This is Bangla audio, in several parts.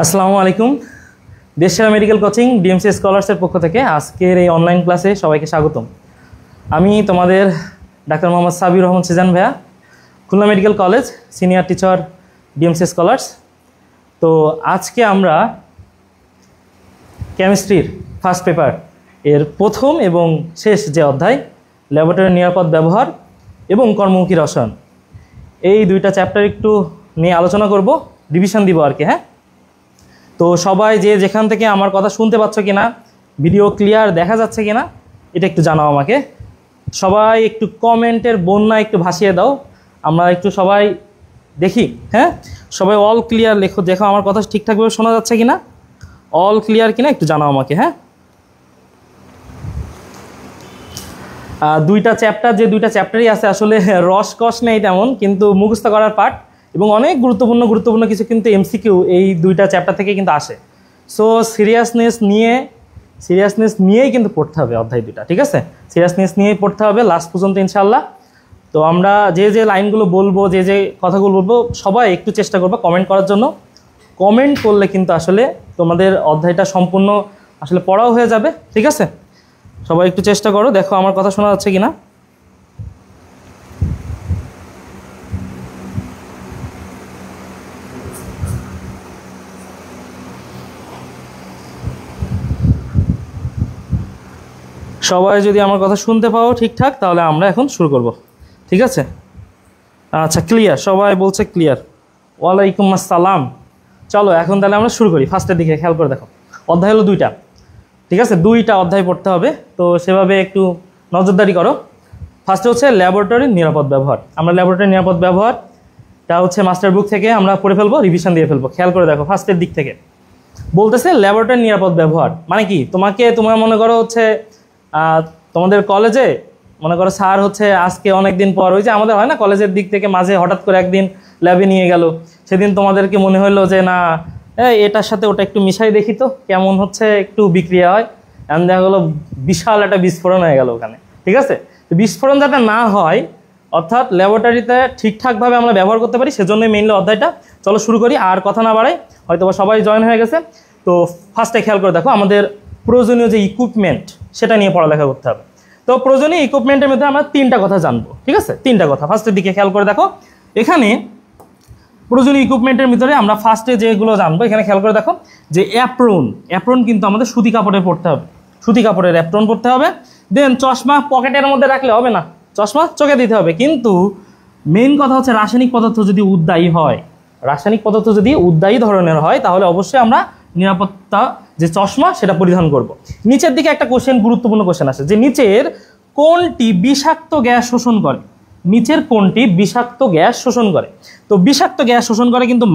আসসালামু আলাইকুম। দেশসেরা মেডিকেল কোচিং ডিএমসি স্কলার্সের পক্ষ থেকে আজকের এই অনলাইন ক্লাসে সবাইকে স্বাগতম। আমি তোমাদের ডাক্তার মোহাম্মদ সাবির রহমান সিজান ভাইয়া, Khulna medical college senior teacher DMC scholars. তো আজকে আমরা কেমিস্ট্রির ফার্স্ট পেপার এর প্রথম এবং শেষ যে অধ্যায় ল্যাবরেটরি নিরাপদ ব্যবহার এবং কর্মমুখী রসায়ন, এই দুইটা চ্যাপ্টার একটু নিয়ে আলোচনা করব, রিভিশন দিব আর কি। হ্যাঁ, তো সবাই যে যেখান থেকে আমার কথা শুনতে পাচ্ছ কিনা, ভিডিও ক্লিয়ার দেখা যাচ্ছে কিনা, এটা একটু জানাও আমাকে। সবাই একটু কমেন্টের বন্যা একটু ভাসিয়ে দাও, আমরা একটু সবাই দেখি। হ্যাঁ, সবাই অল ক্লিয়ার লেখো, দেখো আমার কথা ঠিকঠাকভাবে শোনা যাচ্ছে কিনা, অল ক্লিয়ার কিনা একটু জানাও আমাকে। হ্যাঁ, দুইটা চ্যাপ্টারই আছে, আসলে রসকস নেই তেমন, কিন্তু মুখস্থ করার পার্ট এবং অনেক গুরুত্বপূর্ণ কিছু কিন্তু এমসিকিউ এই দুইটা চ্যাপ্টার থেকে কিন্তু আসে। সো সিরিয়াসনেস নিয়েই কিন্তু পড়তে হবে অধ্যায় দুইটা, ঠিক আছে? সিরিয়াসনেস নিয়েই পড়তে হবে লাস্ট পর্যন্ত ইনশাল্লাহ। তো আমরা যে লাইনগুলো বলবো, যে কথাগুলো বলবো, সবাই একটু চেষ্টা করবো কমেন্ট করার জন্য। কমেন্ট করলে কিন্তু আসলে তোমাদের অধ্যায়টা সম্পূর্ণ আসলে পড়াও হয়ে যাবে, ঠিক আছে? সবাই একটু চেষ্টা করো, দেখো আমার কথা শোনা যাচ্ছে কিনা। সবাই যদি আমার কথা শুনতে পাও ঠিকঠাক, তাহলে আমরা এখন শুরু করব, ঠিক আছে? আচ্ছা, ক্লিয়ার, সবাই বলছে ক্লিয়ার। ওয়ালাইকুম আসসালাম। চলো এখন তাহলে আমরা শুরু করি। ফার্স্টের দিকে খেয়াল করে দেখো, অধ্যায় হলো দুইটা, ঠিক আছে? দুইটা অধ্যায় পড়তে হবে, তো সেভাবে একটু নজরদারি করো। ফার্স্টে হচ্ছে ল্যাবরেটরির নিরাপদ ব্যবহার। আমরা ল্যাবরেটরির নিরাপদ ব্যবহারটা হচ্ছে মাস্টার বুক থেকে আমরা পড়ে ফেলবো, রিভিশন দিয়ে ফেলবো। খেয়াল করে দেখো, ফার্স্টের দিক থেকে বলতেছে ল্যাবরেটরির নিরাপদ ব্যবহার মানে কি। তোমার মনে করো হচ্ছে তোমাদের কলেজে মনে করো স্যার হচ্ছে আজকে অনেক দিন পর, ওই যে আমাদের হয় না কলেজের দিক থেকে মাঝে হঠাৎ করে একদিন ল্যাবে নিয়ে গেল, সেদিন তোমাদেরকে মনে হলো যে না এটার সাথে ওটা একটু মিশাই দেখি তো কেমন হচ্ছে, একটু বিক্রিয়া হয়, এমন দেখা গেলো বিশাল একটা বিস্ফোরণ হয়ে গেল ওখানে, ঠিক আছে? তো বিস্ফোরণ যাতে না হয়, অর্থাৎ ল্যাবরেটরিতে ঠিকঠাকভাবে আমরা ব্যবহার করতে পারি, সেজন্যই মেইনলি অধ্যায়টা। চলো শুরু করি, আর কথা না বাড়াই, হয়তো সবাই জয়েন হয়ে গেছে। তো ফার্স্টে খেয়াল করে দেখো, আমাদের প্রয়োজনীয় যে ইকুইপমেন্ট সেটা নিয়ে পড়ালেখা করতে হবে। তো প্রয়োজনীয় ইকুইপমেন্টের মধ্যে আমরা তিনটা কথা জানবো, ঠিক আছে? তিনটা কথা ফার্স্টের দিকে খেয়াল করে দেখো। এখানে প্রয়োজনীয় ইকুইপমেন্টের ভিতরে আমরা ফার্স্টে যেগুলো জানবো, এখানে খেয়াল করে দেখো যে অ্যাপ্রন কিন্তু আমাদের সুতি কাপড়ের পরতে হবে, সুতি কাপড়ের অ্যাপ্রন পরতে হবে। দেন চশমা পকেটের মধ্যে রাখলে হবে না, চশমা চোখে দিতে হবে। কিন্তু মেইন কথা হচ্ছে রাসায়নিক পদার্থ যদি উদ্দায়ী ধরনের হয়, তাহলে অবশ্যই আমরা নিরাপত্তা যে চশমা সেটা পরিধান করব। নিচের দিকে একটা গুরুত্বপূর্ণ কোশ্চেন আসে যে নিচের কোনটি বিষাক্ত গ্যাস শোষণ করে? তো বিষাক্ত গ্যাস শোষণ করে কিন্তু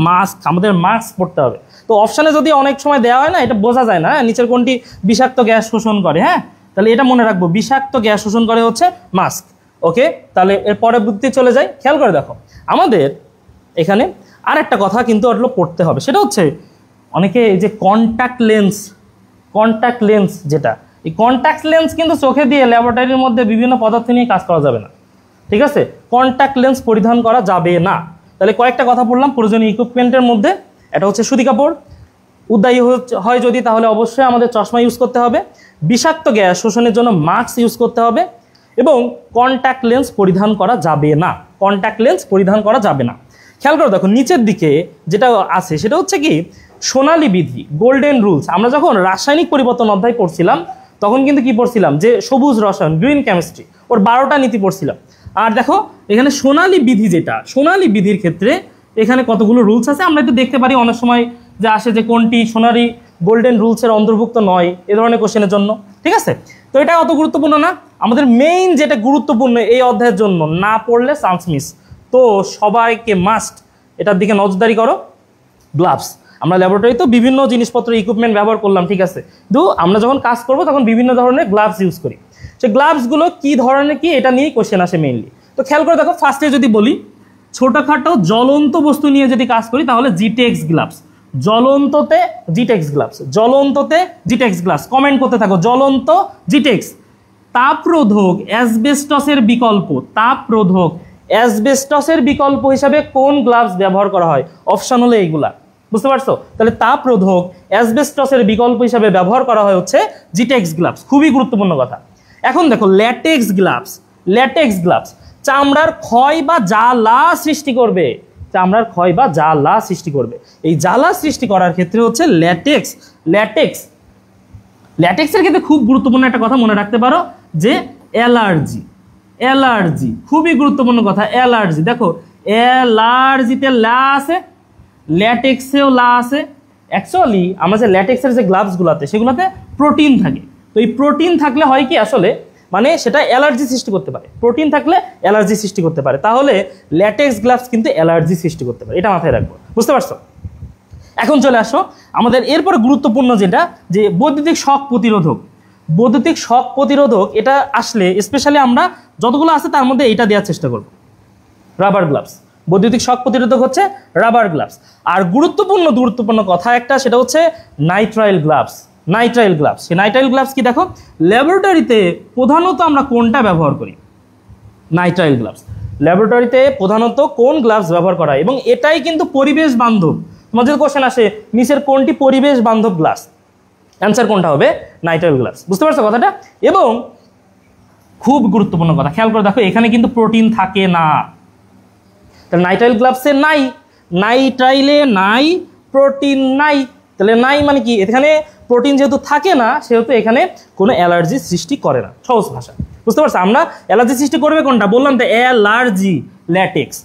আমাদের মাস্ক পরতে হবে। তো অপশানে যদি অনেক সময় দেওয়া হয় না, এটা বোঝা যায় না নিচের কোনটি বিষাক্ত গ্যাস শোষণ করে। হ্যাঁ, তাহলে এটা মনে রাখবো, বিষাক্ত গ্যাস শোষণ করে হচ্ছে মাস্ক। ওকে, তাহলে এর পরবর্তী চলে যাই। খেয়াল করে দেখো, আমাদের এখানে আরেকটা কথা কিন্তু পড়তে হবে, সেটা হচ্ছে অনেকে এই যে কন্ট্যাক্ট লেন্স যেটা, এই কন্ট্যাক্ট লেন্স কিন্তু চোখে দিয়ে ল্যাবরেটরির মধ্যে বিভিন্ন পদার্থ নিয়ে কাজ করা যাবে না, ঠিক আছে? কন্ট্যাক্ট লেন্স পরিধান করা যাবে না। তাহলে কয়েকটা কথা বললাম প্রয়োজনীয় ইকুইপমেন্টের মধ্যে। এটা হচ্ছে সুতি কাপড়, উদ্দায়ী হয় যদি তাহলে অবশ্যই আমাদের চশমা ইউজ করতে হবে, বিষাক্ত গ্যাস শোষণের জন্য মাস্ক ইউজ করতে হবে, এবং কন্ট্যাক্ট লেন্স পরিধান করা যাবে না। খেয়াল করে দেখো, নিচের দিকে যেটা আছে সেটা হচ্ছে কি সোনালী বিধি, গোল্ডেন রুলস। আমরা যখন রাসায়নিক পরিবর্তন অধ্যায় পড়ছিলাম তখন কিন্তু কি পড়ছিলাম, যে সবুজ রসায়ন, গ্রিন কেমিস্ট্রি, ওর 12টা নীতি পড়ছিলাম। আর দেখো এখানে সোনালী বিধি, যেটা সোনালী বিধির ক্ষেত্রে এখানে কতগুলো রুলস আছে আমরা একটু দেখতে পারি। অনেক সময় যে আসে যে কোনটি সোনালী গোল্ডেন রুলসের অন্তর্ভুক্ত নয়, এ ধরনের কোশ্চেনের জন্য, ঠিক আছে? তো এটা অত গুরুত্বপূর্ণ না। আমাদের মেইন যেটা গুরুত্বপূর্ণ এই অধ্যায়ের জন্য, না পড়লে চান্স মিস। তো সবাইকে মাস্ট এটার দিকে নজরদারি করো। গ্লাভস, আমরা ল্যাবরেটরিতে বিভিন্ন জিনিসপত্র ইকুইপমেন্ট ব্যবহার করলাম, ঠিক আছে? কিন্তু আমরা যখন কাজ করব তখন বিভিন্ন ধরনের গ্লাভস ইউজ করি। সেই গ্লাভসগুলো কী ধরনের কি, এটা নিয়েই কোশ্চেন আসে মেইনলি। তো খেয়াল করে দেখো, ফার্স্টে যদি বলি ছোটোখাটো জ্বলন্ত বস্তু নিয়ে যদি কাজ করি তাহলে জিটেক্স গ্লাভস, জ্বলন্ততে জিটেক্স গ্লাভস। কমেন্ট করতে থাকো, জ্বলন্ত জিটেক্স। তাপরোধক অ্যাসবেস্টসের বিকল্প হিসাবে কোন গ্লাভস ব্যবহার করা হয়? অপশন হলো এইগুলা, বুঝতে পারছো? তাহলে তাপরোধক অ্যাসবেস্টসের বিকল্প হিসাবে ব্যবহার করা হয় হচ্ছে জিটেক্স গ্লাভস। খুবই গুরুত্বপূর্ণ কথা। এখন দেখো ল্যাটেক্স গ্লাভস, ল্যাটেক্স গ্লাভস চামড়ার ক্ষয় বা জ্বালা সৃষ্টি করবে, চামড়ার ক্ষয় বা জ্বালা সৃষ্টি করবে। এই জ্বালা সৃষ্টি করার ক্ষেত্রে হচ্ছে ল্যাটেক্স, ল্যাটেক্স ল্যাটেক্সের ক্ষেত্রে খুব গুরুত্বপূর্ণ একটা কথা মনে রাখতে পারো যে অ্যালার্জি, অ্যালার্জি খুবই গুরুত্বপূর্ণ কথা। অ্যালার্জি দেখো অ্যালার্জিতে লা আছে, ল্যাটেক্সেও লা আছে। অ্যাকচুয়ালি আমরা যে ল্যাটেক্সের যে গ্লাভসগুলোতে সেগুলোতে প্রোটিন থাকে, তো এই প্রোটিন থাকলে হয় কি আসলে মানে সেটা অ্যালার্জি সৃষ্টি করতে পারে, প্রোটিন থাকলে অ্যালার্জি সৃষ্টি করতে পারে। তাহলে ল্যাটেক্স গ্লাভস কিন্তু অ্যালার্জি সৃষ্টি করতে পারে, এটা মাথায় রাখবো। বুঝতে পারছো? এখন চলে আসো আমাদের এরপরে গুরুত্বপূর্ণ যেটা যে বৈদ্যুতিক শক প্রতিরোধক। বৈদ্যুতিক শক প্রতিরোধক এটা আসলে স্পেশালি আমরা যতগুলো আছে তার মধ্যে এটা দেওয়ার চেষ্টা করব, রাবার গ্লাভস। বৈদ্যুতিক শক প্রতিরোধক হচ্ছে রাবার গ্লাভস। আর গুরুত্বপূর্ণ কথা একটা, সেটা হচ্ছে নাইট্রাইল গ্লাভস। নাইট্রাইল গ্লাভস, সেই নাইট্রাইল গ্লাভস কি দেখো ল্যাবরেটরিতে প্রধানত আমরা কোনটা ব্যবহার করি? Nitrile gloves. ল্যাবরেটরিতে প্রধানত কোন গ্লাভস ব্যবহার করা হয় এবং এটাই কিন্তু পরিবেশ বান্ধব। তোমার যদি কোশ্চেন আসে নিচের কোনটি পরিবেশ বান্ধব গ্লাভস, অ্যান্সার কোনটা হবে? Nitrile gloves. বুঝতে পারছো কথাটা? এবং খুব গুরুত্বপূর্ণ কথা, খেয়াল করে দেখো এখানে কিন্তু প্রোটিন থাকে না। তাহলে নাইট্রাইল গ্লাভসে নাই, নাইট্রাইলে নাই, প্রোটিন নাই। তাহলে নাই মানে কি? এখানে প্রোটিন যেহেতু থাকে না সেহেতু এখানে কোনো অ্যালার্জি সৃষ্টি করে না, সহজ ভাষা। বুঝতে পারছো? আমরা অ্যালার্জি সৃষ্টি করবে কোনটা বললাম তো, অ্যালার্জি, ল্যাটেক্স।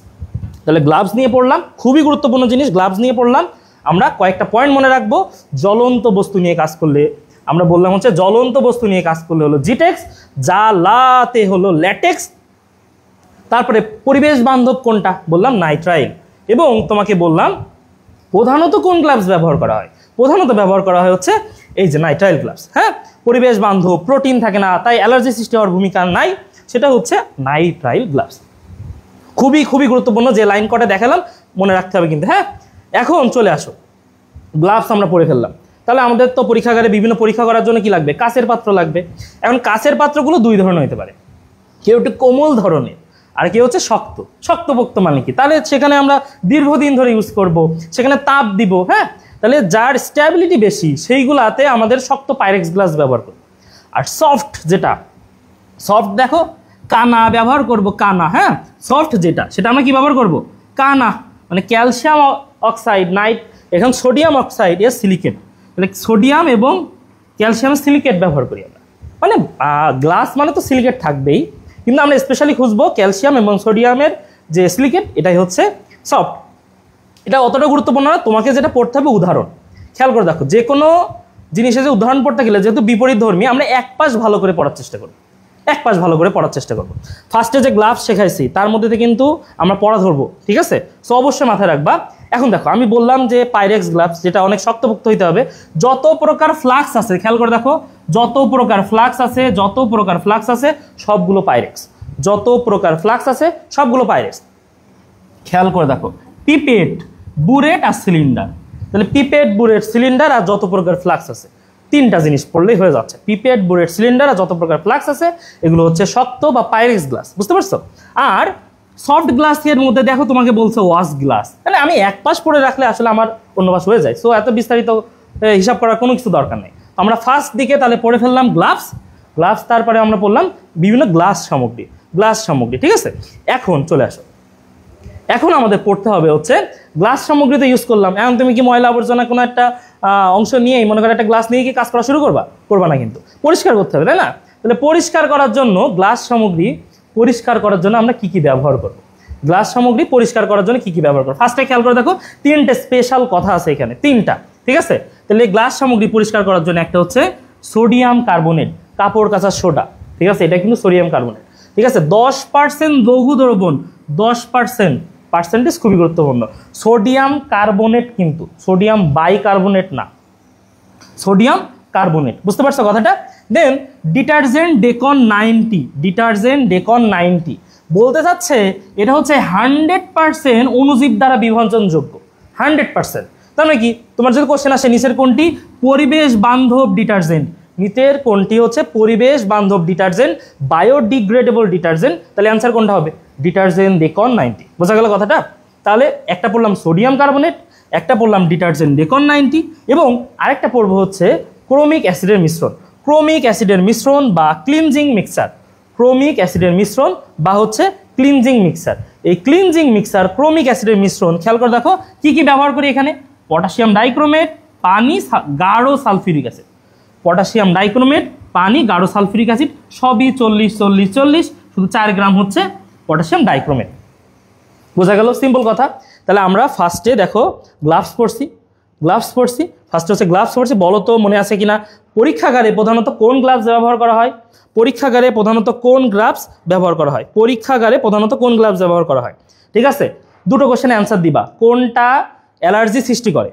তাহলে গ্লাভস নিয়ে পড়লাম, খুবই গুরুত্বপূর্ণ জিনিস, গ্লাভস নিয়ে পড়লাম। আমরা কয়েকটা পয়েন্ট মনে রাখবো। জ্বলন্ত বস্তু নিয়ে কাজ করলে আমরা বললাম হচ্ছে জ্বলন্ত বস্তু নিয়ে কাজ করলে হলো জিটেক্স, জ্বালাতে হলো ল্যাটেক্স। তারপরে পরিবেশ বান্ধব কোনটা বললাম? নাইট্রাইল। এবং তোমাকে বললাম প্রধানত কোন গ্লাভস ব্যবহার করা হয়? প্রধানত ব্যবহার করা হয় হচ্ছে এই যে নাইট্রাইল গ্লাভস। হ্যাঁ, পরিবেশ বান্ধব, প্রোটিন থাকে না, তাই অ্যালার্জি সৃষ্টি হওয়ার ভূমিকা নাই, সেটা হচ্ছে নাইট্রাইল গ্লাভস। খুবই গুরুত্বপূর্ণ, যে লাইন কটা দেখালাম মনে রাখতে হবে কিন্তু। হ্যাঁ, এখন চলে আসো, গ্লাভস আমরা পরে ফেললাম। তাহলে আমাদের তো পরীক্ষাগারে বিভিন্ন পরীক্ষা করার জন্য কি লাগবে? কাঁচের পাত্র লাগবে। এখন কাঁচের পাত্রগুলো দুই ধরনের হতে পারে, কেউ একটু কোমল ধরনের আর কেউ হচ্ছে শক্ত। শক্তপোক্ত মানে কি? তাহলে সেখানে আমরা দীর্ঘদিন ধরে ইউজ করব, সেখানে তাপ দিব। হ্যাঁ, তাহলে যার স্ট্যাবিলিটি বেশি সেইগুলাতে আমাদের শক্ত পাইরেক্স গ্লাস ব্যবহার করব। আর সফট যেটা, সফট দেখো কানা ব্যবহার করব, কানা। হ্যাঁ, সফট যেটা সেটা আমরা কি ব্যবহার করব? কানা, মানে ক্যালসিয়াম অক্সাইড, নাইট এখন সোডিয়াম অক্সাইড এর সিলিকেট। তাহলে সোডিয়াম এবং ক্যালসিয়াম সিলিকেট ব্যবহার করি আমরা। মানে গ্লাস মানে তো সিলিকেট থাকবেই, কিন্তু আমরা স্পেশালি খুঁজবো ক্যালসিয়াম এবং সোডিয়ামের যে সিলিকেট, এটাই হচ্ছে সফট। এটা অতটা গুরুত্বপূর্ণ না, তোমাকে যেটা পড়তে হবে উদাহরণ। খেয়াল করে দেখো, যে কোনো জিনিসে যে উদাহরণ পড়তে গেলে যেহেতু বিপরীত ধর্মী, আমরা এক পাশ ভালো করে পড়ার চেষ্টা করবো, এক পাশ ভালো করে পড়ার চেষ্টা করবো। ফার্স্টে যে গ্লাভস শেখাইছি তার মধ্যে কিন্তু আমরা পড়া ধরবো, ঠিক আছে? সো অবশ্যই মাথায় রাখবা। এখন দেখো আমি বললাম যে পাইরেক্স গ্লাভস, যেটা অনেক শক্তপোক্ত হইতে হবে। যত প্রকার ফ্লাক্স আছে, খেয়াল করে দেখো, যত প্রকার ফ্লাক্স আছে সবগুলো পাইরেক্স। যত প্রকার ফ্লাক্স আছে সবগুলো পাইরেক্স। খেয়াল করে দেখো, পিপেট, বুরেট আর সিলিন্ডার। তাহলে পিপেট, বুরেট, সিলিন্ডার আর যত প্রকার ফ্লাক্স আছে, তিনটা জিনিস পড়লেই হয়ে যাচ্ছে। পিপেট, বুরেট, সিলিন্ডার আর যত প্রকার ফ্লাক্স আছে, এগুলো হচ্ছে শক্ত বা পাইরেক্স গ্লাস। বুঝতে পারছো? আর সফট গ্লাসের মধ্যে দেখো তোমাকে বলছে ওয়াশ গ্লাস। তাহলে আমি এক পাশ পড়ে রাখলে আসলে আমার অন্য পাশ হয়ে যায়। সো এত বিস্তারিত হিসাব করার কোনো কিছু দরকার নেই। আমরা ফার্স্ট দিকে তাহলে পড়ে ফেললাম গ্লাভস, তারপরে আমরা পড়লাম বিভিন্ন গ্লাস সামগ্রী, ঠিক আছে? এখন চলে আসো, এখন আমাদের পড়তে হবে হচ্ছে গ্লাস সামগ্রীতে ইউজ করলাম। এখন তুমি কি ময়লা আবর্জনা কোনো একটা অংশ নিয়েই মনে করো একটা গ্লাস নিয়ে কি কাজ করা শুরু করবা না, কিন্তু পরিষ্কার করতে হবে, তাই না? তাহলে পরিষ্কার করার জন্য গ্লাস সামগ্রী পরিষ্কার করার জন্য আমরা কি ব্যবহার করবো? গ্লাস সামগ্রী পরিষ্কার করার জন্য কি ব্যবহার করবো? ফার্স্টে খেয়াল করে দেখো, তিনটে স্পেশাল কথা আছে এখানে, তিনটা, ঠিক আছে? তাহলে গ্লাস সামগ্রী পরিষ্কার করার জন্য একটা হচ্ছে সোডিয়াম কার্বনেট, কাপড় কাঁচার সোডা, ঠিক আছে? এটা কিন্তু সোডিয়াম কার্বনেট, ঠিক আছে? 10% লঘু দ্রবণ, 10% পার্সেন্টেজ খুবই গুরুত্বপূর্ণ। সোডিয়াম কার্বনেট, কিন্তু সোডিয়াম বাইকার্বনেট না, সোডিয়াম কার্বনেট। বুঝতে পারছো কথাটা? দেন ডিটারজেন্ট ডেকন 90 বলতে চাচ্ছে এটা হচ্ছে 100% অণুজীব দ্বারা বিভাজনযোগ্য, 100%। তার মানে কি, তোমার যদি কোশ্চেন আসে নিচের কোনটি পরিবেশ বান্ধব ডিটারজেন্ট, নিচের কোনটি হচ্ছে পরিবেশ বান্ধব ডিটারজেন্ট, বায়োডিগ্রেডেবল ডিটারজেন্ট, তাহলে অ্যান্সার কোনটা হবে? ডিটারজেন্ট ডেকন 90। বোঝা গেল কথাটা? তাহলে একটা পড়লাম সোডিয়াম কার্বনেট, একটা পড়লাম ডিটারজেন্ট ডেকন 90 এবং আরেকটা পড়বো হচ্ছে ক্রোমিক অ্যাসিডের মিশ্রণ। ক্রোমিক অ্যাসিডের মিশ্রণ বা ক্লিনজিং মিক্সার, ক্রোমিক অ্যাসিডের মিশ্রণ বা হচ্ছে ক্লিনজিং মিক্সার। এই ক্লিনজিং মিক্সার ক্রোমিক অ্যাসিডের মিশ্রণ খেয়াল করে দেখো কি কি ব্যবহার করি এখানে, পটাশিয়াম ডাইক্রোমেট, পানি, গাঢ় সালফিউরিক অ্যাসিড। পটাশিয়াম ডাইক্রোমেট, পানি, গাঢ় সালফিউরিক অ্যাসিড সবই 40-40-40, শুধু 4 গ্রাম হচ্ছে পটাশিয়াম ডাইক্রোমেট। বোঝা গেল? সিম্পল কথা। তাহলে আমরা ফার্স্টে দেখো গ্লাভস পরছি, ফার্স্টে হচ্ছে গ্লাভস পরছি। বলো তো মনে আছে কিনা পরীক্ষাগারে প্রধানত কোন গ্লাভস ব্যবহার করা হয়? পরীক্ষাগারে প্রধানত কোন গ্লাভস ব্যবহার করা হয়? পরীক্ষাগারে প্রধানত কোন গ্লাভস ব্যবহার করা হয়? ঠিক আছে, দুটো কোশ্চেনে অ্যান্সার দিবা, কোনটা অ্যালার্জি সৃষ্টি করে,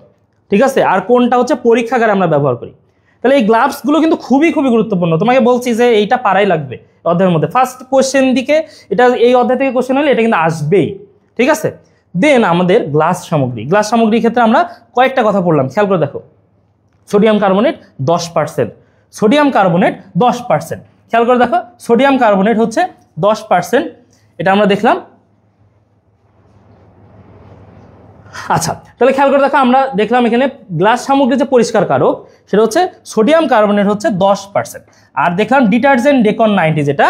ঠিক আছে, আর কোনটা হচ্ছে পরীক্ষাগারে আমরা ব্যবহার করি। তাহলে এই গ্লাভসগুলো কিন্তু খুবই গুরুত্বপূর্ণ। তোমাকে বলছি যে এইটা পারাই লাগবে অধ্যায়ের মধ্যে। ফার্স্ট কোশ্চেন দিকে এটা, এই অধ্যায় থেকে কোশ্চেন হলে এটা কিন্তু আসবেই, ঠিক আছে। দেন আমাদের গ্লাস সামগ্রীর ক্ষেত্রে আমরা কয়েকটা কথা পড়লাম, খেয়াল করে দেখো। সোডিয়াম কার্বনেট 10%, সোডিয়াম কার্বনেট 10%, খেয়াল করে দেখো সোডিয়াম কার্বনেট হচ্ছে 10%, এটা আমরা দেখলাম। আচ্ছা, তাহলে খেয়াল করে দেখো আমরা দেখলাম এখানে গ্লাস সামগ্রী যে পরিষ্কার কারক সেটা হচ্ছে সোডিয়াম কার্বনেট হচ্ছে 10%। আর দেখলাম ডিটারজেন্ট ডেকন 90, যেটা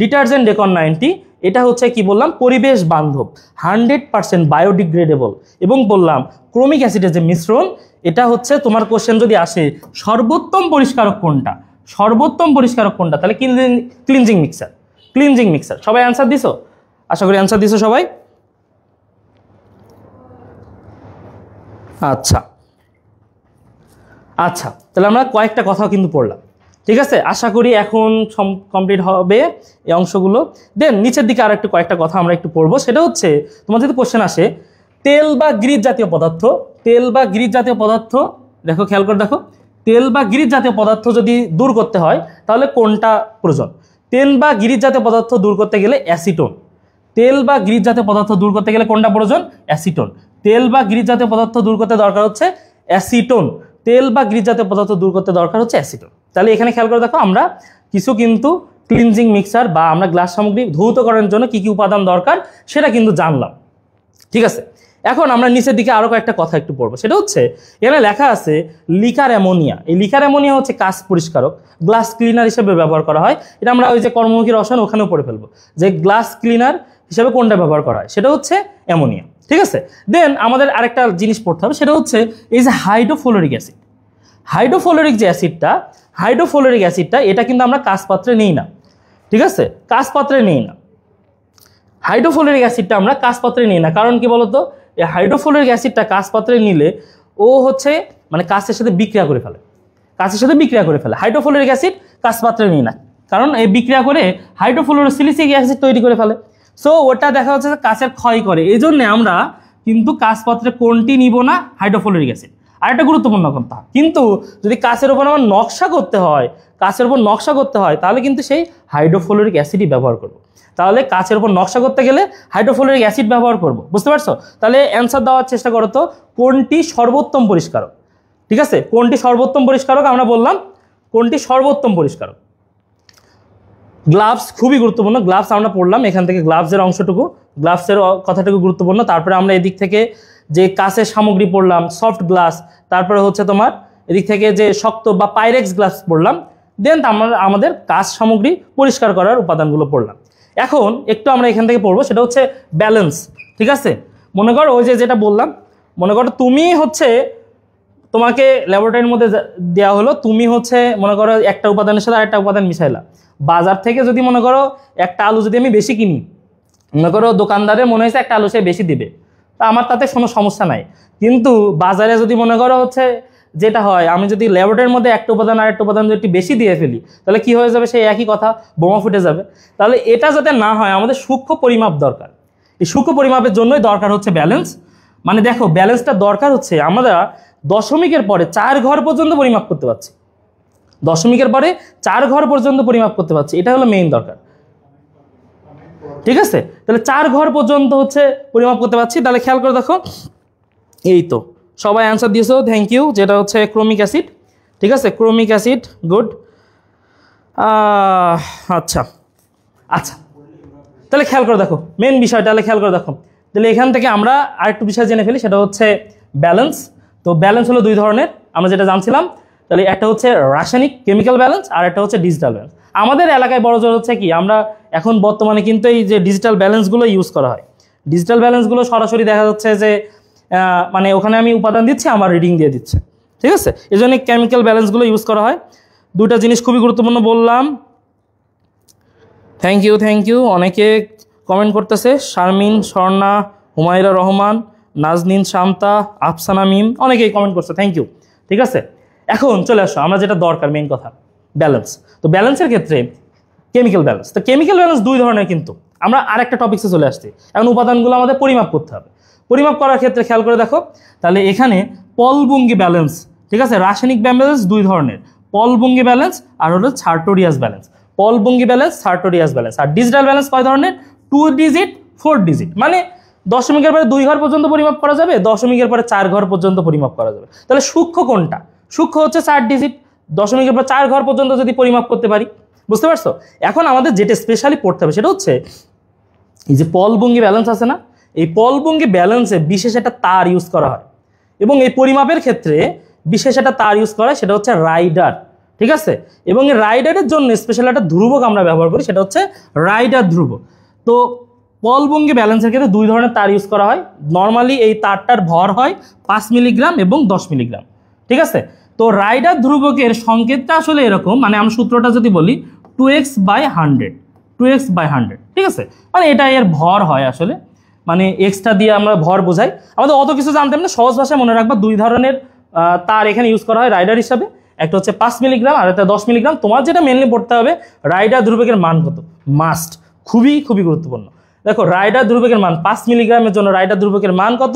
ডিটারজেন্ট ডেকন 90 এটা হচ্ছে কি বললাম, পরিবেশ বান্ধব, 100% বায়োডিগ্রেডেবল। এবং বললাম ক্রোমিক অ্যাসিডের যে মিশ্রণ, এটা হচ্ছে তোমার কোশ্চেন যদি আসে সর্বোত্তম পরিষ্কারক কোনটা, তাহলে ক্লিনজিং মিক্সার। সবাই অ্যান্সার দিছো? আশা করি অ্যান্সার দিছো সবাই। আচ্ছা, তাহলে আমরা কয়েকটা কথা কিন্তু পড়লাম, ঠিক আছে। আশা করি এখন কমপ্লিট হবে এই অংশগুলো। দেন নিচের দিকে আর একটু কয়েকটা কথা আমরা একটু পড়বো। সেটা হচ্ছে তোমার যদি কোশ্চেন আসে তেল বা গ্রিজ জাতীয় পদার্থ, দেখো খেয়াল করে দেখো, তেল বা গ্রিজ জাতীয় পদার্থ যদি দূর করতে হয় তাহলে কোনটা প্রয়োজন? তেল বা গ্রিজ জাতীয় পদার্থ দূর করতে গেলে অ্যাসিটোন। তেল বা গ্রিজ জাতীয় পদার্থ দূর করতে গেলে কোনটা প্রয়োজন? অ্যাসিটোন। তেল বা গ্রিজ জাতীয় পদার্থ দূর করতে দরকার হচ্ছে অ্যাসিটোন। তাহলে এখানে খেয়াল করে দেখো আমরা কিছু কিন্তু ক্লিনজিং মিক্সার বা আমরা গ্লাস সামগ্রী ধৌত করার জন্য কি কি উপাদান দরকার সেটা কিন্তু জানলাম, ঠিক আছে। এখন আমরা নিচের দিকে আরো কয়েকটা কথা একটু পড়বো। সেটা হচ্ছে এখানে লেখা আছে লিকার অ্যামোনিয়া। এই লিকার অ্যামোনিয়া হচ্ছে কাঁচ পরিষ্কারক, গ্লাস ক্লিনার হিসেবে ব্যবহার করা হয়। এটা আমরা ওই যে কর্মমুখী রসায়ন ওখানেও পড়ে ফেলবো যে গ্লাস ক্লিনার হিসেবে কোনটা ব্যবহার করা হয়, সেটা হচ্ছে অ্যামোনিয়া, ঠিক আছে। দেন আমাদের আরেকটা জিনিস পড়তে হবে, সেটা হচ্ছে এই যে হাইড্রোফ্লোরিক অ্যাসিডটা এটা কিন্তু আমরা কাঁচ পাত্রে নিই না, ঠিক আছে, হাইড্রোফ্লোরিক অ্যাসিডটা আমরা কাঁচ পাত্রে নিই না। কারণ কি বলতো, এই হাইড্রোফ্লোরিক অ্যাসিডটা কাঁচ পাত্রে নিলে ও হচ্ছে মানে কাঁচের সাথে বিক্রিয়া করে ফেলে, হাইড্রোফ্লোরিক অ্যাসিড কাঁচ পাত্রে নিই না, কারণ এই বিক্রিয়া করে হাইড্রোফ্লোরোসিলিসিক অ্যাসিড তৈরি করে ফেলে। সো ওটা দেখা যাচ্ছে কাঁচের ক্ষয় করে, এই জন্য আমরা কিন্তু কাঁচ পাত্রে কোনটি নিব না, হাইড্রোফ্লোরিক অ্যাসিড। আর একটা গুরুত্বপূর্ণ কথা, কিন্তু যদি কাঁচের উপর আমার নকশা করতে হয় তাহলে কিন্তু সেই হাইড্রোফ্লোরিক অ্যাসিডই ব্যবহার করব। তাহলে কাঁচের উপর নকশা করতে গেলে হাইড্রোফ্লোরিক অ্যাসিড ব্যবহার করব, বুঝতে পারছো? তাহলে অ্যান্সার দেওয়ার চেষ্টা করো তো, কোনটি সর্বোত্তম পরিষ্কারক, ঠিক আছে, কোনটি সর্বোত্তম পরিষ্কারক? আমরা বললাম কোনটি সর্বোত্তম পরিষ্কারক। গ্লাভস খুবই গুরুত্বপূর্ণ, গ্লাভস আমরা পড়লাম, এখান থেকে গ্লাভসের কথাটুকু গুরুত্বপূর্ণ। তারপরে আমরা এদিক থেকে যে কাঁচের সামগ্রী পড়লাম, সফট গ্লাস, তারপরে হচ্ছে তোমার এদিক থেকে যে শক্ত বা পাইরেক্স গ্লাস পড়লাম। দেন আমরা আমাদের কাঁচ সামগ্রী পরিষ্কার করার উপাদানগুলো পড়লাম। এখন একটু আমরা এখান থেকে পড়বো, সেটা হচ্ছে ব্যালেন্স, ঠিক আছে। মনে করো ওই যেটা বললাম, মনে করো তুমি হচ্ছে তোমাকে ল্যাবরেটরির মধ্যে দেওয়া হলো, তুমি হচ্ছে মনে করো একটা উপাদানের সাথে আরেকটা উপাদান মিশাইলা। বাজার থেকে যদি মনে করো একটা আলু যদি আমি বেশি কিনি, মনে করো দোকানদারের মনে হয়েছে একটা আলু সে বেশি দিবে, তা আমার তাতে কোনো সমস্যা নাই। কিন্তু বাজারে যদি মনে করো হচ্ছে যেটা হয়, আমি যদি ল্যাবরেটরির মধ্যে একটা উপাদান আর একটা উপাদান যদি বেশি দিয়ে ফেলি, তাহলে কি হয়ে যাবে, সেই একই কথা, বোমা ফুটে যাবে। তাহলে এটা যাতে না হয় আমাদের সূক্ষ্ম পরিমাপ দরকার। এই সূক্ষ্ম পরিমাপের জন্যই দরকার হচ্ছে ব্যালেন্স। মানে দেখো ব্যালেন্সটা দরকার হচ্ছে আমরা দশমিকের পরে 4 ঘর পর্যন্ত পরিমাপ করতে পারছি, এটা হলো মেইন দরকার, ঠিক আছে। তাহলে 4 ঘর পর্যন্ত হচ্ছে পরিমাপ করতে পারছি। তাহলে খেয়াল করে দেখো, এই তো সবাই অ্যান্সার দিয়েছো, থ্যাংক ইউ। যেটা হচ্ছে ক্রোমিক অ্যাসিড, ঠিক আছে, ক্রোমিক অ্যাসিড, গুড। আচ্ছা, তাহলে খেয়াল করে দেখো মেন বিষয়টা, তাহলে খেয়াল করে দেখো। তাহলে এখান থেকে আমরা আরেকটু বিষয় জেনে ফেলি, সেটা হচ্ছে ব্যালেন্স। তো ব্যালেন্স হলো দুই ধরনের, আমরা যেটা জানছিলাম। তাহলে একটা হচ্ছে রাসায়নিক কেমিক্যাল ব্যালেন্স, আর একটা হচ্ছে ডিজিটাল ব্যালেন্স। আমাদের এলাকায় বড় জোর হচ্ছে কি, আমরা এখন বর্তমানে কিন্তু এই যে ডিজিটাল ব্যালেন্সগুলো ইউজ করা হয়। ডিজিটাল ব্যালেন্সগুলো সরাসরি দেখা যাচ্ছে যে মানে ওখানে আমি উপাদান দিচ্ছি, আমার রিডিং দিয়ে দিচ্ছে, ঠিক আছে। এই জন্য কেমিক্যাল ব্যালেন্সগুলো ইউজ করা হয়। দুটা জিনিস খুবই গুরুত্বপূর্ণ বললাম। Thank you. অনেকে কমেন্ট করতেছে, শারমিন, স্বর্ণা, হুমায়রা রহমান, নাজনীন, শান্তা, আফসানা মিম, অনেকেই কমেন্ট করছে, থ্যাংক ইউ। ঠিক আছে, এখন চলে আসো আমরা যেটা দরকার, মেইন কথা, ব্যালেন্স। তো ব্যালেন্সের ক্ষেত্রে কেমিক্যাল ব্যালেন্স, তো কেমিক্যাল ব্যালেন্স দুই ধরনের, কিন্তু আমরা আরেকটা টপিক্সে চলে আসছি। এখন উপাদানগুলো আমাদের পরিমাপ করতে হবে। পরিমাপ করার ক্ষেত্রে খেয়াল করে দেখো, তাহলে এখানে পলবঙ্গি ব্যালেন্স, ঠিক আছে। রাসায়নিক ব্যালেন্স দুই ধরনের, পলবঙ্গি ব্যালেন্স আর হলো সার্টোরিয়াস ব্যালেন্স। পলবঙ্গি ব্যালেন্স, সার্টোরিয়াস ব্যালেন্স। আর ডিজিটাল ব্যালেন্স কয় ধরনের? 2 ডিজিট 4 ডিজিট, মানে দশমিকের পরে 2 ঘর পর্যন্ত পরিমাপ করা যাবে, দশমিকের পরে 4 ঘর পর্যন্ত পরিমাপ করা যাবে। তাহলে সূক্ষ্ম কোনটা? সূক্ষ্ম হচ্ছে 4 ডিজিট, দশমিকের পর 4 ঘর পর্যন্ত যদি পরিমাপ করতে পারি, বুঝতে পারছো। এখন আমাদের যেটা স্পেশালি পড়তে হবে সেটা হচ্ছে এই যে পলবঙ্গি ব্যালেন্স আছে না, এই পলবঙ্গি ব্যালেন্সে বিশেষ একটা তার ইউজ করা হয়, এবং এই পরিমাপের ক্ষেত্রে বিশেষ একটা তার ইউজ করা হয়, সেটা হচ্ছে রাইডার, ঠিক আছে। এবং এই রাইডারের জন্য স্পেশাল একটা ধ্রুবক আমরা ব্যবহার করি, সেটা হচ্ছে রাইডার ধ্রুবক। তো পলবঙ্গি ব্যালেন্সের ক্ষেত্রে দুই ধরনের তার ইউজ করা হয়। নর্মালি এই তারটার ভর হয় 5 মিলিগ্রাম এবং 10 মিলিগ্রাম, ঠিক আছে। তো রাইডার ধ্রুবকের সংকেতটা আসলে এরকম, মানে আমরা সূত্রটা যদি বলি 2x/100, 2x/100, ঠিক আছে। মানে এটা এর ভর হয় আসলে, মানে এক্সটা দিয়ে আমরা ভর বোঝাই। আমাদের অত কিছু জানতাম না, সহজ ভাষায় মনে রাখবা দুই ধরনের তার এখানে ইউজ করা হয় রাইডার হিসাবে। একটা হচ্ছে 5 মিলিগ্রাম আর একটা 10 মিলিগ্রাম। তোমার যেটা মেনলি পড়তে হবে, রাইডার ধ্রুবকের মান কত, মাস্ট, খুবই গুরুত্বপূর্ণ। দেখো রাইডার ধ্রুবকের মান 5 মিলিগ্রামের জন্য রাইডার ধ্রুবকের মান কত,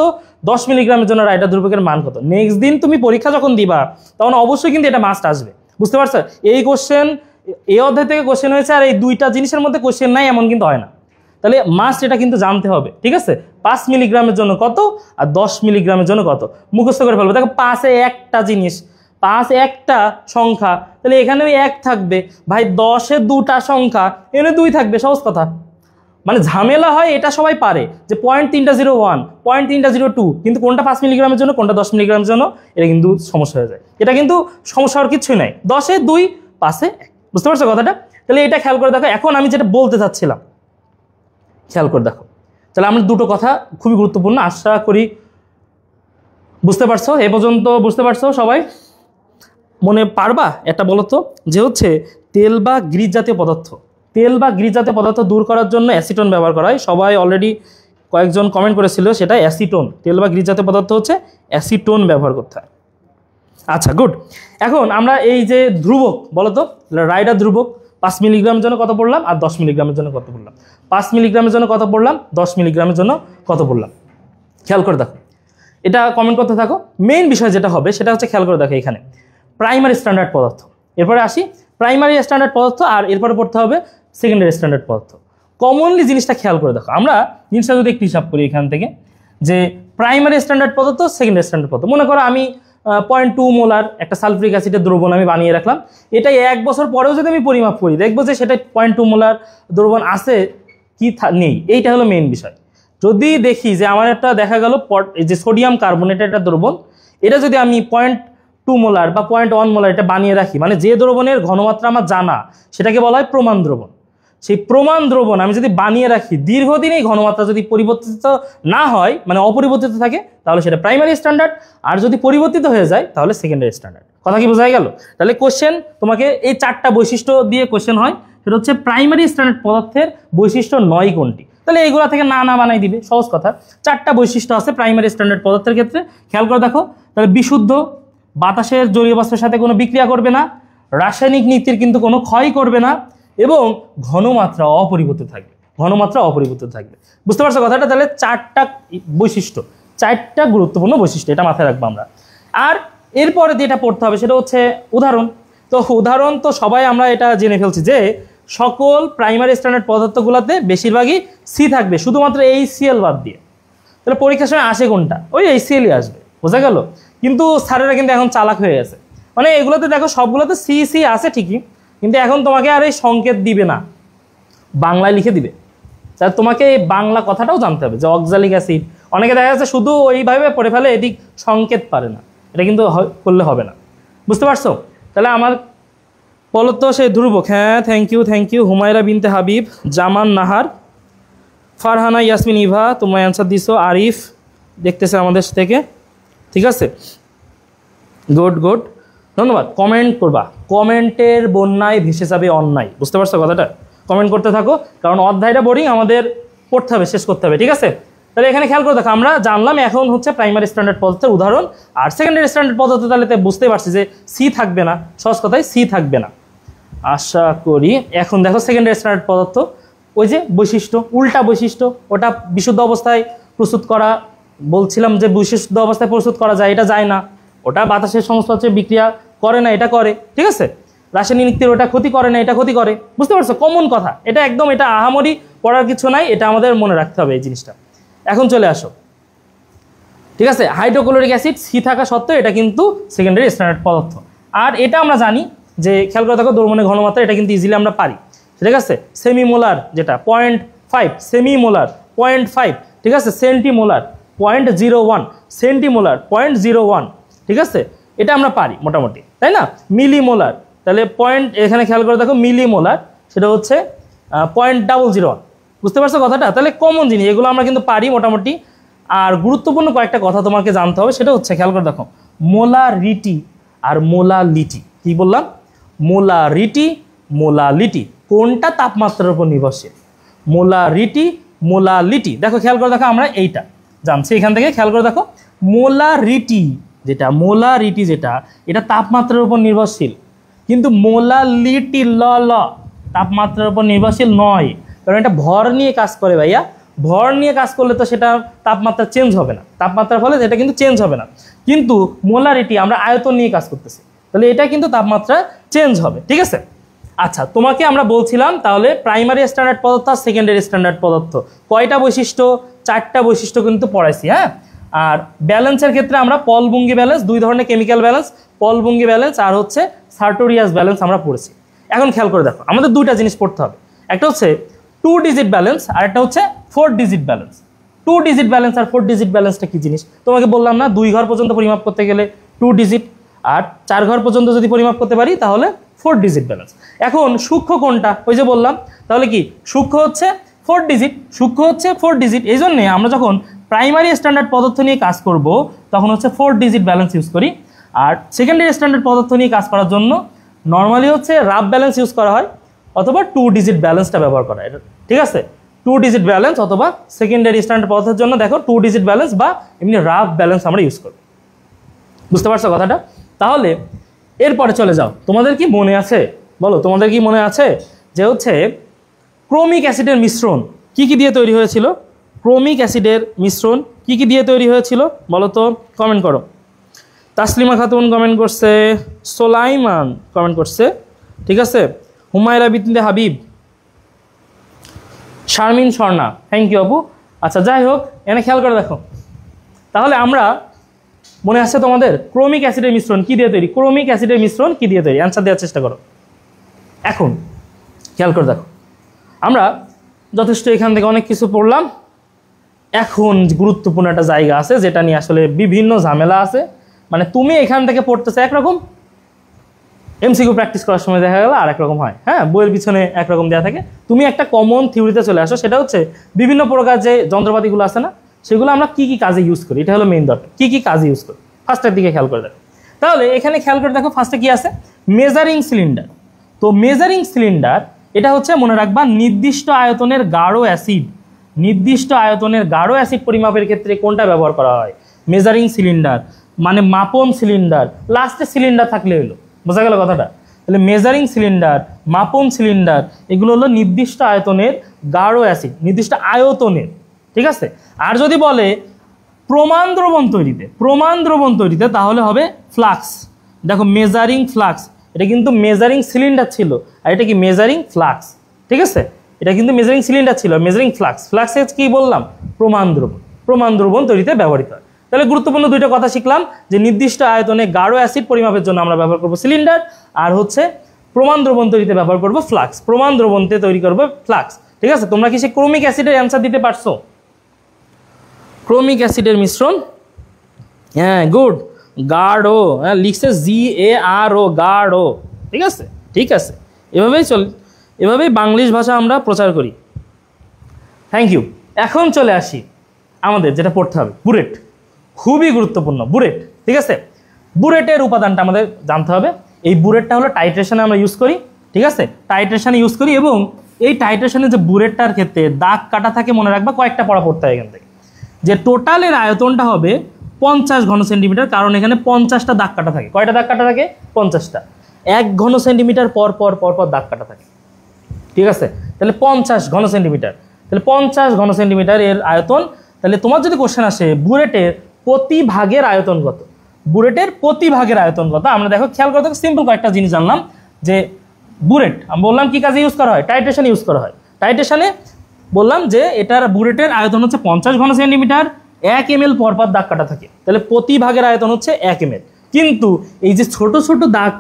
10 মিলিগ্রামের জন্য রাইডার ধ্রুবকের মান কত। নেক্সট দিন তুমি পরীক্ষা যখন দিবা তখন অবশ্যই কিন্তু এটা মাস্ট আসবে, বুঝতে পারছো। এই কোশ্চেন এই অধ্যায় থেকে কোশ্চেন হয়েছে, আর এই দুইটা জিনিসের মধ্যে কোশ্চেন নাই এমন কিন্তু হয় না। তাহলে মাস্ট এটা কিন্তু জানতে হবে, ঠিক আছে। 5 মিলিগ্রামের জন্য কত আর 10 মিলিগ্রামের জন্য কত, মুখস্থ করে ফেলবো। দেখো 5-এ একটা জিনিস, 5 একটা সংখ্যা, তাহলে এখানেও 1 থাকবে। ভাই 10-এ 2টা সংখ্যা, এখানে 2 থাকবে, সহজ কথা। মানে ঝামেলা হয় এটা সবাই পারে যে 0.301, 0.302, কিন্তু কোনটা 5 মিলিগ্রামের জন্য কোনটা 10 মিলিগ্রামের জন্য, এটা কিন্তু সমস্যা হয়ে যায়। এটা কিন্তু সমস্যা হওয়ার কিছুই নাই, 10-এ 2, 5-এ 1, বুঝতে পারছো কথাটা। তাহলে এটা খেয়াল করে দেখো। এখন আমি যেটা বলতে চাচ্ছিলাম খেয়াল করে দেখো, তাহলে আমরা দুটো কথা খুবই গুরুত্বপূর্ণ, আশা করি বুঝতে পারছো। এ পর্যন্ত বুঝতে পারছো সবাই? মনে পারবা একটা বলো তো, যে হচ্ছে তেল বা গ্রিজ জাতীয় পদার্থ, তেল বা গ্রিজ জাতীয় পদার্থ দূর করার জন্য অ্যাসিটোন ব্যবহার করা হয়। সবাই অলরেডি কয়েকজন কমেন্ট করেছিল, সেটা অ্যাসিটোন। তেল বা গ্রিজ জাতীয় পদার্থ হচ্ছে অ্যাসিটোন ব্যবহার করতে হয়। আচ্ছা, গুড। এখন আমরা এই যে ধ্রুবক বলো তো, রাইডার ধ্রুবক 5 মিলিগ্রামের জন্য কত পড়লাম আর 10 মিলিগ্রামের জন্য কত পড়লাম, 5 মিলিগ্রামের জন্য কত পড়লাম, 10 মিলিগ্রামের জন্য কত পড়লাম, খেয়াল করে দেখো। এটা কমেন্ট করতে থাকো। মেইন বিষয় যেটা হবে সেটা হচ্ছে, খেয়াল করে দেখো এখানে প্রাইমারি স্ট্যান্ডার্ড পদার্থ, এরপরে আসি প্রাইমারি স্ট্যান্ডার্ড পদার্থ, আর এরপরে পড়তে হবে সেকেন্ডারি স্ট্যান্ডার্ড পদার্থ। কমনলি জিনিসটা খেয়াল করে দেখো, আমরা জিনিসটা যদি একটু হিসাব করি এখান থেকে, যে প্রাইমারি স্ট্যান্ডার্ড পদার্থ, সেকেন্ডারি স্ট্যান্ডার্ড পদার্থ। মনে করো আমি 0.2 মোলার একটা সালফ্রিক অ্যাসিডের দ্রবণ আমি বানিয়ে রাখলাম, এটাই 1 বছর পরেও যদি আমি পরিমাপ করি দেখবো যে সেটা 0.2 মোলার দ্রবণ আছে কি নেই, এইটা হলো মেইন বিষয়। যদি দেখি যে আমার একটা দেখা গেল যে সোডিয়াম কার্বনেটের একটা দ্রবণ, এটা যদি আমি 0.2 মোলার বা 0.1 মোলার এটা বানিয়ে রাখি, মানে যে দ্রবণের ঘনমাত্রা আমার জানা সেটাকে বলা হয় প্রমাণ দ্রবণ। সেই প্রমাণ দ্রবণ আমি যদি বানিয়ে রাখি, দীর্ঘদিন এই ঘনমাত্রা যদি পরিবর্তিত না হয়, মানে অপরিবর্তিত থাকে, তাহলে সেটা প্রাইমারি স্ট্যান্ডার্ড। আর যদি পরিবর্তিত হয়ে যায় তাহলে সেকেন্ডারি স্ট্যান্ডার্ড। কথা কি বোঝা গেল? তাহলে কোশ্চেন তোমাকে এই 4টা বৈশিষ্ট্য দিয়ে কোশ্চেন হয়, সেটা হচ্ছে প্রাইমারি স্ট্যান্ডার্ড পদার্থের বৈশিষ্ট্য 9 কোনটি। তাহলে এইগুলা থেকে না বানাই দিবে, সহজ কথা। 4টা বৈশিষ্ট্য আছে প্রাইমারি স্ট্যান্ডার্ড পদার্থের ক্ষেত্রে, খেয়াল করে দেখো। তাহলে বিশুদ্ধ, বাতাসের জলীয় বাষ্পের সাথে কোনো বিক্রিয়া করবে না, রাসায়নিক নীতির কিন্তু কোনো ক্ষয় করবে না, এবং ঘনমাত্রা অপরিবর্তিত থাকবে, ঘনমাত্রা অপরিবর্তিত থাকবে। বুঝতে পারছো কথাটা? তাহলে 4টা বৈশিষ্ট্য, 4টা গুরুত্বপূর্ণ বৈশিষ্ট্য, এটা মাথায় রাখবো আমরা। আর এরপরে যেটা পড়তে হবে সেটা হচ্ছে উদাহরণ। তো উদাহরণ তো সবাই আমরা এটা জেনে ফেলছি যে সকল প্রাইমারি স্ট্যান্ডার্ড পদার্থগুলোতে বেশিরভাগই সি থাকবে, শুধুমাত্র HCl বাদ দিয়ে। তাহলে পরীক্ষার সময় আসে কোনটা? ওই HClই আসবে, বোঝা গেল? কিন্তু স্যারেরা কিন্তু এখন চালাক হয়ে গেছে, মানে এগুলোতে দেখো সবগুলোতে সি আছে ঠিকই, কিন্তু এখন তোমাকে আর এই সংকেত দিবে না, বাংলায় লিখে দিবে। তাহলে তোমাকে এই বাংলা কথাটাও জানতে হবে যে অক্সালিক অ্যাসিড, অনেকে দেখা যাচ্ছে শুধু ওইভাবে পড়ে ফেলে, এদিক সংকেত পারে না, এটা কিন্তু করলে হবে না। বুঝতে পারছো? তাহলে আমার বলো তো সেই ধ্রুবক। হ্যাঁ, থ্যাংক ইউ। হুমায়রা বিনতে হাবিব, জামান নাহার, ফারহানা ইয়াসমিন ইভা, তোমরা অ্যান্সার দিছো। আরিফ দেখতেছে আমাদের থেকে, ঠিক আছে, গুড, ধন্যবাদ। কমেন্ট করবা, কমেন্টের বন্যায় ভেসে যাবে অন্যায়। বুঝতে পারছো কথাটা? কমেন্ট করতে থাকো, কারণ অধ্যায়টা বোরিং, আমাদের পড়তে হবে, শেষ করতে হবে, ঠিক আছে? তাহলে এখানে খেয়াল করে দেখো, আমরা জানলাম এখন হচ্ছে প্রাইমারি স্ট্যান্ডার্ড পদার্থের উদাহরণ, আর সেকেন্ডারি স্ট্যান্ডার্ড পদার্থ তাহলে বুঝতে পারছি যে সি থাকবে না, সহজ কথায় সি থাকবে না আশা করি। এখন দেখো সেকেন্ডারি স্ট্যান্ডার্ড পদার্থ, ওই যে বৈশিষ্ট্য, উল্টা বৈশিষ্ট্য, ওটা বিশুদ্ধ অবস্থায় প্রস্তুত করা, বলছিলাম যে বিশুদ্ধ অবস্থায় প্রস্তুত করা যায়, এটা যায় না। ওটা বাতাসের সংস্পর্শে বিক্রিয়া করে না, এটা করে, ঠিক আছে? রাসায়নিক তীর ওটা ক্ষতি করে না, এটা ক্ষতি করে। বুঝতে পারছো? কমন কথা এটা, একদম এটা আহামরি পড়ার কিছু নাই, এটা আমাদের মনে রাখতে হবে এই জিনিসটা। এখন চলে আসো, ঠিক আছে, হাইড্রোক্লোরিক অ্যাসিড সি থাকা সত্ত্বেও এটা কিন্তু সেকেন্ডারি স্ট্যান্ডার্ড পদার্থ। আর এটা আমরা জানি যে খেয়াল করে দেখো দ্রবণের ঘনমাত্রা, এটা কিন্তু ইজিলি আমরা পারি, ঠিক আছে? সেমিমোলার যেটা 0.5, সেমিমোলার 0.5, ঠিক আছে? সেন্টিমোলার 0.01, সেন্টিমোলার 0.01, ঠিক আছে? এটা আমরা পারি মোটামুটি, তাই না? মিলিমোলার, তাহলে এখানে খেয়াল করে দেখো মিলিমোলার সেটা হচ্ছে 0.001। বুঝতে পারছো কথাটা? তাহলে কমন জিনিস এগুলো আমরা কিন্তু পারি মোটামুটি। আর গুরুত্বপূর্ণ কয়েকটা কথা তোমাকে জানতে হবে, সেটা হচ্ছে খেয়াল করে দেখো মোলারিটি আর মোলালিটি। কি বললাম? মোলারিটি কোনটা তাপমাত্রার উপর নির্ভরশীল? মোলালিটি দেখো, খেয়াল করে দেখো, আমরা এইটা জানছি এখান থেকে। খেয়াল করে দেখো মোলারিটি যেটা এটা তাপমাত্রার উপর নির্ভরশীল, কিন্তু মোলালিটি তাপমাত্রার উপর নির্ভরশীল নয়, কারণ এটা ভর নিয়ে কাজ করে ভাইয়া। ভর নিয়ে কাজ করলে তো সেটা তাপমাত্রা চেঞ্জ হবে না, তাপমাত্রার ফলে সেটা কিন্তু চেঞ্জ হবে না। কিন্তু মোলারিটি আমরা আয়তন নিয়ে কাজ করতেছি, তাহলে এটা কিন্তু তাপমাত্রা চেঞ্জ হবে, ঠিক আছে? আচ্ছা, তোমাকে আমরা বলছিলাম তাহলে প্রাইমারি স্ট্যান্ডার্ড পদার্থ আর সেকেন্ডারি স্ট্যান্ডার্ড পদার্থ কয়টা বৈশিষ্ট্য? 4টা বৈশিষ্ট্য কিন্তু পড়াইছি, হ্যাঁ। আর ব্যালেন্সের ক্ষেত্রে আমরা পলবঙ্গি ব্যালেন্স, দুই ধরনের কেমিক্যাল ব্যালেন্স, পলবঙ্গি ব্যালেন্স আর হচ্ছে সার্টোরিয়াস ব্যালেন্স আমরা পড়েছি। এখন খেয়াল করে দেখো, আমাদের দুইটা জিনিস পড়তে হবে, একটা হচ্ছে 2 ডিজিট ব্যালেন্স আর একটা হচ্ছে 4 ডিজিট ব্যালেন্স। 2 ডিজিট ব্যালেন্স আর 4 ডিজিট ব্যালেন্সটা কি জিনিস? তোমাকে বললাম না, 2 ঘর পর্যন্ত পরিমাপ করতে গেলে 2 ডিজিট, আর 4 ঘর পর্যন্ত যদি পরিমাপ করতে পারি তাহলে 4 ডিজিট ব্যালেন্স। এখন সূক্ষ্ম কোনটা? ওই যে বললাম, তাহলে কি সূক্ষ্ম হচ্ছে 4 ডিজিট। এই জন্যে আমরা যখন প্রাইমারি স্ট্যান্ডার্ড পদার্থ নিয়ে কাজ করব তখন হচ্ছে 4 ডিজিট ব্যালেন্স ইউজ করি, আর সেকেন্ডারি স্ট্যান্ডার্ড পদার্থ নিয়ে কাজ করার জন্য নর্মালি হচ্ছে রাফ ব্যালেন্স ইউজ করা হয়, অথবা 2 ডিজিট ব্যালেন্সটা ব্যবহার করা হয়, ঠিক আছে? 2 ডিজিট ব্যালেন্স, অথবা সেকেন্ডারি স্ট্যান্ডার্ড পদার্থের জন্য দেখো 2 ডিজিট ব্যালেন্স বা এমনি রাফ ব্যালেন্স আমরা ইউজ করি। বুঝতে পারছো কথাটা? তাহলে এরপরে চলে যাও, তোমাদের কি মনে আছে বলো, তোমাদের কি মনে আছে যে হচ্ছে ক্রোমিক অ্যাসিডের মিশ্রণ কি কি দিয়ে তৈরি হয়েছিল? ক্রোমিক অ্যাসিডের মিশ্রণ কি কি দিয়ে তৈরি হয়েছিল বলো তো, কমেন্ট করো। তাসলিমা খাতুন কমেন্ট করছে, সোলাইমান কমেন্ট করছে, ঠিক আছে, হুমায়রা বিনতে হাবিব, শারমিন স্বর্ণা, থ্যাংক ইউ আপু। আচ্ছা, যাই হোক, এখানে খেয়াল করে দেখো, তাহলে আমরা মনে আসছে তোমাদের ক্রোমিক অ্যাসিডের মিশ্রণ কি দিয়ে তৈরি? ক্রোমিক অ্যাসিডের মিশ্রণ কি দিয়ে তৈরি? অ্যান্সার দেওয়ার চেষ্টা করো। এখন খেয়াল করে দেখো, আমরা যথেষ্ট এখান থেকে অনেক কিছু পড়লাম। এখন গুরুত্বপূর্ণ একটা জায়গা আছে যেটা নিয়ে আসলে বিভিন্ন ঝামেলা আছে, মানে তুমি এখান থেকে পড়তেছো একরকম, এমসিকিউ প্র্যাকটিস করার সময় দেখা গেল আর একরকম হয়, হ্যাঁ, বইয়ের পিছনে একরকম দেওয়া থাকে। তুমি একটা কমন থিওরিতে চলে আসো, সেটা হচ্ছে বিভিন্ন প্রকার যে যন্ত্রপাতিগুলো আছে না, সেগুলো আমরা কি কি কাজে ইউজ করি, এটা হলো মেইন দরকার। কি কি কাজে ইউজ করি ফার্স্টের দিকে খেয়াল করে দেখো। তাহলে এখানে খেয়াল করে দেখো, ফার্স্টে কি আছে? Measuring cylinder. তো মেজারিং সিলিন্ডার এটা হচ্ছে মনে রাখবা নির্দিষ্ট আয়তনের গাঢ় অ্যাসিড পরিমাপের ক্ষেত্রে কোনটা ব্যবহার করা হয়? মেজারিং সিলিন্ডার, মানে মাপন সিলিন্ডার, লাস্টে সিলিন্ডার থাকলে হলো, বোঝা গেল কথাটা? তাহলে মেজারিং সিলিন্ডার, মাপন সিলিন্ডার, এগুলো হলো নির্দিষ্ট আয়তনের গাঢ় অ্যাসিড, নির্দিষ্ট আয়তনের, ঠিক আছে? আর যদি বলে প্রমাণ দ্রবণ তৈরিতে তাহলে হবে ফ্লাক্স। দেখো মেজারিং ফ্লাক্স, এটা কিন্তু মেজারিং সিলিন্ডার ছিল, আর এটা কি মেজারিং ফ্লাক্স, ঠিক আছে? এটা কিন্তু মেজারিং সিলিন্ডার ছিল, মেজারিং ফ্লাক্স কি বললাম? প্রমাণ দ্রবণ তৈরিতে ব্যবহৃত হয়। তাহলে গুরুত্বপূর্ণ দুইটা কথা শিখলাম, যে নির্দিষ্ট আয়তনে গাঢ় অ্যাসিড পরিমাপের জন্য আমরা ব্যবহার করব সিলিন্ডার, আর হচ্ছে প্রমাণ দ্রবণ তৈরিতে ব্যবহার করব ফ্লাক্স, প্রমাণ দ্রবণতে তৈরি করব ফ্লাক্স, ঠিক আছে? তোমরা কি সে ক্রোমিক অ্যাসিডের অ্যান্সার দিতে পারছো? ক্রোমিক অ্যাসিডের মিশ্রণ, হ্যাঁ গুড, গাঢ়, হ্যাঁ লিখছে GARO, গাঢ়, ঠিক আছে ঠিক আছে, এভাবেই বাংলিশ ভাষা আমরা প্রচার করি। Thank you. এখন চলে আসি আমাদের যেটা পড়তে হবে, বুরেট, খুবই গুরুত্বপূর্ণ বুরেট, ঠিক আছে। বুরেটের উপাদানটা আমাদের জানতে হবে। এই বুরেটটা হলো টাইট্রেশনে আমরা ইউজ করি, ঠিক আছে, টাইট্রেশনে ইউজ করি, এবং এই টাইট্রেশনে যে বুরেটটার ক্ষেত্রে দাগ কাটা থাকে, মনে রাখবা কয়েকটা পড়া পড়তে হয় এখান থেকে, যে টোটালের আয়তনটা হবে 50 ঘন সেন্টিমিটার, কারণ এখানে 50টা দাগ কাটা থাকে। কয়টা দাগ কাটা থাকে? 50টা। 1 ঘন সেন্টিমিটার পর পর পর পর দাগ কাটা থাকে, ঠিক আছে। তাহলে 50 ঘন সেন্টিমিটার, তাহলে 50 ঘন সেন্টিমিটার এর আয়তন। তাহলে তোমার যদি কোশ্চেন আসে বুরেটের প্রতি ভাগের আয়তন কত, বুরেটের প্রতি ভাগের আয়তন কত, আমরা দেখো খেয়াল করতে সিম্পল কয়েকটা জিনিস জানলাম। যে বুরেট আমি বললাম কি কাজে ইউজ করা হয়, টাইট্রেশনে ইউজ করা হয়। টাইট্রেশনে বললাম যে এটার বুরেটের আয়তন হচ্ছে 50 ঘন সেন্টিমিটার, 1 ml পরপর দাগ কাটা থাকে, তাহলে প্রতি ভাগের আয়তন হচ্ছে 1 ml। কিন্তু এই যে ছোট ছোট দাগ,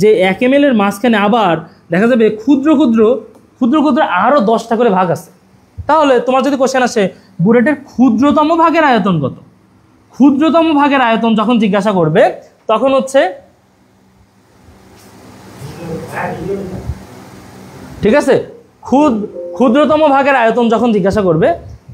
যে 1 ml এর মাঝখানে আবার দেখা যাবে ক্ষুদ্র ক্ষুদ্র ক্ষুদ্র ক্ষুদ্র আরও 10টা করে ভাগ আছে। তাহলে তোমার যদি কোশ্চেন আসে বুরেটের ক্ষুদ্রতম ভাগের আয়তন কত, ক্ষুদ্রতম ভাগের আয়তন যখন জিজ্ঞাসা করবে তখন হচ্ছে, ঠিক আছে, ক্ষুদ্রতম ভাগের আয়তন যখন জিজ্ঞাসা করবে,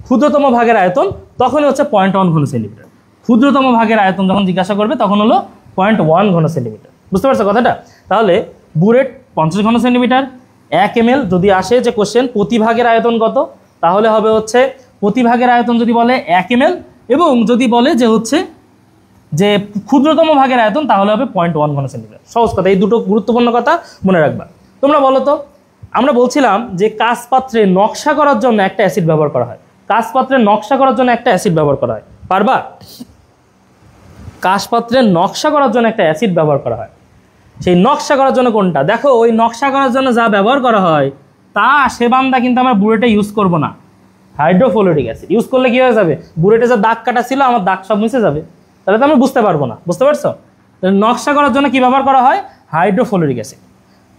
ক্ষুদ্রতম ভাগের আয়তন তখন হচ্ছে 0.1 ঘন সেন্টিমিটার। ক্ষুদ্রতম ভাগের আয়তন যখন জিজ্ঞাসা করবে তখন হলো 0.1 ঘন সেন্টিমিটার। বুঝতে পারছো কথাটা? তাহলে বুরেট 50 ঘন সেন্টিমিটার, 1 ml। যদি আসে যে কোশ্চেন প্রতি ভাগের আয়তন কত, তাহলে হবে হচ্ছে প্রতি ভাগের আয়তন যদি বলে 1 ml, এবং যদি বলে যে হচ্ছে যে ক্ষুদ্রতম ভাগের আয়তন তাহলে হবে 0.1 ঘন সেন্টিমিটার। সহজ কথা, এই দুটো গুরুত্বপূর্ণ কথা মনে রাখবা। তোমরা বলো তো, আমরা বলছিলাম যে কাঁচপাত্রে নকশা করার জন্য একটা অ্যাসিড ব্যবহার করা হয়, কাঁচপাত্রে নকশা করার জন্য একটা অ্যাসিড ব্যবহার করা হয়, পারবা? কাঁচপাত্রে নকশা করার জন্য একটা অ্যাসিড ব্যবহার করা হয়, সেই নকশা করার জন্য কোনটা? দেখো ওই নকশা করার জন্য যা ব্যবহার করা হয় তা সে বান্দা কিন্তু আমরা বুরেটে ইউজ করব না, হাইড্রোফ্লোরিক অ্যাসিড ইউজ করলে কি হয়ে যাবে, বুরেটে যে দাগ কাটা ছিল আমার দাগ সব মুছে যাবে, তাহলে তো আমরা বুঝতে পারবো না। বুঝতে পারছো? নকশা করার জন্য কি ব্যবহার করা হয়? Hydrofluoric acid.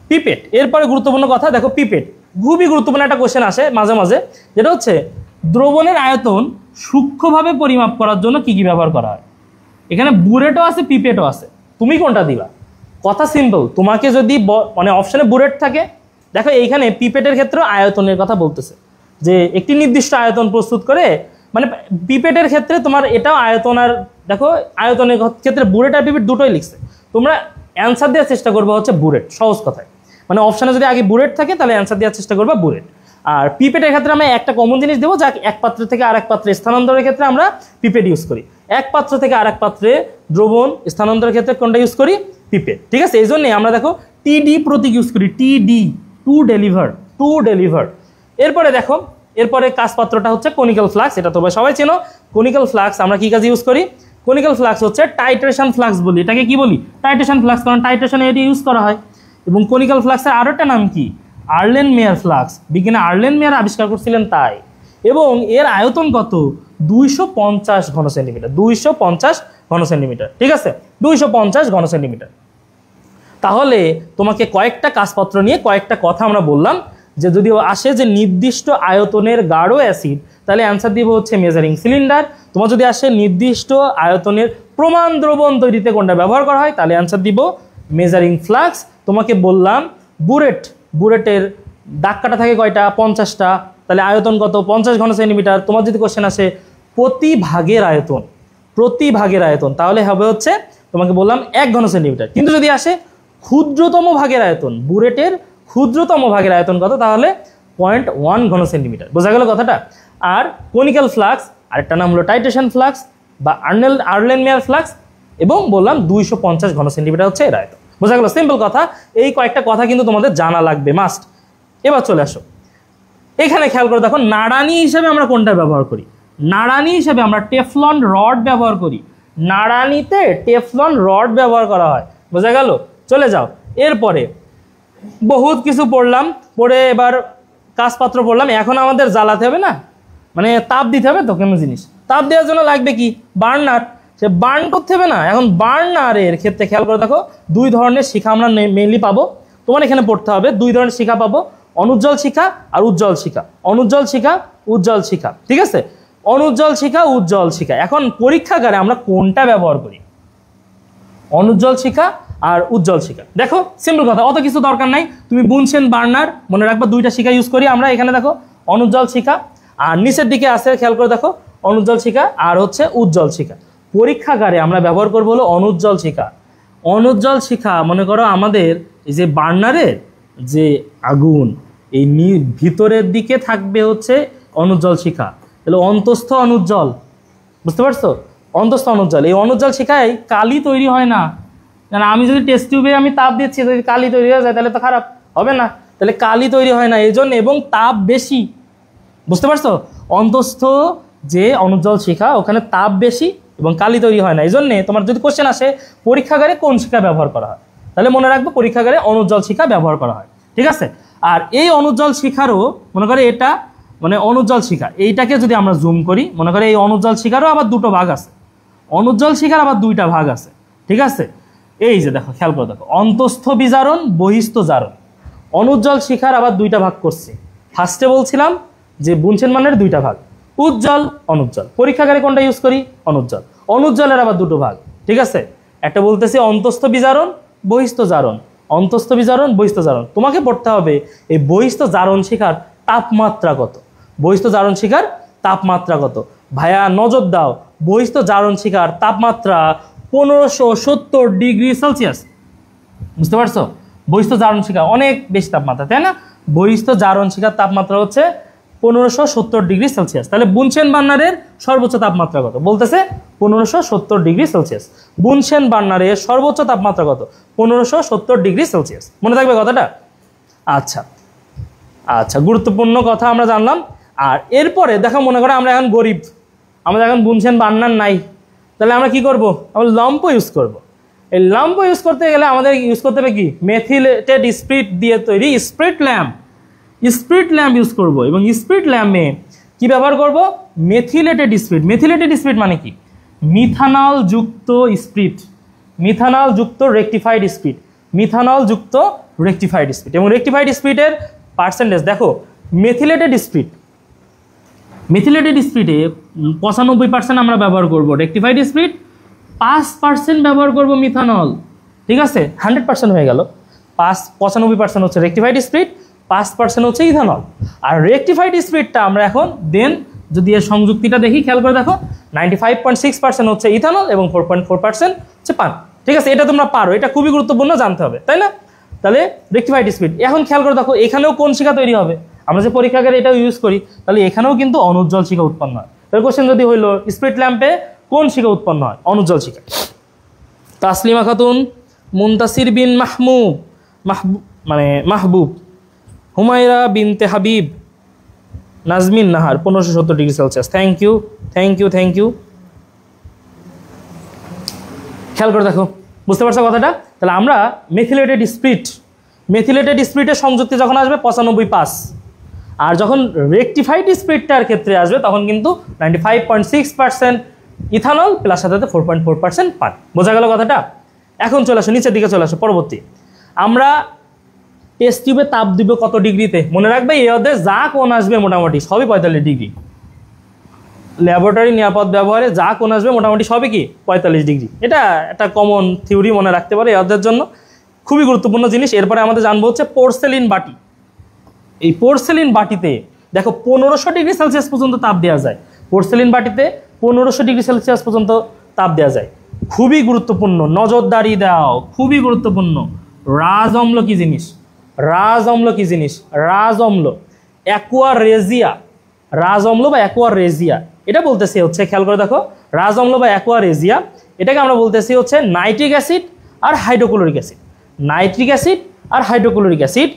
পিপেট, এরপরে গুরুত্বপূর্ণ কথা দেখো, পিপেট খুবই গুরুত্বপূর্ণ একটা কোশ্চেন আসে মাঝে মাঝে, যেটা হচ্ছে দ্রবণের আয়তন সূক্ষ্মভাবে পরিমাপ করার জন্য কি কি ব্যবহার করা হয়। এখানে বুরেটও আছে, পিপেটও আছে, তুমি কোনটা দিবা? কথা সিম্পল, তোমাকে যদি মানে অপশনে বুরেট থাকে, দেখো এইখানে পিপেটের ক্ষেত্রে আয়তনের কথা বলতেছে, যে একটি নির্দিষ্ট আয়তন প্রস্তুত করে, মানে পিপেটের ক্ষেত্রে তোমার এটাও আয়তন, আর দেখো আয়তনের ক্ষেত্রে বুরেট আর পিপেট দুটোই লিখছে। তোমরা অ্যান্সার দেওয়ার চেষ্টা করবে হচ্ছে বুরেট, সহজ কথায়, মানে অপশানে যদি আগে বুরেট থাকে তাহলে অ্যান্সার দেওয়ার চেষ্টা করবা বুরেট। আর পিপেটের ক্ষেত্রে আমরা একটা কমন জিনিস দেবো, যা এক পাত্র থেকে আরেক পাত্রে স্থানান্তরের ক্ষেত্রে আমরা পিপেট ইউজ করি, এক পাত্র থেকে আরেক পাত্রে দ্রবণ স্থানান্তরের ক্ষেত্রে কোনটা ইউজ করি? পিপেট, ঠিক আছে। এই জন্যই আমরা দেখো TD প্রতীক ইউজ করি, TD, টু ডেলিভার। এরপরে দেখো, এরপরে কাঁচপাত্রটা হচ্ছে কনিক্যাল ফ্লাক্স, এটা তোমরা সবাই চেনো। কনিক্যাল ফ্লাক্স আমরা কি কাজে ইউজ করি? কনিক্যাল ফ্লাক্স হচ্ছে টাইট্রেশন ফ্লাক্স বলি, এটাকে কি বলি? টাইট্রেশন ফ্লাক্স, কারণ টাইট্রেশনে এটি ইউজ করা হয়। এবং কনিক্যাল ফ্লাক্সের আরও একটা নাম কি? আর্লেন মেয়ার ফ্লাক্স, বিজ্ঞানী আর্লেন মেয়ার আবিষ্কার করছিলেন তাই। এবং এর আয়তন কত? 250 ঘন সেন্টিমিটার, 250 ঘন সেন্টিমিটার, ঠিক আছে, 250 ঘন সেন্টিমিটার। তাহলে তোমাকে কয়েকটা কাঁচপাত্র নিয়ে কয়েকটা কথা আমরা বললাম, যে যদি আসে যে নির্দিষ্ট আয়তনের গাঢ় অ্যাসিড, তাহলে অ্যান্সার দিব হচ্ছে মেজারিং সিলিন্ডার। তোমার যদি আসে নির্দিষ্ট আয়তনের প্রমাণ দ্রবণ তৈরিতে কোনটা ব্যবহার করা হয়, তাহলে অ্যান্সার দিব মেজারিং ফ্লাক্স। তোমাকে বললাম বুরেটের দাগ কাটা থাকে কয়টা? 50টা, তাহলে আয়তন কত? 50 ঘন সেন্টিমিটার। তোমার যদি কোশ্চেন আসে প্রতি ভাগের আয়তন, তাহলে হবে হচ্ছে তোমাকে বললাম 1 ঘন সেন্টিমিটার। কিন্তু যদি আসে ক্ষুদ্রতম ভাগের আয়তন, বুরেটের ক্ষুদ্রতম ভাগের আয়তন কত? তাহলে 0.1 ঘন সেন্টিমিটার। বোঝা গেল কথাটা? আর কনিক্যাল ফ্লাক্স আরেকটা নাম হলো টাইট্রেশন ফ্লাক্স বা আর্লেন মেয়ার ফ্লাক্স, এবং বললাম 250 ঘন সেন্টিমিটার হচ্ছে এর আয়তন। বোঝা গেল? সিম্পল কথা, এই কয়েকটা কথা কিন্তু তোমাদের জানা লাগবে, মাস্ট। এবার চলে আসো, এখানে খেয়াল করে দেখো, নাড়ানি হিসেবে আমরা কোনটা ব্যবহার করি? নাড়ানি হিসেবে আমরা টেফলন রড ব্যবহার করি, নাড়ানিতে টেফলন রড ব্যবহার করা হয়। বোঝা গেল? চলে যাও, এরপরে বহুত কিছু পড়লাম, পড়ে এবার কাঁচপাত্র পড়লাম। এখন আমাদের জ্বালাতে হবে না, মানে তাপ দিতে হবে তো, কেমন জিনিস? তাপ দেওয়ার জন্য লাগবে কি? বার্নার। সে বার্ন করতে হবে না। এখন বার্নারের ক্ষেত্রে খেয়াল করে দেখো, 2 ধরনের শিখা আমরা মেইনলি পাবো। তোমার এখানে পড়তে হবে 2 ধরনের শিখা পাবো, অনুজ্জ্বল শিখা আর উজ্জ্বল শিখা। অনুজ্জ্বল শিখা, উজ্জ্বল শিখা, ঠিক আছে। অনুজ্জ্বল শিখা, উজ্জ্বল শিখা। এখন পরীক্ষাগারে আমরা কোনটা ব্যবহার করি? অনুজ্জ্বল শিখা আর উজ্জ্বল শিখা। দেখো সিম্পল কথা, অত কিছু দরকার নাই। তুমি বুনসেন বার্নার মনে রাখবা, দুইটা শিখা ইউজ করি আমরা। এখানে দেখো অনুজ্জ্বল শিখা, আর নিচের দিকে আছে খেয়াল করে দেখো অনুজ্জ্বল শিখা আর হচ্ছে উজ্জ্বল শিখা। পরীক্ষাগারে আমরা ব্যবহার করবো হলো অনুজ্জ্বল শিখা। অনুজ্জ্বল শিখা মনে করো আমাদের এই যে বার্নারের যে আগুন, এই ভিতরের দিকে থাকবে হচ্ছে অনুজ্জ্বল শিখা, তাহলে অন্তস্থ অনুজ্জ্বল, বুঝতে পারছো? অন্তস্থ অনুজ্জ্বল। এই অনুজ্জ্বল শিখায় কালি তৈরি হয় না। কারণ আমি যদি টেস্ট টিউবে আমি তাপ দিচ্ছি, যদি কালি তৈরি হয়ে যায় তাহলে তো খারাপ হবে না, তাহলে কালি তৈরি হয় না এই জন্য, এবং তাপ বেশি, বুঝতে পারছো? অন্তস্থ যে অনুজ্জ্বল শিখা ওখানে তাপ বেশি এবং কালি তৈরি হয় না। এই জন্যে তোমার যদি কোশ্চেন আসে পরীক্ষাগারে কোন শিখা ব্যবহার করা হয়, তাহলে মনে রাখবো পরীক্ষাগারে অনুজ্জ্বল শিখা ব্যবহার করা হয়, ঠিক আছে? আর এই অনুজ্জ্বল শিখারও মনে করে এটা মানে অনুজ্জ্বল শিখা, এইটাকে যদি আমরা জুম করি, মনে করে এই অনুজ্জ্বল শিখারও আবার দুটো ভাগ আছে, অনুজ্জ্বল শিখার আবার দুইটা ভাগ আছে, ঠিক আছে? এই যে দেখো খেয়াল করে দেখো, অন্তস্থ বিজারণ, বহিস্থ জারণ। অনুজ্জ্বল শিখার আবার দুইটা ভাগ করছে। ফার্স্টে বলছিলাম যে বুনসেন মানের দুইটা ভাগ, উজ্জ্বল, অনুজ্জ্বল। পরীক্ষাগারে কোনটা ইউজ করি? অনুজ্জ্বল। অনুজ্জ্বলের আবার দুটো ভাগ, ঠিক আছে? একটা বলতেছি অন্তস্থ বিজারণ, বহিস্থ জারণ। অন্তস্থ বিজারণ, বহিস্থ জারণ। তোমাকে পড়তে হবে এই বহিস্থ জারণ শিখার তাপমাত্রা কত। বহিস্থ জারণ শিখার তাপমাত্রা কত? ভাইয়া নজর দাও, বহিস্থ জারণ শিখার তাপমাত্রা 1570 ডিগ্রি সেলসিয়াস, বুঝতে পারছো? বহিস্থ জারণ শিখা অনেক বেশি তাপমাত্রা, তাই না? বহিস্থ জারণ শিখার তাপমাত্রা হচ্ছে 1570 ডিগ্রি সেলসিয়াস। তাহলে বুনসেন বার্নারের সর্বোচ্চ তাপমাত্রা কত? বলতেছে 1570 ডিগ্রি সেলসিয়াস। বুনসেন বার্নারের সর্বোচ্চ তাপমাত্রা কত? 1570 ডিগ্রি সেলসিয়াস। মনে থাকবে কথাটা? আচ্ছা আচ্ছা, গুরুত্বপূর্ণ কথা আমরা জানলাম। আর এরপরে দেখো, মনে করো আমরা এখন গরিব, আমাদের এখন বুনসেন বার্নার নাই, তাহলে আমরা কি করব? আমরা ল্যাম্প ইউজ করব। এই ল্যাম্প ইউজ করতে গেলে আমাদের ইউজ করতে হবে কি? মেথিলেটেড স্পিরিট দিয়ে তৈরি spirit lamp. Spirit lamp use করব, এবং স্পিরিট ল্যাম্পে কি ব্যবহার করব? Methylated spirit. মেথিলেটেড স্পিরিট মানে কি? মিথানল যুক্ত স্পিরিট, মিথানল যুক্ত রেকটিফাইড স্পিরিট, মিথানল যুক্ত রেকটিফাইড স্পিরিট। এবং রেকটিফাইড স্পিরিটের পার্সেন্টেজ দেখো, মেথিলেটেড স্পিরিট, মেথিলেটেড স্পিরিটে 95% আমরা ব্যবহার করব রেকটিফাইড স্পিরিট, 5% ব্যবহার করব মিথানল, ঠিক আছে? 100% হয়ে গেল। 95% হচ্ছে রেকটিফাইড স্পিরিট, 5% হচ্ছে ইথানল। আর রেকটিফাইড স্পিরিটটা আমরা এখন দেন যদি এর সংযুক্তিটা দেখি, খেয়াল করে দেখো, 95.6% হচ্ছে ইথানল এবং 4.4% হচ্ছে পান, ঠিক আছে? এটা তোমরা পারো, এটা খুবই গুরুত্বপূর্ণ জানতে হবে, তাই না? তাহলে রেকটিফাইড স্পিরিট। এখন খেয়াল করে দেখো, এখানেও কোন শিখা তৈরি হবে? আমরা যে পরীক্ষাগারে এটাও ইউজ করি, তাহলে এখানেও কিন্তু অনুজ্জ্বল শিখা উৎপন্ন হয়। তাহলে কোশ্চেন যদি হইলো স্পিরিট ল্যাম্পে কোন শিখা উৎপন্ন হয়? অনুজ্জ্বল শিখা। তাসলিমা খাতুন, মুনতাসির বিন Mahbub, Humaira Binte Habib, Nazmin Nahar, 1570 degree Celsius. Thank you, thank you, thank you. খেয়াল করে দেখো, বুঝতে পারছো কথাটা? তাহলে আমরা মেথিলেটেড স্পিরিটের সংযুক্তি যখন আসবে 95+, আর যখন রেকটিফাইড স্পিরিটটার ক্ষেত্রে আসবে তখন কিন্তু 95.6% ইথানল প্লাস সাথে 4.4% পান। বোঝা গেল কথাটা? এখন চলে আসো নিচের দিকে, চলে আসো পরবর্তী। আমরা টেস্ট টিউবে তাপ দিব কত ডিগ্রিতে? মনে রাখবে এই অধ্যায়ে যা কোণ আসবে মোটামুটি সবই 45 ডিগ্রি। ল্যাবরেটরি নিরাপদ ব্যবহারে যা কোণ আসবে মোটামুটি সবই কি 45 ডিগ্রি। এটা একটা কমন থিওরি মনে রাখতে পারে এই অধ্যায়ের জন্য, খুবই গুরুত্বপূর্ণ জিনিস। এরপরে আমাদের জানবো হচ্ছে পোর্সেলিন বাটি। এই পোর্সেলিন বাটিতে দেখো 1500 ডিগ্রি সেলসিয়াস পর্যন্ত তাপ দেওয়া যায়। পোর্সেলিন বাটিতে 1500 ডিগ্রি সেলসিয়াস পর্যন্ত তাপ দেওয়া যায়। খুবই গুরুত্বপূর্ণ, নজরদারি দাও, খুবই গুরুত্বপূর্ণ। রাজ অম্ল কি জিনিস? রাজ অম্ল কি জিনিস? রাজ অম্ল অ্যাকুয়ারেজিয়া, রাজ অম্ল বা অ্যাকুয়ারেজিয়া, এটা বলতেছি হচ্ছে, খেয়াল করে দেখো, রাজ অম্ল বা অ্যাকুয়ারেজিয়া এটাকে আমরা বলতেছি হচ্ছে নাইট্রিক অ্যাসিড আর হাইড্রোক্লোরিক অ্যাসিড। নাইট্রিক অ্যাসিড আর হাইড্রোক্লোরিক অ্যাসিড।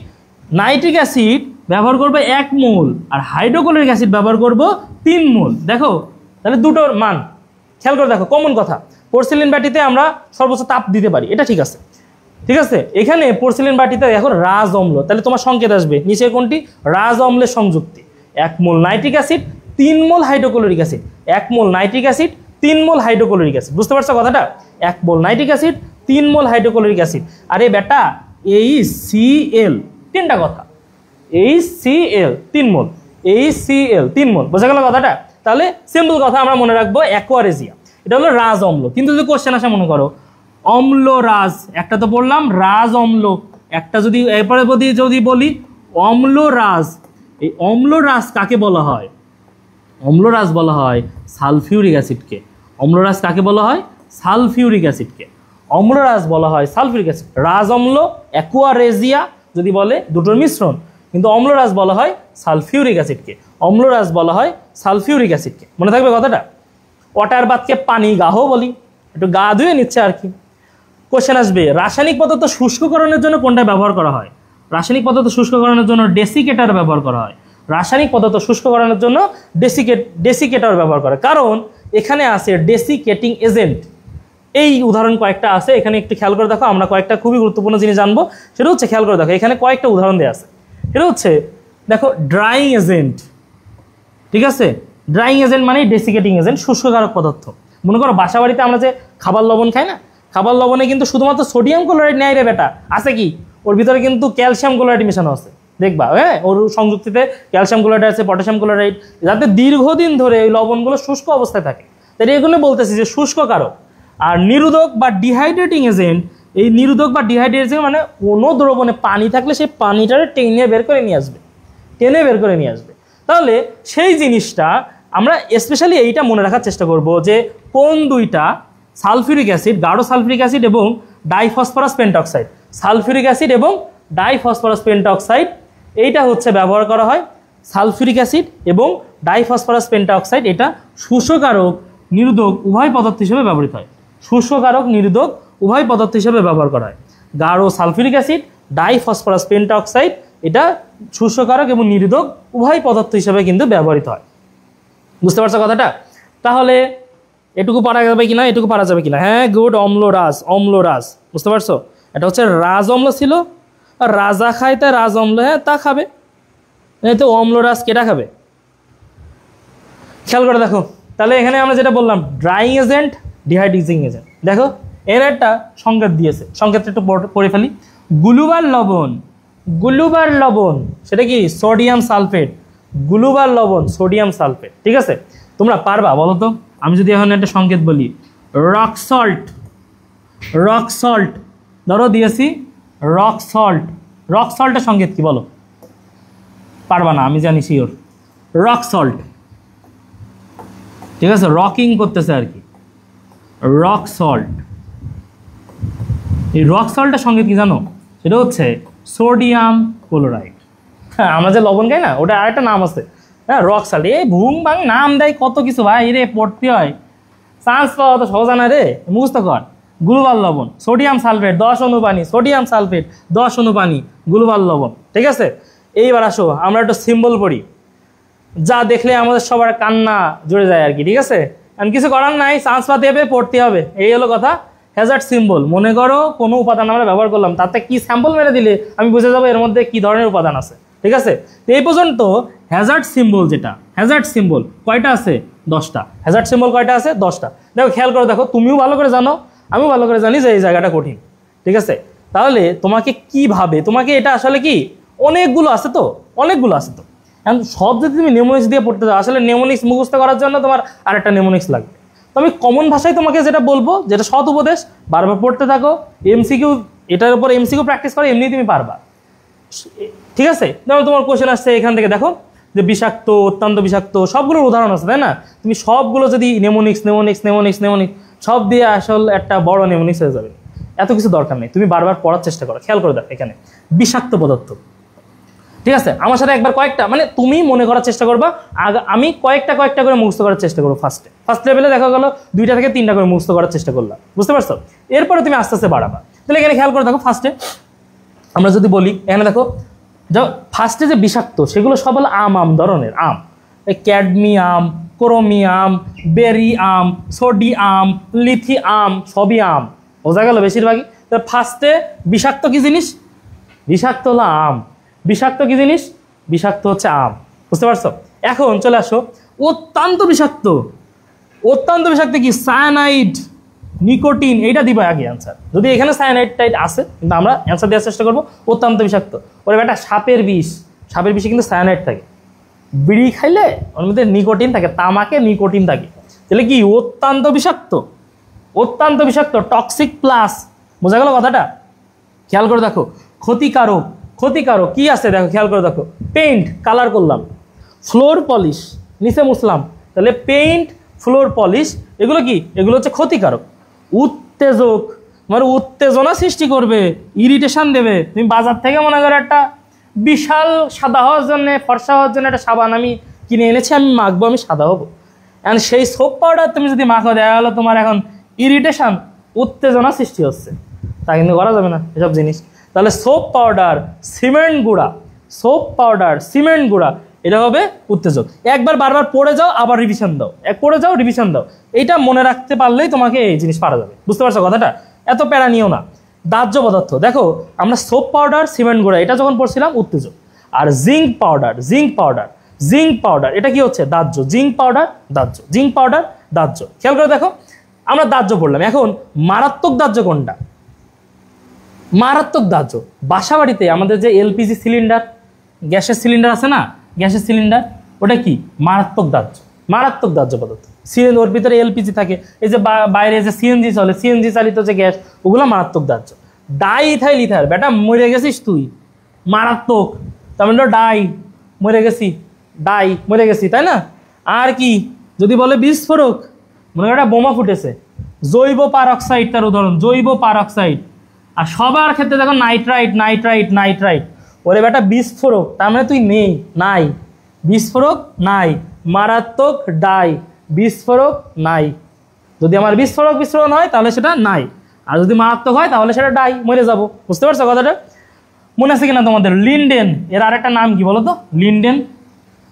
নাইট্রিক অ্যাসিড ব্যবহার করবো 1 মোল আর হাইড্রোক্লোরিক অ্যাসিড ব্যবহার করবো 3 মোল। দেখো তাহলে দুটোর মান খেয়াল করে দেখো, কমন কথা। পোর্সেলিন বাটিতে আমরা সর্বোচ্চ তাপ দিতে পারি, এটা ঠিক আছে, ঠিক আছে? এখানে পোর্সেলিন বাটিতে দেখো রাজ অম্ল, তাহলে তোমার সংকেত আসবে নিচে কোনটি? রাজ অম্লের সংযুক্তি। 1 মোল নাইট্রিক অ্যাসিড, 3 মোল হাইড্রোক্লোরিক অ্যাসিড। 1 মোল নাইট্রিক অ্যাসিড, 3 মোল হাইড্রোক্লোরিক অ্যাসিড। বুঝতে পারছো কথাটা? 1 মোল নাইট্রিক অ্যাসিড, 3 মোল হাইড্রোক্লোরিক অ্যাসিড। আরে বেটা, HCl, তিনটা কথা, HCl 3 মোল, HCl 3 মোল। বোঝা গেল কথাটা? তাহলে সিম্পল কথা আমরা মনে রাখবো অ্যাকোয়ারেজিয়া, এটা হলো রাজ অম্ল। কিন্তু যদি কোশ্চেন আসে মনে করো অম্ল রাজ, একটা তো বললাম রাজ অম্ল, একটা যদি এরপরে যদি বলি অম্ল রাজ, এই অম্ল রাজ কাকে বলা হয়? অম্লরাজ বলা হয় সালফিউরিক অ্যাসিডকে। অম্লরাজ কাকে বলা হয়? সালফিউরিক অ্যাসিডকে অম্লরাজ বলা হয়, সালফিউরিক অ্যাসিড। রাজ অম্ল অ্যাকোয়ারেজিয়া যদি বলে দুটোর মিশ্রণ, কিন্তু অম্লরাজ বলা হয় সালফিউরিক অ্যাসিডকে, অম্লরাজ বলা হয় সালফিউরিক অ্যাসিডকে। মনে থাকবে কথাটা? ওয়াটার বাথকে পানি গাহও বলি, একটু গা ধুয়ে নিচ্ছে আর কি। কোশ্চেন আসবে রাসায়নিক পদার্থ শুষ্ককরণের জন্য কোনটা ব্যবহার করা হয়? রাসায়নিক পদার্থ শুষ্ককরণের জন্য ডেসিকেটার ব্যবহার করা হয়। রাসায়নিক পদার্থ শুষ্ককরণের জন্য ডেসিকেটার ব্যবহার করে, কারণ এখানে আছে ডেসিকেটিং এজেন্ট। এই উদাহরণ কয়েকটা আছে, এখানে একটু খেয়াল করে দেখো। আমরা কয়েকটা খুবই গুরুত্বপূর্ণ জিনিস জানবো, সেটা হচ্ছে খেয়াল করে দেখো, এখানে কয়েকটা উদাহরণ দেওয়া আছে। সেটা হচ্ছে দেখো ড্রাইং এজেন্ট, ঠিক আছে? ড্রাইং এজেন্ট মানে ডেসিকেটিং এজেন্ট, শুষ্ককারক পদার্থ। মনে করো বাসা বাড়িতে আমরা যে খাবার লবণ খাই না, খাবার লবণে কিন্তু শুধুমাত্র সোডিয়াম ক্লোরাইড নেয় রে বেটা, আছে কি? ওর ভিতরে কিন্তু ক্যালসিয়াম ক্লোরাইড মেশানো আছে, দেখবা হ্যাঁ, ওর সংযুক্তিতে ক্যালসিয়াম ক্লোরাইড আছে, পটাশিয়াম ক্লোরাইড, যাতে দীর্ঘদিন ধরে ওই লবণগুলো শুষ্ক অবস্থায় থাকে। তাই এগুলো বলতেছি যে শুষ্ককারক। আর নিরোধক বা ডিহাইড্রেটিং এজেন্ট, এই নিরোধক বা ডিহাইড্রেটিং মানে কোনো দ্রবণে পানি থাকলে সেই পানিটারে টেনে বের করে নিয়ে আসবে, টেনে বের করে নিয়ে আসবে। তাহলে সেই জিনিসটা আমরা স্পেশালি এইটা মনে রাখার চেষ্টা করব যে কোন দুইটা সালফিউরিক অ্যাসিড, গাঢ় সালফিউরিক অ্যাসিড এবং ডাইফসফরাস পেন্টক্সাইড, সালফিউরিক অ্যাসিড এবং ডাইফসফরাস পেন্টক্সাইড, এইটা হচ্ছে ব্যবহার করা হয়। সালফিউরিক অ্যাসিড এবং ডাইফসফরাস পেন্টক্সাইড এটা শুষ্ককারক, নিরোধক উভয় পদার্থ হিসেবে ব্যবহৃত হয়। শুষ্ককারক, নিরোধক উভয় পদার্থ হিসেবে ব্যবহার করা হয়। গাঢ় সালফিউরিক অ্যাসিড, ডাইফসফরাস পেন্টক্সাইড এটা শুষ্ককারক এবং নিরোধক উভয় পদার্থ হিসেবে কিন্তু ব্যবহৃত হয়। বুঝতে পারছো কথাটা? তাহলে এটুকু পারা যাবে কিনা, এটুকু পারা যাবে কিনা? হ্যাঁ গুড, অম্লরাজ, অম্লরাজ। বুঝতে পারছো? এটা হচ্ছে রাজ অম্ল ছিল, আর রাজা খায় তাই রাজ অম্ল, হ্যাঁ তা খাবে। তো অম্লরাজ কেটা খাবে? খেয়াল করে দেখো। তাহলে এখানে আমরা যেটা বললাম ড্রাইং এজেন্ট, ডিহাইড্রেটিং এজেন্ট, দেখো এর একটা সংকেত দিয়েছে, সংকেতটা একটু পড়ে ফেলি। গ্লুবার লবণ, গ্লুবার লবণ সেটা কি? Sodium sulphate. গ্লুবার লবণ সোডিয়াম সালফেট, ঠিক আছে? তোমরা পারবা বলো তো? আমি যদি এখন একটা সংকেত বলি রক সল্ট, রক সল্ট ধরো দিয়েছি রক সল্ট, রক সল্টের সংকেত কি বলো? পারবা না, আমি জানি শিওর। রক সল্ট, ঠিক আছে? রকিং করতেছে আর কি, রক সল্ট। এই রক সল্টের সংকেত কি জানো? সেটা হচ্ছে সোডিয়াম ক্লোরাইড। হ্যাঁ, আমরা যে লবণ খাই না, ওটা আরেকটা নাম আছে, হ্যাঁ রক সল্ট। এই ভুং ভাং নাম দেয় কত কিছু ভাই, রে পড়তে হয়, চান্স পাওয়া তো সহজ না রে, মুখস্থ কর। গ্লুবাল লবণ সোডিয়াম সালফেট 10 অণু পানি, সোডিয়াম সালফেট 10 অণু পানি, গ্লুবাল লবণ, ঠিক আছে? এইবার আসো আমরা একটা সিম্বল পড়ি, যা দেখলে আমাদের সবার কান্না জুড়ে যায় আর কি, ঠিক আছে? কারণ কিছু করার নাই, চান্স পাতে হবে, পড়তে হবে, এই হলো কথা। হ্যাজার্ড সিম্বল, মনে করো কোনো উপাদান আমরা ব্যবহার করলাম, তাতে কি স্যাম্পল মেরে দিলে আমি বুঝে যাবো এর মধ্যে কি ধরনের উপাদান আছে, ঠিক আছে? তো এই পর্যন্ত হ্যাজার্ড সিম্বল, যেটা হ্যাজার্ড সিম্বল কয়টা আছে? 10টা। হ্যাজার্ড সিম্বল কয়টা আছে? 10টা। দেখো খেয়াল করে দেখো, তুমিও ভালো করে জানো, আমিও ভালো করে জানি যে এই জায়গাটা কঠিন, ঠিক আছে? তাহলে তোমাকে কিভাবে, তোমাকে এটা আসলে কি অনেকগুলো আছে তো, অনেকগুলো আছে তো, এখন সব যদি তুমি নেমোনিক্স দিয়ে পড়তে যাও, আসলে নেমোনিক্স মুখস্থ করার জন্য তোমার আরেকটা নেমোনিক্স লাগবে। তো আমি কমন ভাষায় তোমাকে যেটা বলবো, যেটা সৎ উপদেশ, বারবার পড়তে থাকো, এমসিকিউ, এটার উপর এমসিকিউ প্র্যাকটিস করো, এমনি তুমি পারবা, ঠিক আছে? যেমন তোমার কোশ্চেন আসছে এখান থেকে, দেখো যে বিষাক্ত, অত্যন্ত বিষাক্ত, সবগুলোর উদাহরণ আছে, তাই না? তুমি সবগুলো যদি নেমোনিক্স নেমোনিক্স নেমোনিক্স নেমোনিক্স সব দিয়ে আসল একটা বড় নেমোনিক্স হয়ে যাবে। এত কিছু দরকার নেই, তুমি বারবার পড়ার চেষ্টা করো। খেয়াল করে দেখো এখানে বিষাক্ত পদার্থ, ঠিক আছে? আমার সাথে একবার কয়েকটা, মানে তুমি মনে করার চেষ্টা করবা, আমি কয়েকটা করে মুখস্থ করার চেষ্টা করবো। ফার্স্ট লেভেলে দেখা গেলো 2টা থেকে 3টা করে মুখস্থ করার চেষ্টা করলাম, বুঝতে পারছো? এরপরে তুমি আস্তে আস্তে বাড়াবা। তাহলে এখানে খেয়াল করে দেখো, ফার্স্টে আমরা যদি বলি, এখানে দেখো ফার্স্টে যে বিষাক্ত সেগুলো সব হলো আম ধরনের আম, cadmium, chromium, barium, sodium, lithium, সবই আম, বোঝা গেল বেশিরভাগই। তো ফার্স্টে বিষাক্ত কি জিনিস? বিষাক্ত হলো আম। বিষাক্ত কি জিনিস? বিষাক্ত হচ্ছে আম, বুঝতে পারছো? এখন চলে আসো অত্যন্ত বিষাক্ত। অত্যন্ত বিষাক্ত কি? সায়ানাইড, নিকোটিন, এইটা দিবা আগে অ্যান্সার। যদি এখানে সায়ানাইড টাইড আসে, কিন্তু আমরা অ্যান্সার দেওয়ার চেষ্টা করবো অত্যন্ত বিষাক্ত। ওরে বেটা সাপের বিষ, সাপের বিষে কিন্তু সায়ানাইড থাকে, বিড়ি খাইলে ওর মধ্যে নিকোটিন থাকে, তামাকে নিকোটিন থাকে, তাহলে কি অত্যন্ত বিষাক্ত, অত্যন্ত বিষাক্ত, টক্সিক প্লাস। বোঝা গেল কথাটা? খেয়াল করে দেখো, ক্ষতিকারক, ক্ষতিকারক কি আছে দেখো, খেয়াল করে দেখো, পেইন্ট কালার করলাম, ফ্লোর পলিশ নিচে মুছলাম, তাহলে পেইন্ট, ফ্লোর পলিশ এগুলো কি, এগুলো হচ্ছে ক্ষতিকারক। উত্তেজক মানে উত্তেজনা সৃষ্টি করবে, ইরিটেশন দেবে। তুমি বাজার থেকে মনে করো একটা বিশাল সাদা হওয়ার জন্য, ফর্সা হওয়ার জন্য একটা সাবান আমি কিনে এনেছি, আমি মাখবো, আমি সাদা হবো, অ্যান্ড সেই সোপ পাউডার তুমি যদি মাখো, দেখা গেলো তোমার এখন ইরিটেশন, উত্তেজনা সৃষ্টি হচ্ছে, তা কিন্তু করা যাবে না এসব জিনিস। তাহলে সোপ পাউডার, সিমেন্ট গুঁড়া, সোপ পাউডার, সিমেন্ট গুঁড়া, এটা হবে উত্তেজক। একবার বারবার পড়ে যাও, আবার রিভিশন দাও, পড়ে যাও, রিভিশন দাও, এইটা মনে রাখতে পারলেই তোমাকে এই জিনিস পারা যাবে। বুঝতে পারছো কথাটা? এত প্যারা নিও না। দাহ্য পদার্থ দেখো, আমরা সোপ পাউডার, সিমেন্ট গুঁড়া এটা যখন পড়ছিলাম উত্তেজক, আর zinc powder, zinc powder, zinc powder এটা কি হচ্ছে, দাহ্য। জিঙ্ক পাউডার দাহ্য, জিঙ্ক পাউডার দাহ্য। খেয়াল করে দেখো, আমরা দাহ্য পড়লাম, এখন মারাত্মক দাহ্য কোনটা? মারাত্মক দাহ্য বাসা বাড়িতে আমাদের যে এলপিজি সিলিন্ডার, গ্যাসের সিলিন্ডার আছে না, গ্যাসের সিলিন্ডার, ওটা কি মারাত্মক দাহ্য, মারাত্মক দাহ্য পদার্থ। সিলিন্ডার, ওর ভিতরে এলপিজি থাকে, এই যে বাইরে যে সিএনজি চলে, সিএনজি চালিত যে গ্যাস, ওগুলো মারাত্মক দাহ্য। ডাই ইথাইল ইথার, বেটা মরে গেছিস তুই, মারাত্মক, তার ডাই, মরে গেছি, ডাই মরে গেছি, তাই না? আর কি যদি বলে বিস্ফোরক, মনে কর একটা বোমা ফুটেছে, জৈব পারক্সাইড তার উদাহরণ, জৈব পারক্সাইড। আর সবার ক্ষেত্রে দেখো নাইট্রাইট, নাইট্রাইট, নাইট্রাইট, ওরে বেটা বিস্ফোরক, তার মানে তুই নেই, নাই, বিস্ফোরক নাই, মারাত্মক ডাই, বিস্ফোরক নাই। যদি আমার বিস্ফোরক বিস্ফোরণ হয় তাহলে সেটা নাই, আর যদি মারাত্মক হয় তাহলে সেটা ডাই, মরে যাব। বুঝতে পারছো কথাটা? মনে আছে কিনা তোমাদের? লিন্ডেন, এর আরেকটা নাম কি বলো তো? লিন্ডেন,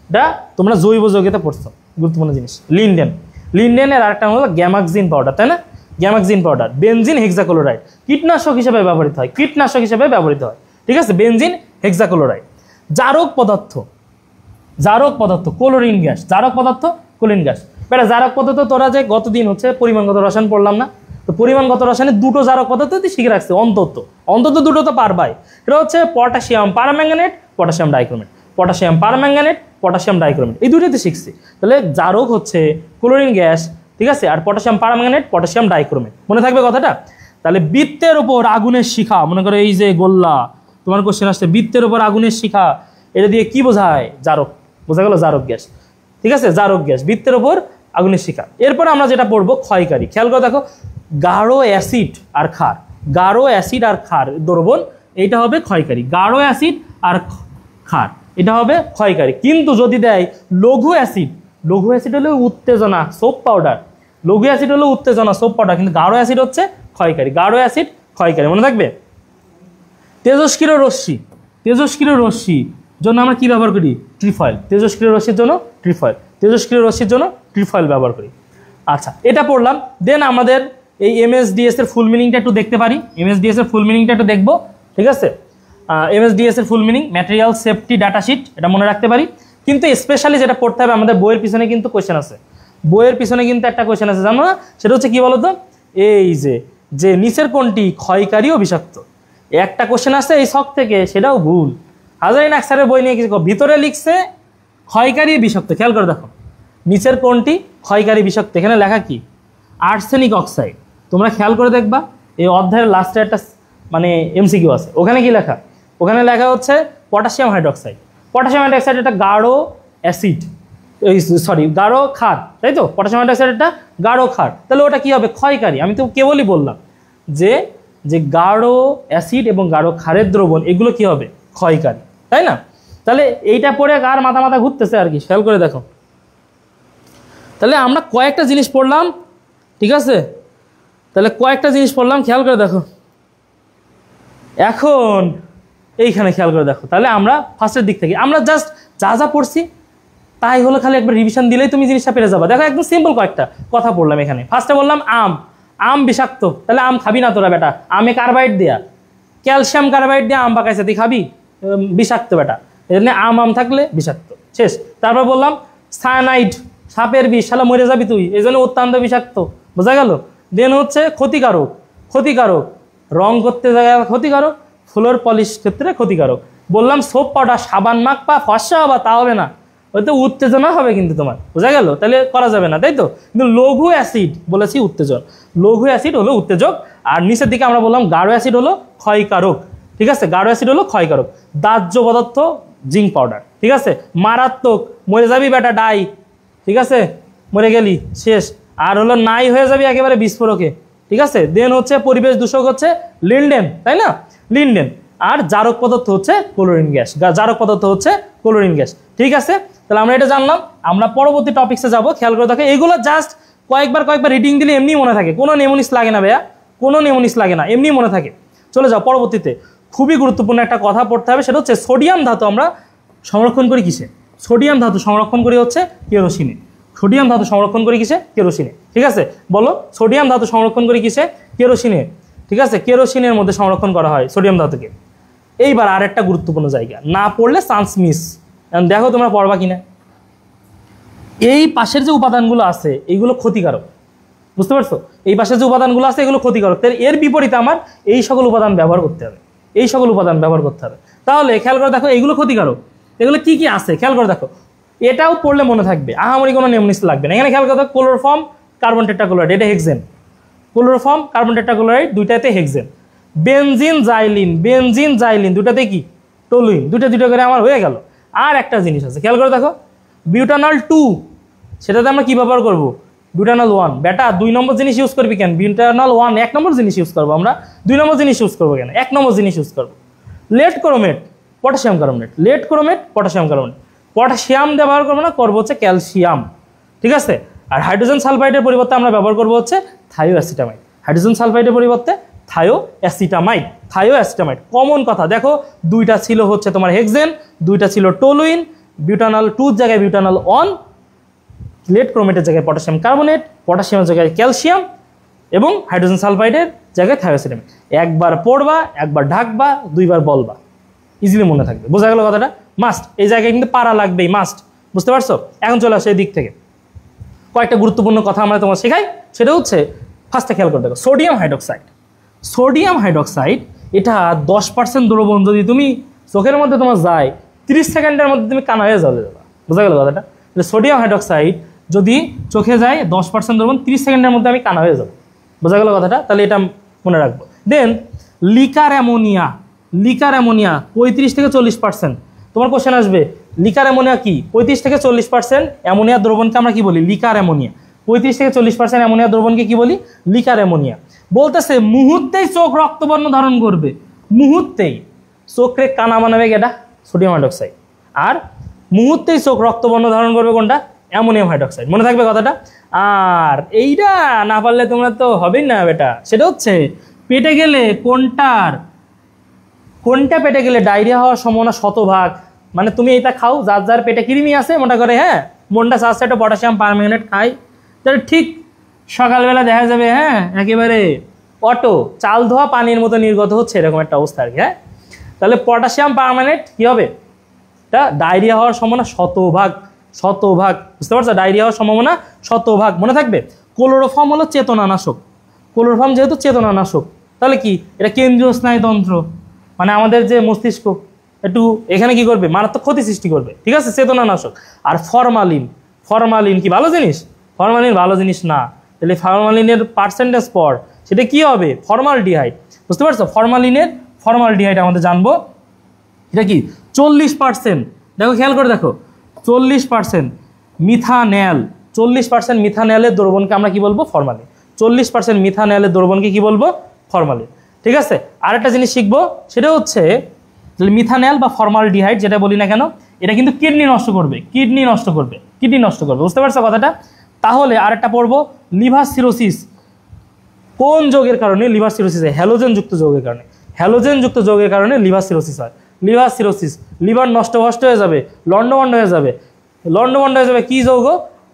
এটা তোমরা জৈব যৌগিতে পড়ছো, গুরুত্বপূর্ণ জিনিস। লিন্ডেন, লিন্ডেনের আরেকটা নাম হলো গ্যামাক্সিন পাউডার, তাই না? গ্যামাক্সিন পাউডার, বেনজিন হেক্সাক্লোরাইড, কীটনাশক হিসেবে ব্যবহৃত হয়, কীটনাশক হিসেবে ব্যবহৃত হয়, ঠিক আছে? Benzene hexachloride. জারক পদার্থ, জারক পদার্থ, ক্লোরিন গ্যাস, জারক পদার্থ, ক্লোরিন গ্যাস। বেটা জারক পদার্থ তোরা যে গতদিন হচ্ছে পরিমাণগত রসায়ন পড়লাম না, তো পরিমাণগত রসায়নে দুটো জারক পদার্থ তুই শিখে রাখছে, অন্তত অন্তত দুটো তো পারবাই। এটা হচ্ছে potassium permanganate, potassium dichromate, potassium permanganate, potassium dichromate, এই দুটোতে শিখছি। তাহলে জারক হচ্ছে ক্লোরিন গ্যাস, ঠিক আছে, আর পটাশিয়াম পারম্যাঙ্গানেট, পটাশিয়াম ডাইক্রোমেট, মনে থাকবে কথাটা? তাহলে বৃত্তের ওপর আগুনের শিখা, মনে করো এই যে গোল্লা, তোমার কোশ্চেন আসছে বৃত্তের ওপর আগুনের শিখা, এটা দিয়ে কি বোঝায়? জারক, বোঝা গেল? জারক গ্যাস, ঠিক আছে, জারক গ্যাস, বৃত্তের ওপর আগুনের শিখা। এরপর আমরা যেটা পড়বো ক্ষয়কারী। খেয়াল করে দেখো, গাঢ় অ্যাসিড আর ক্ষার, গাঢ় অ্যাসিড আর ক্ষার দ্রবণ, এইটা হবে ক্ষয়কারী। গাঢ় অ্যাসিড আর ক্ষার, এটা হবে ক্ষয়কারী। কিন্তু যদি দেয় লঘু অ্যাসিড, লঘু অ্যাসিড হলো উত্তেজনা, সোপ পাউডার, লঘু অ্যাসিড হলো উত্তেজনা, সোপ পাউডার, কিন্তু গাঢ় অ্যাসিড হচ্ছে ক্ষয়কারী, গাঢ় অ্যাসিড ক্ষয়কারী, মনে থাকবে? তেজস্ক্রিয় রশ্মি, তেজস্ক্রিয় রশ্মি জন্য আমরা কি ব্যবহার করি? ট্রিফয়েল। তেজস্ক্রিয় রশ্মির জন্য ট্রিফয়েল, তেজস্ক্রিয় রশ্মির জন্য ট্রিফয়েল ব্যবহার করি। আচ্ছা, এটা পড়লাম। দেন আমাদের এই এমএসডিএস এর ফুল মিনিংটা একটু দেখতে পারি, এমএসডিএস এর ফুল মিনিংটা একটু দেখবো, ঠিক আছে? এমএসডিএস এর full meaning material safety data sheet, এটা মনে রাখতে পারি। কিন্তু স্পেশালি যেটা পড়তে হবে, আমাদের বইয়ের পিছনে কিন্তু কোয়েশ্চেন আছে, বইয়ের পিছনে কিন্তু একটা কোয়েশ্চেন আছে, জানো না? সেটা হচ্ছে কি বলতো, এই যে নিচের কোনটি ক্ষয়কারী ও বিষাক্ত, একটা কোয়েশ্চেন আসছে এই ছক থেকে, সেটাও ভুল। হাজারিন আক্তারের বই নিয়ে কিছু ভিতরে লিখছে ক্ষয়কারী বিষাক্ত। খেয়াল করে দেখো, নিচের কোনটি ক্ষয়কারী বিষাক্ত, এখানে লেখা কি? Arsenic oxide. তোমরা খেয়াল করে দেখবা, এই অধ্যায়ের লাস্টে একটা মানে এমসিকিউ আছে, ওখানে কি লেখা? ওখানে লেখা হচ্ছে পটাশিয়াম হাইড্রক্সাইড। পটাশিয়াম হাইড্রক্সাইড একটা গাঢ় অ্যাসিড, সরি গাঢ় ক্ষার, তাই তো? পটাশিয়াম হাইড্রক্সাইড একটা গাঢ় ক্ষার, তাহলে ওটা কি হবে? ক্ষয়কারী। আমি তো কেবলই বললাম যে গাঢ় অ্যাসিড এবং গাঢ় ক্ষারের দ্রবণ, এগুলো কি হবে? ক্ষয়কারী, তাই না? তাহলে এইটা পড়ে কার মাথা মাথা ঘুরতেছে আর কি, খেয়াল করে দেখো। তাহলে আমরা কয়েকটা জিনিস পড়লাম, ঠিক আছে? তাহলে কয়েকটা জিনিস পড়লাম, খেয়াল করে দেখো। এখন এইখানে খেয়াল করে দেখো, তাহলে আমরা ফার্স্টের দিক থেকে আমরা জাস্ট যা যা পড়ছি তাই হলো, খালি একবার রিভিশন দিলেই তুমি জিনিসটা পেরে যাবা। দেখো একদম সিম্পল কয়েকটা কথা পড়লাম এখানে। ফার্স্টে বললাম আম, আম বিষাক্ত, তাহলে আম খাবি না তোরা বেটা, আমে কার্বাইড দেয়া, ক্যালসিয়াম কার্বাইড দিয়ে আম পাকাইছে, তুই খাবি? বিষাক্ত বেটা, এই জন্য আম থাকলে বিষাক্ত, শেষ। তারপর বললাম সায়ানাইড, সাপের বিষ, শালা মরে যাবি তুই, এই জন্য অত্যন্ত বিষাক্ত, বোঝা গেল? দেন হচ্ছে ক্ষতিকারক, ক্ষতিকারক রং করতে জায়গায় ক্ষতিকারক, ফ্লোর পলিশ ক্ষেত্রে ক্ষতিকারক। বললাম সোপ পাউডার, সাবান মাখ পা ফর্সা হবা, তা হবে না, ওইতে উত্তেজনা হবে কিন্তু তোমার, বোঝা গেল? তাহলে করা যাবে না, তাই তো? কিন্তু লঘু অ্যাসিড বলেছি উত্তেজক, লঘু অ্যাসিড হলো উত্তেজক, আর নিচের দিকে আমরা বললাম গাঢ় অ্যাসিড হলো ক্ষয়কারক। ঠিক আছে, গাঢ় অ্যাসিড হলো ক্ষয়কারক। দাহ্য পদার্থ জিঙ্ক পাউডার। ঠিক আছে, মারাত্মক, মরে যাবি বেটা ডাই। ঠিক আছে, মরে গেলি শেষ। আর হলো নাই হয়ে যাবি একেবারে বিস্ফোরকে। ঠিক আছে, দেন হচ্ছে পরিবেশ দূষক হচ্ছে লিনডেন, তাই না? লিনডেন। আর জারক পদার্থ হচ্ছে ক্লোরিন গ্যাস, জারক পদার্থ হচ্ছে ক্লোরিন গ্যাস। ঠিক আছে, তাহলে আমরা এটা জানলাম। আমরা পরবর্তী টপিক্সে যাব। খেয়াল করে দেখো, এগুলো জাস্ট কয়েকবার রিডিং দিলে এমনি মনে থাকে, কোনো নেমোনিক্স লাগে না ভাইয়া, কোনো নেমোনিক্স লাগে না, এমনি মনে থাকে। চলে যাও পরবর্তীতে। খুবই গুরুত্বপূর্ণ একটা কথা পড়তে হবে, সেটা হচ্ছে সোডিয়াম ধাতু আমরা সংরক্ষণ করি কিসে? সোডিয়াম ধাতু সংরক্ষণ করি হচ্ছে কেরোসিনে। সোডিয়াম ধাতু সংরক্ষণ করি কিসে? কেরোসিনে। ঠিক আছে, বলো সোডিয়াম ধাতু সংরক্ষণ করি কিসে? কেরোসিনে। ঠিক আছে, কেরোসিনের মধ্যে সংরক্ষণ করা হয় সোডিয়াম ধাতুকে। এইবার আর একটা গুরুত্বপূর্ণ জায়গা, না পড়লে চান্স মিস। দেখো তোমরা পড়বা কিনা। এই পাশের যে উপাদানগুলো আছে এইগুলো ক্ষতিকারক, বুঝতে পারছো? এই পাশের যে উপাদানগুলো আছে এগুলো ক্ষতিকারক। এর বিপরীতে আমার এই সকল উপাদান ব্যবহার করতে হবে, এই সকল উপাদান ব্যবহার করতে হবে। তাহলে খেয়াল করে দেখো, এইগুলো ক্ষতিকারক, এগুলো কি কি আছে খেয়াল করে দেখো। এটাও পড়লে মনে থাকবে, আহামরি কোনো নেমোনিক্স লাগবে না। এখানে খেয়াল করে দেখো, ক্লোরোফর্ম কার্বন টেট্রাক্লোরাইড, এটা হেক্সেন। ক্লোরোফর্ম কার্বন টেট্রাক্লোরাইড, দুইটাতে hexane. Benzene xylene, benzene xylene দুটাতে কি? টলুইন। দুটা করে আমার হয়ে গেল। আর একটা জিনিস আছে, খেয়াল করে দেখো, বিউটানল 2, সেটাতে আমরা কি ব্যবহার করবো? বিউটানল 1। বেটা 2 নম্বর জিনিস ইউজ করবি কেন? বিউটানল 1 1 নম্বর জিনিস ইউজ করবো আমরা, 2 নম্বর জিনিস ইউজ করবো কেন? 1 নম্বর জিনিস ইউজ করবো। Lead chromate, potassium carbonate, lead chromate, potassium carbonate. Potassium ব্যবহার করবো না, করবো হচ্ছে ক্যালসিয়াম। ঠিক আছে, আর হাইড্রোজেন সালফাইডের পরিবর্তে আমরা ব্যবহার করবো হচ্ছে থায়োঅ্যাসিটামাইড। হাইড্রোজেন সালফাইডের পরিবর্তে থায়োঅ্যাসিটামাইড। থায়োঅ্যাসিটামাইড কমন কথা, দেখো দুইটা ছিল হচ্ছে তোমার হেক্সেন, দুইটা ছিল টলুইন। বিউটানল 2 জায়গায় বিউটানল 1, লেড ক্রোমেটের জায়গায় পটাশিয়াম কার্বনেট, পটাশিয়ামের জায়গায় ক্যালসিয়াম, এবং হাইড্রোজেন সালফাইডের জায়গায় থায়োঅ্যাসিটামাইড। একবার পড়বা, একবার ঢাকবা, 2বার বলবা, ইজিলি মনে থাকবে। বোঝা গেল কথাটা? মাস্ট, এই জায়গায় কিন্তু পারা লাগবেই, মাস্ট। বুঝতে পারছো? এখন চলে আসো এই দিক থেকে, কয়েকটা গুরুত্বপূর্ণ কথা আমরা তোমার শেখাই। সেটা হচ্ছে, ফার্স্টে খেয়াল করে দেখো, সোডিয়াম হাইড্রোক্সাইড। সোডিয়াম হাইড্রোক্সাইড এটা 10% দ্রবণ যদি তুমি চোখের মধ্যে তোমার যায়, 30 সেকেন্ডের মধ্যে তুমি কানা হয়ে যাবে। বোঝা গেল কথাটা? সোডিয়াম হাইড্রোক্সাইড যদি চোখে যায় 10% দ্রবণ, 30 সেকেন্ডের মধ্যে আমি কানা হয়ে যাবো। বোঝা গেল কথাটা? তাহলে এটা মনে রাখবো। দেন লিকার অ্যামোনিয়া, লিকার অ্যামোনিয়া 35 থেকে 40%। তোমার কোশ্চেন আসবে, লিকার অ্যামোনিয়া কি? 35 থেকে 40% অ্যামোনিয়া দ্রবণকে আমরা কি বলি? Liquor ammonia. 35 থেকে 40% অ্যামোনিয়া দ্রবণকে কি বলি? Liquor ammonia. বলতেছে মুহূর্তেই চোখ রক্তবর্ণ ধারণ করবে, মুহূর্তেই চোখে কানা বানাবে এটা সোডিয়াম হাইড্রোক্সাইড, আর মুহূর্তেই চোখ রক্তবর্ণ ধারণ করবে কোনটা? Ammonium hydroxide. মনে থাকবে কথাটা? আর এইটা না পারলে তোমরা তো হবেই না বেটা। সেটা হচ্ছে পেটে গেলে কোনটা পেটে গেলে ডায়রিয়া হওয়ার সম্ভাবনা 100%। মানে তুমি এইটা খাও, যার যার পেটে কৃমি আছে মনে করে, হ্যাঁ মনটা চাচ্ছে একটা পটাশিয়াম পারম্যাঙ্গানেট খাই, তাহলে ঠিক সকালবেলা দেখা যাবে হ্যাঁ একেবারে অটো চাল ধোয়া পানির মতো নির্গত হচ্ছে, এরকম একটা অবস্থা আর কি। হ্যাঁ, তাহলে পটাশিয়াম পারম্যাঙ্গানেট কি হবে? এটা ডায়রিয়া হওয়ার সম্ভাবনা 100%। বুঝতে পারছো? ডায়রিয়া হওয়ার সম্ভাবনা 100%। মনে থাকবে। ক্লোরোফর্ম হলো চেতনানাশক। ক্লোরোফর্ম যেহেতু চেতনানাশক, তাহলে কি এটা কেন্দ্রীয় স্নায়ুতন্ত্র, মানে আমাদের যে মস্তিষ্ক, একটু এখানে কি করবে? মারাত্মক ক্ষতি সৃষ্টি করবে। ঠিক আছে, চেতনানাশক। আর ফরমালিন কি ভালো জিনিস? ফরমালিন ভালো জিনিস না। তাহলে ফরমালিনের পার্সেন্টেজ পর সেটা কি হবে? ফর্মালডিহাইড। বুঝতে পারছো? ফর্মালডিহাইড আমাদের জানবো, এটা কি 40%। দেখো খেয়াল করে দেখো, 40% মিথানেল, 40% মিথানেলের দ্রবণকে আমরা কি বলবো? ফরমালিন। 40% মিথানেলের দ্রবণকে কি বলবো? ফরমালিন। ঠিক আছে, আরেকটা জিনিস শিখবো, সেটা হচ্ছে মিথানেল বা ফর্মালডিহাইড যেটা বলি না কেন, এটা কিন্তু কিডনি নষ্ট করবে। বুঝতে পারছো কথাটা? তাহলে আরেকটা পড়বো, লিভার সিরোসিস। কোন যৌগের কারণে লিভার সিরোসিস হয়? হ্যালোজেনযুক্ত যৌগের কারণে। হ্যালোজেনযুক্ত যৌগের কারণে লিভার সিরোসিস হয়। লিভার সিরোসিস, লিভার নষ্ট হয়ে যাবে, লন্ডভন্ড হয়ে যাবে কি যৌগ?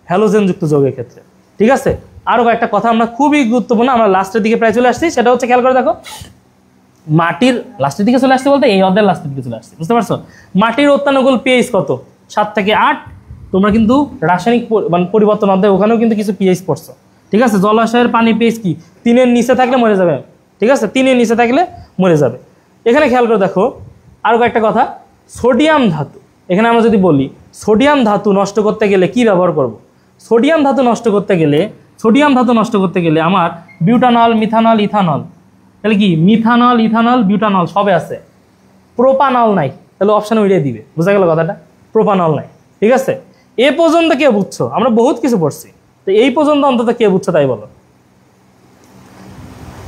হ্যালোজেনযুক্ত যৌগের ক্ষেত্রে। ঠিক আছে, আরও কয়েকটা কথা আমরা খুবই গুরুত্বপূর্ণ, আমরা লাস্টের দিকে প্রায় চলে আসছি। সেটা হচ্ছে খেয়াল করে দেখো, মাটির লাস্টের দিকে চলে আসছে বলতে এই অধ্যায়ের লাস্টের দিকে চলে আসছে। বুঝতে পারছো? মাটির অত্যানুকূল পিএইচ কত? 7 থেকে 8। তোমরা কিন্তু রাসায়নিক মানে পরিবর্তন অধ্যায় ওখানেও কিন্তু কিছু পিএইচ পড়ছো। ঠিক আছে, জলাশয়ের পানি পিএইচ কি? 3-এর নিচে থাকলে মরে যাবে। ঠিক আছে, 3-এর নিচে থাকলে মরে যাবে। এখানে খেয়াল করে দেখো আরও কয়েকটা কথা, সোডিয়াম ধাতু, এখানে আমরা যদি বলি সোডিয়াম ধাতু নষ্ট করতে গেলে কি ব্যবহার করব? সোডিয়াম ধাতু নষ্ট করতে গেলে আমার বিউটানল, মিথানল, ইথানল, তাহলে কি মিথানল, ইথানল, বিউটানল সবে আছে, প্রোপানল নাই, তাহলে অপশানে উড়িয়ে দিবে। বোঝা গেল কথাটা? প্রোপানল নাই। ঠিক আছে, এ পর্যন্ত কে বুঝছো? আমরা বহুত কিছু পড়ছি, তো এই পর্যন্ত অন্তত কে বুঝছো তাই বলো।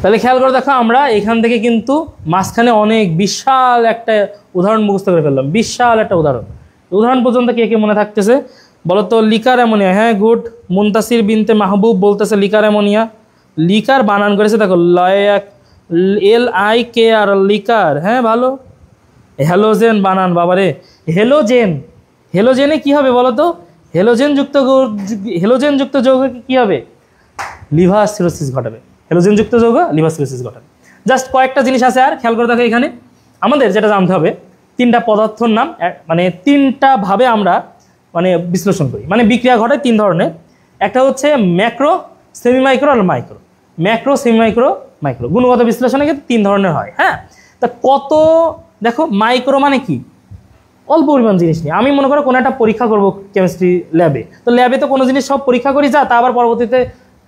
তাহলে খেয়াল করে দেখো, আমরা এখান থেকে কিন্তু মাঝখানে অনেক বিশাল একটা উদাহরণ মুখস্থ করে ফেললাম, বিশাল একটা উদাহরণ পর্যন্ত কে কে মনে থাকতেছে বলো তো? লিকার অ্যামোনিয়া, হ্যাঁ গুড। মুনতাসির বিনতে মাহবুব বলতেছে লিকার অ্যামোনিয়া। লিকার বানান করেছে দেখো LIKR, লিকার, হ্যাঁ ভালো। হ্যালোজেন বানান বাবারে, হেলোজেনে কি হবে বলো তো? হেলোজেন যুক্ত যৌগ কি হবে? লিভার সিরোসিস ঘটাবে। হেলোজেনযুক্ত যৌগ লিভার সিরোসিস ঘটাবে। জাস্ট কয়েকটা জিনিস আছে, আর খেয়াল করে দেখো এখানে আমাদের যেটা জানতে হবে, তিনটা পদার্থর নাম, মানে তিনটা ভাবে আমরা মানে বিশ্লেষণ করি, মানে বিক্রিয়া ঘটায় তিন ধরনের। একটা হচ্ছে ম্যাক্রো, সেমি মাইক্রো আর micro. Macro, semi micro, micro গুণগত বিশ্লেষণে কিন্তু তিন ধরনের হয়। হ্যাঁ, তা কত দেখো, মাইক্রো মানে কি? অল্প পরিমাণ জিনিস নিয়ে আমি মনে করো কোনো একটা পরীক্ষা করবো কেমিস্ট্রি ল্যাবে, তো ল্যাবে তো কোনো জিনিস সব পরীক্ষা করি তা আবার পরবর্তীতে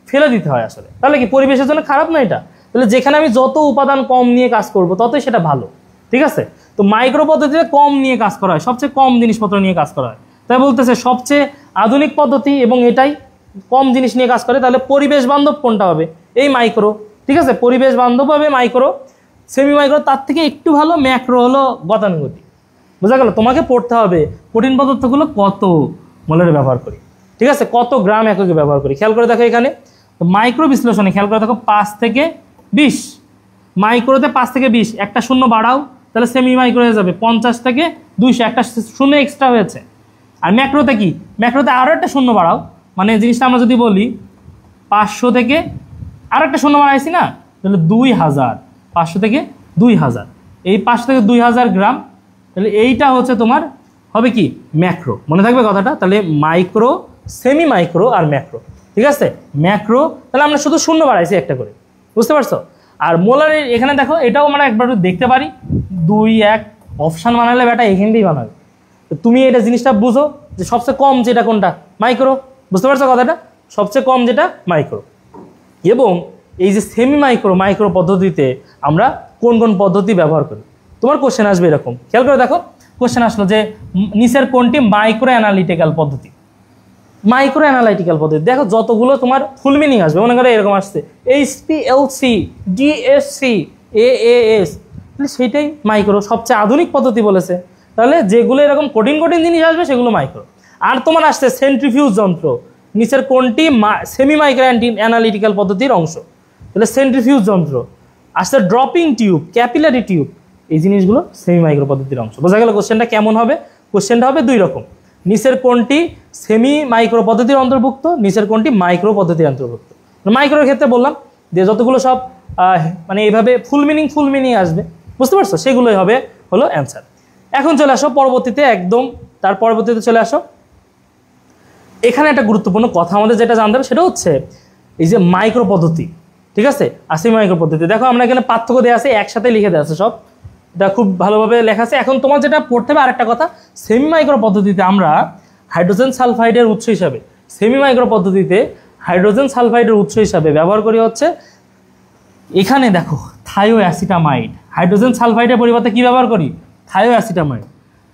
ফেলে দিতে হয় আসলে, তাহলে কি পরিবেশের জন্য খারাপ না এটা? তাহলে যেখানে আমি যত উপাদান কম নিয়ে কাজ করব ততই সেটা ভালো। ঠিক আছে, তো মাইক্রো পদ্ধতিতে কম নিয়ে কাজ করা হয়, সবচেয়ে কম জিনিসপত্র নিয়ে কাজ করা হয়, তাই বলতেছে সবচেয়ে আধুনিক পদ্ধতি এবং এটাই কম জিনিস নিয়ে কাজ করে। তাহলে পরিবেশ বান্ধব কোনটা হবে? এই মাইক্রো। ঠিক আছে, পরিবেশ বান্ধব হবে মাইক্রো। সেমি মাইক্রো তার থেকে একটু ভালো, ম্যাক্রো হলো গতানুগতিক। বোঝা গেল? তোমাকে পড়তে হবে কঠিন পদার্থগুলো কত মোলের ব্যবহার করি, ঠিক আছে, কত গ্রাম এককে ব্যবহার করি। খেয়াল করে দেখো এখানে মাইক্রো বিশ্লেষণে, খেয়াল করে দেখো 5 থেকে 20, মাইক্রোতে 5 থেকে 20, একটা শূন্য বাড়াও তাহলে সেমি মাইক্রো হয়ে যাবে 50 থেকে 200, একটা শূন্য এক্সট্রা হয়েছে। আর ম্যাক্রোতে কি? ম্যাক্রোতে আরও একটা শূন্য বাড়াও, মানে জিনিসটা আমরা যদি বলি 500 থেকে আর একটা শূন্য বাড়াইছি না, তাহলে 2000, 500 থেকে 2000, এই 500 থেকে 2000 গ্রাম, তাহলে এইটা হচ্ছে তোমার হবে কি? ম্যাক্রো। মনে থাকবে কথাটা? তাহলে মাইক্রো, সেমি মাইক্রো আর ম্যাক্রো। ঠিক আছে, ম্যাক্রো তাহলে আমরা শুধু শূন্য বাড়াইছি একটা করে, বুঝতে পারছো? আর মোলারের এখানে দেখো এটাও আমরা একবার দেখতে পারি, 2 1 অপশান বানালে বেটা এখানটাই বানাবে। তো তুমি এটা জিনিসটা বুঝো যে সবচেয়ে কম যেটা কোনটা? মাইক্রো। বুঝতে পারছো কথাটা? সবচেয়ে কম যেটা মাইক্রো। এবং এই যে সেমি মাইক্রো, মাইক্রো পদ্ধতিতে আমরা কোন কোন পদ্ধতি ব্যবহার করি, তোমার কোশ্চেন আসবে এরকম। খেয়াল করে দেখো, কোশ্চেন আসলো যে নিচের কোনটি মাইক্রো অ্যানালিটিক্যাল পদ্ধতি? মাইক্রো অ্যানালাইটিক্যাল পদ্ধতি দেখো যতগুলো তোমার ফুল মিনিং আসবে, মনে করো এরকম আসছে HPLC, DSC, AAS, সেইটাই মাইক্রো, সবচেয়ে আধুনিক পদ্ধতি বলেছে। তাহলে যেগুলো এরকম কঠিন কঠিন জিনিস আসবে সেগুলো মাইক্রো। আর তোমার আসছে সেন্ট্রিফিউজ যন্ত্র, নিচের কোনটি সেমি মাইক্রো অ্যানালিটিক্যাল পদ্ধতির অংশ? তাহলে সেন্ট্রিফিউজ যন্ত্র আসছে। ড্রপিং টিউব, ক্যাপিলারি টিউব, এই জিনিসগুলো সেমি মাইক্রো পদ্ধতির অংশ। বোঝা গেল কোশ্চেনটা কেমন হবে? কোশ্চেনটা হবে দুই রকম, নিচের কোনটি সেমি মাইক্রো পদ্ধতির অন্তর্ভুক্ত, নিচের কোনটি মাইক্রো পদ্ধতির অন্তর্ভুক্ত। মাইক্রোর ক্ষেত্রে বললাম যে যতগুলো সব মানে এইভাবে ফুল মিনিং আসবে, বুঝতে পারছো, সেগুলোই হবে হলো অ্যান্সার। এখন চলে আসো পরবর্তীতে, একদম তার পরবর্তীতে চলে আসো। এখানে একটা গুরুত্বপূর্ণ কথা আমাদের যেটা জানতে হবে সেটা হচ্ছে এই যে মাইক্রো পদ্ধতি, ঠিক আছে, আর সেমি মাইক্রো পদ্ধতি। দেখো আমরা এখানে পার্থক্য দেওয়া আছে, একসাথে লিখে দেওয়া আছে সব, এটা খুব ভালোভাবে লেখা আছে। এখন তোমার যেটা পড়তে হবে আরেকটা কথা, সেমি মাইক্রো পদ্ধতিতে আমরা হাইড্রোজেন সালফাইডের উৎস হিসাবে, সেমি মাইক্রো পদ্ধতিতে হাইড্রোজেন সালফাইডের উৎস হিসাবে ব্যবহার করি হচ্ছে এখানে দেখো থায়োঅ্যাসিটামাইড। হাইড্রোজেন সালফাইডের পরিবর্তে কি ব্যবহার করি? থায়োঅ্যাসিটামাইড।